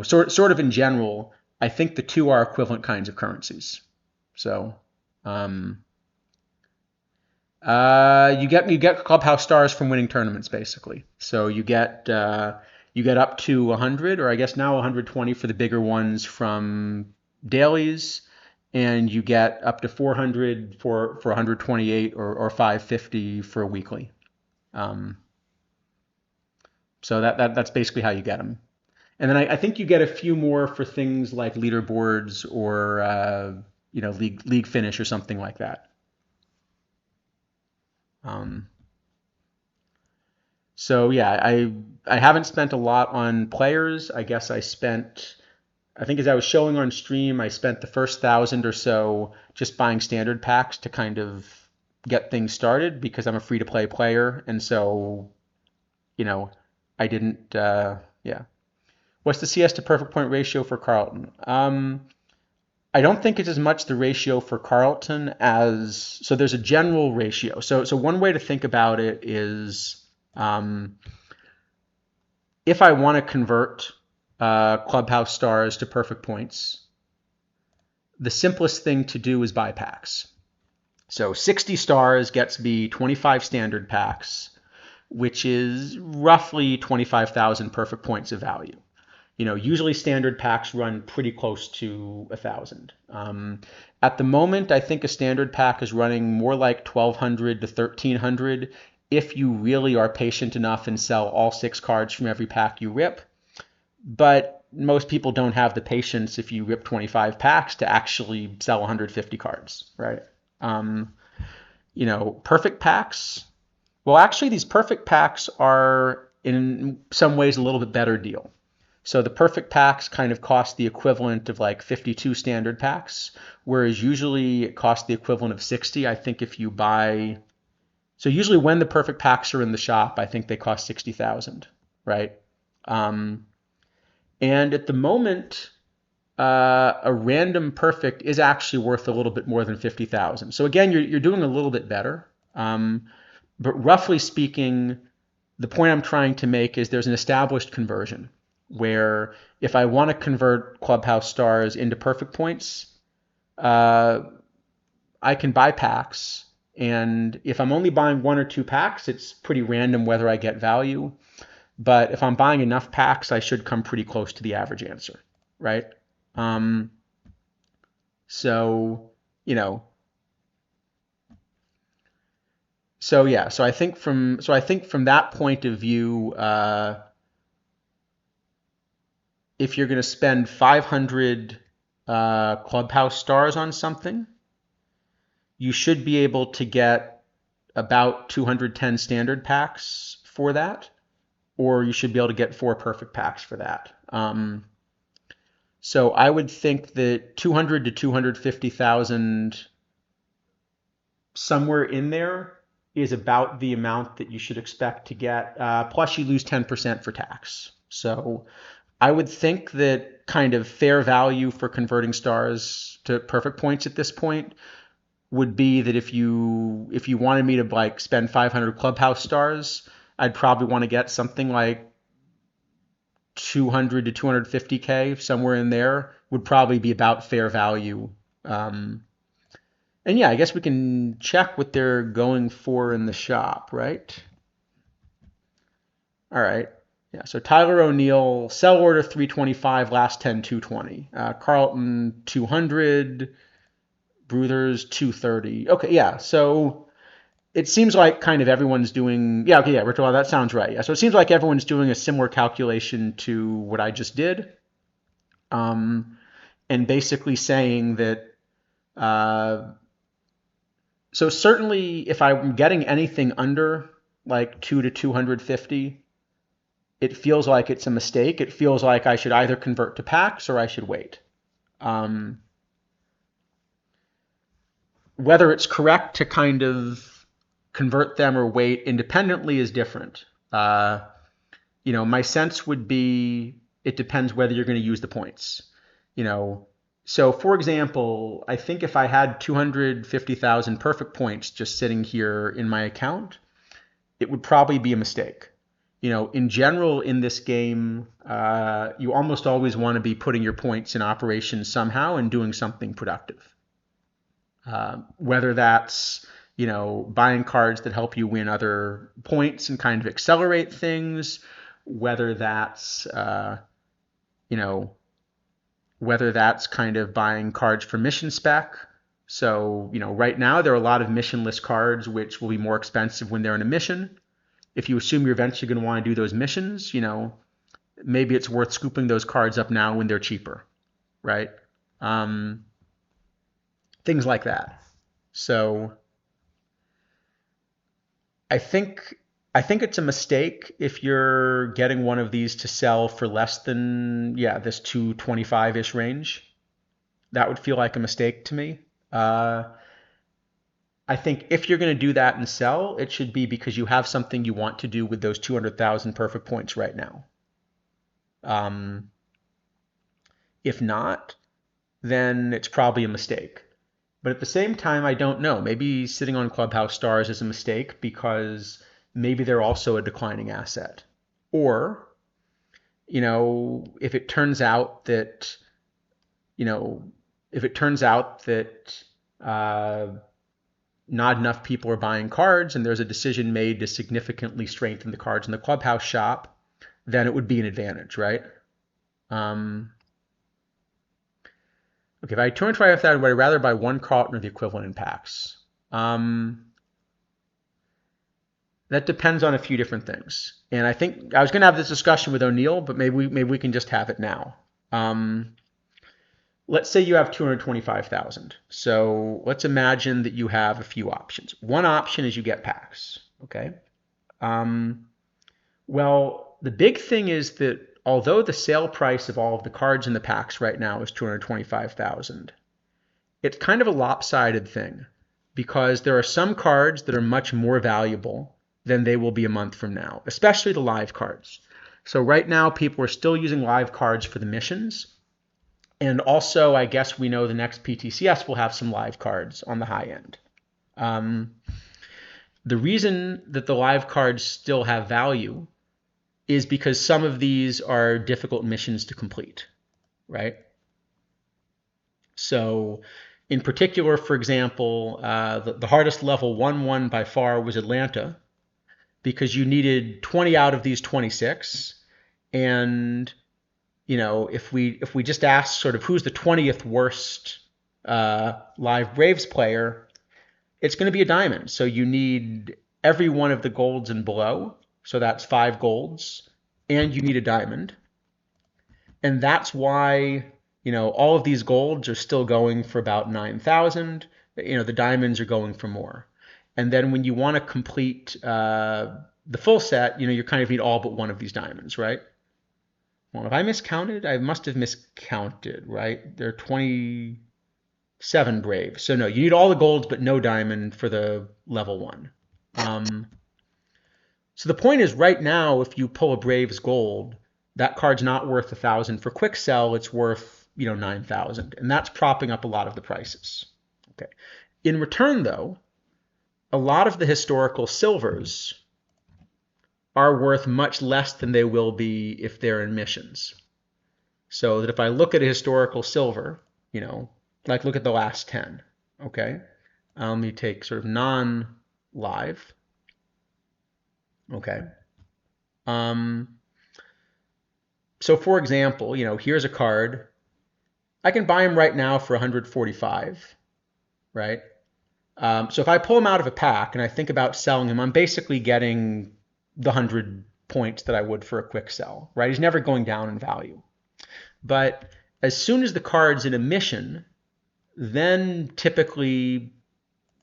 Sort of in general, I think the two are equivalent kinds of currencies. So, you get clubhouse stars from winning tournaments, basically. So you get up to 100, or I guess now 120 for the bigger ones from dailies, and you get up to 400 for 128 or 550 for a weekly. So that's basically how you get them. And then I think you get a few more for things like leaderboards or league finish or something like that. Um, so yeah, I haven't spent a lot on players. I guess I think as I was showing on stream, I spent the first 1,000 or so just buying standard packs to kind of get things started because I'm a free to play player, and so you know I didn't. Yeah. What's the CS to perfect point ratio for Carlton? I don't think it's as much the ratio for Carlton as so. There's a general ratio. So one way to think about it is if I want to convert clubhouse stars to perfect points, the simplest thing to do is buy packs. So 60 stars gets me 25 standard packs, which is roughly 25,000 perfect points of value. Usually standard packs run pretty close to 1,000. At the moment, I think a standard pack is running more like 1,200 to 1,300 if you really are patient enough and sell all 6 cards from every pack you rip. But most people don't have the patience if you rip 25 packs to actually sell 150 cards, right? Perfect packs. Well, actually, these perfect packs are in some ways a little bit better deal. So the perfect packs kind of cost the equivalent of like 52 standard packs, whereas usually it costs the equivalent of 60. I think if you buy, so usually when the perfect packs are in the shop, I think they cost 60,000, right? And at the moment, a random perfect is actually worth a little bit more than 50,000. So again, you're doing a little bit better. But roughly speaking, the point I'm trying to make is there's an established conversion where if I want to convert clubhouse stars into perfect points, I can buy packs. And if I'm only buying 1 or 2 packs, it's pretty random whether I get value. But if I'm buying enough packs, I should come pretty close to the average answer, right? So, you know, so yeah, so I think from that point of view, if you're going to spend 500 clubhouse stars on something, you should be able to get about 210 standard packs for that, or you should be able to get 4 perfect packs for that. So I would think that 200 to 250,000 somewhere in there is about the amount that you should expect to get. Plus, you lose 10% for tax. So I would think that kind of fair value for converting stars to perfect points at this point would be that if you wanted me to like spend 500 clubhouse stars, I'd probably want to get something like 200 to 250K, somewhere in there would probably be about fair value. Um, and yeah, I guess we can check what they're going for in the shop, right? All right. Yeah, so Tyler O'Neill, sell order 325, last 10, 220. Carlton 200, Bruthers 230. Okay, yeah, so it seems like kind of everyone's doing, yeah, okay, yeah, Richard, well, that sounds right. Yeah, so it seems like everyone's doing a similar calculation to what I just did, um, and basically saying that, uh, so certainly if I'm getting anything under like 2 to 250, it feels like it's a mistake. It feels like I should either convert to packs or I should wait. Um, Whether it's correct to kind of convert them or wait independently is different. My sense would be it depends whether you're going to use the points. You know, so for example, I think if I had 250,000 perfect points just sitting here in my account, it would probably be a mistake. In general, in this game, you almost always want to be putting your points in operation somehow and doing something productive. Whether that's buying cards that help you win other points and kind of accelerate things, whether that's you know whether that's kind of buying cards for mission spec. So right now there are a lot of missionless cards which will be more expensive when they're in a mission. If you assume you're eventually going to want to do those missions, maybe it's worth scooping those cards up now when they're cheaper, right? Um, Things like that. So I think I think it's a mistake if you're getting one of these to sell for less than this 225-ish range. That would feel like a mistake to me. Uh, I think if you're going to do that and sell, it should be because you have something you want to do with those 200,000 perfect points right now. Um, if not, then it's probably a mistake. But at the same time, I don't know. Maybe sitting on Clubhouse Stars is a mistake because maybe they're also a declining asset. Or, if it turns out that, you know, if it turns out that not enough people are buying cards and there's a decision made to significantly strengthen the cards in the Clubhouse shop, then it would be an advantage, right? Um, Okay, if I had 225,000, would I rather buy one Carlton or the equivalent in packs? That depends on a few different things. And I think I was going to have this discussion with O'Neill, but maybe we can just have it now. Let's say you have 225,000. So let's imagine that you have a few options. One option is you get packs. Okay. Um, well, the big thing is that although the sale price of all of the cards in the packs right now is 225,000, it's kind of a lopsided thing because there are some cards that are much more valuable than they will be a month from now, especially the live cards. So right now, people are still using live cards for the missions. And also, I guess we know the next PTCS will have some live cards on the high end. Um, the reason that the live cards still have value is because some of these are difficult missions to complete, right? So in particular, for example, the hardest level 1-1 by far was Atlanta because you needed 20 out of these 26. And, if we just ask sort of who's the 20th worst live Braves player, it's going to be a diamond. So you need every one of the golds and below. So that's 5 golds. And you need a diamond. And that's why, all of these golds are still going for about 9,000. The diamonds are going for more. And then when you want to complete the full set, you kind of need all but one of these diamonds, right? Well, have I miscounted? I must have miscounted, right? There are 20. 7 brave. So no, you need all the golds but no diamond for the level 1. Um, so the point is right now, if you pull a Brave's gold, that card's not worth 1,000 for quick sell. It's worth 9,000, and that's propping up a lot of the prices. Okay. In return, though, a lot of the historical silvers are worth much less than they will be if they're in missions. So that if I look at a historical silver, like look at the last 10, okay? Let me take sort of non-live, okay? Um, so for example, here's a card. I can buy him right now for 145, right? So if I pull him out of a pack and I think about selling him, I'm basically getting the 100 points that I would for a quick sell, right? He's never going down in value. But as soon as the card's in a mission, then typically,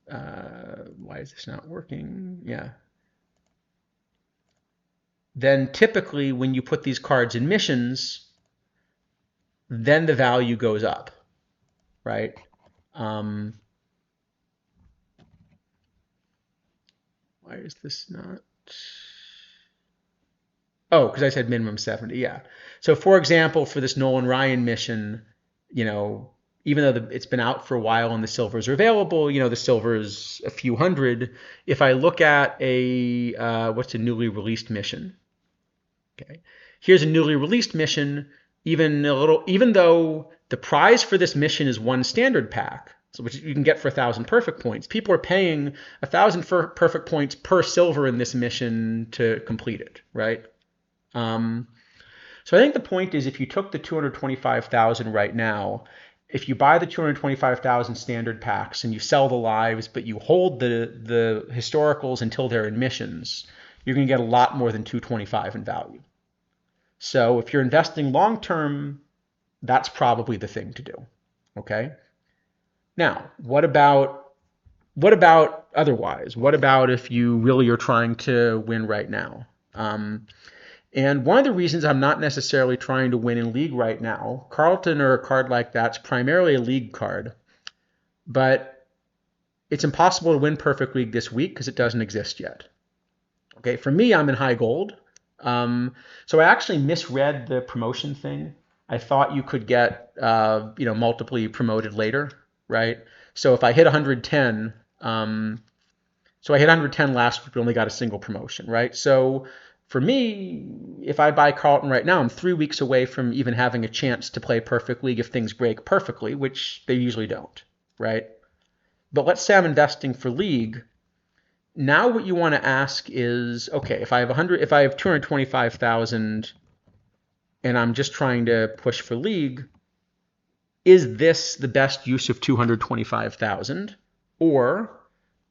why is this not working? Yeah. Then typically when you put these cards in missions, then the value goes up, right? Why is this not? Oh, because I said minimum 70, yeah. So for example, for this Nolan Ryan mission, even though it's been out for a while and the silvers are available, the silver's a few hundred. If I look at what's a newly released mission? Okay, here's a newly released mission. Even though the prize for this mission is 1 standard pack, so which you can get for 1,000 perfect points, people are paying 1,000 perfect points per silver in this mission to complete it, right? So I think the point is if you took the 225,000 right now, if you buy the 225,000 standard packs and you sell the lives, but you hold the historicals until they're in missions, you're going to get a lot more than 225 in value. So if you're investing long term, that's probably the thing to do. Okay? Now, what about otherwise? What about if you really are trying to win right now? And one of the reasons I'm not necessarily trying to win in League right now, Carlton or a card like that's primarily a League card, but it's impossible to win Perfect League this week because it doesn't exist yet. Okay, for me, I'm in high gold. So I actually misread the promotion thing. I thought you could get, multiply promoted later, right? So if I hit 110, so I hit 110 last week, but only got a single promotion, right? So for me, if I buy Carlton right now, I'm 3 weeks away from even having a chance to play Perfect League if things break perfectly, which they usually don't, right? But let's say I'm investing for League. Now what you want to ask is, okay, if I have 225,000 and I'm just trying to push for League, is this the best use of 225,000? Or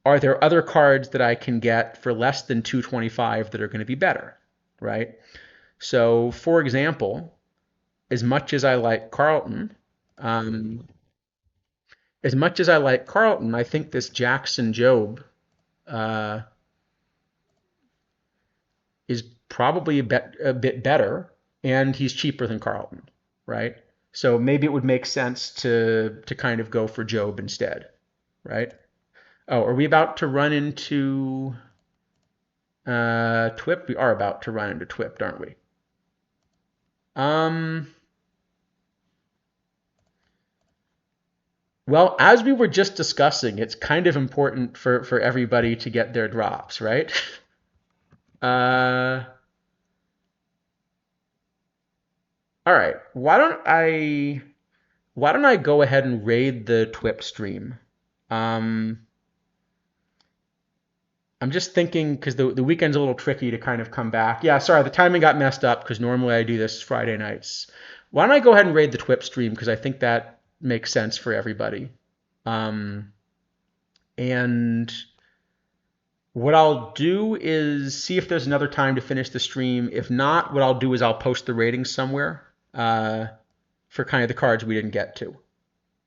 are there other cards that I can get for less than 225 that are going to be better, right? So, for example, as much as I like Carlton, um, I think this Jackson Jobe uh, is probably a bit better, and he's cheaper than Carlton, right? So maybe it would make sense to kind of go for Jobe instead, right? Oh, are we about to run into TWIP? We are about to run into TWIP, aren't we? Well, as we were just discussing, it's kind of important for everybody to get their drops, right? Uh, all right. Why don't I go ahead and raid the TWIP stream? Um, I'm just thinking because the weekend's a little tricky to kind of come back. Yeah, sorry, the timing got messed up because normally I do this Friday nights. Why don't I go ahead and raid the TWIP stream because I think that makes sense for everybody. Um, and what I'll do is see if there's another time to finish the stream. If not, what I'll do is I'll post the ratings somewhere for kind of the cards we didn't get to,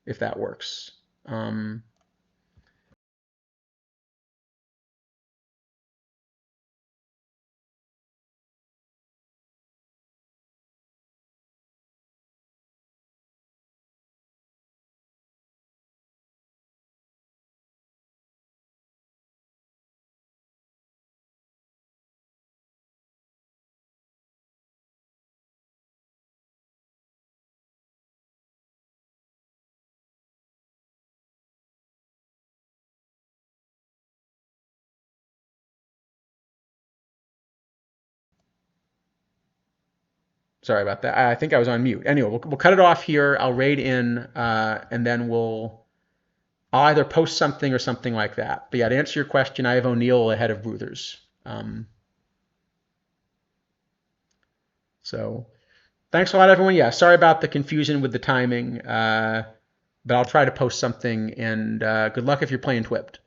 if that works. Um, Sorry about that. I think I was on mute. Anyway, we'll cut it off here. I'll raid in, and then I'll either post something or something like that. But yeah, to answer your question, I have O'Neill ahead of Bruthers. So thanks a lot, everyone. Yeah, sorry about the confusion with the timing, but I'll try to post something. And good luck if you're playing Twipped.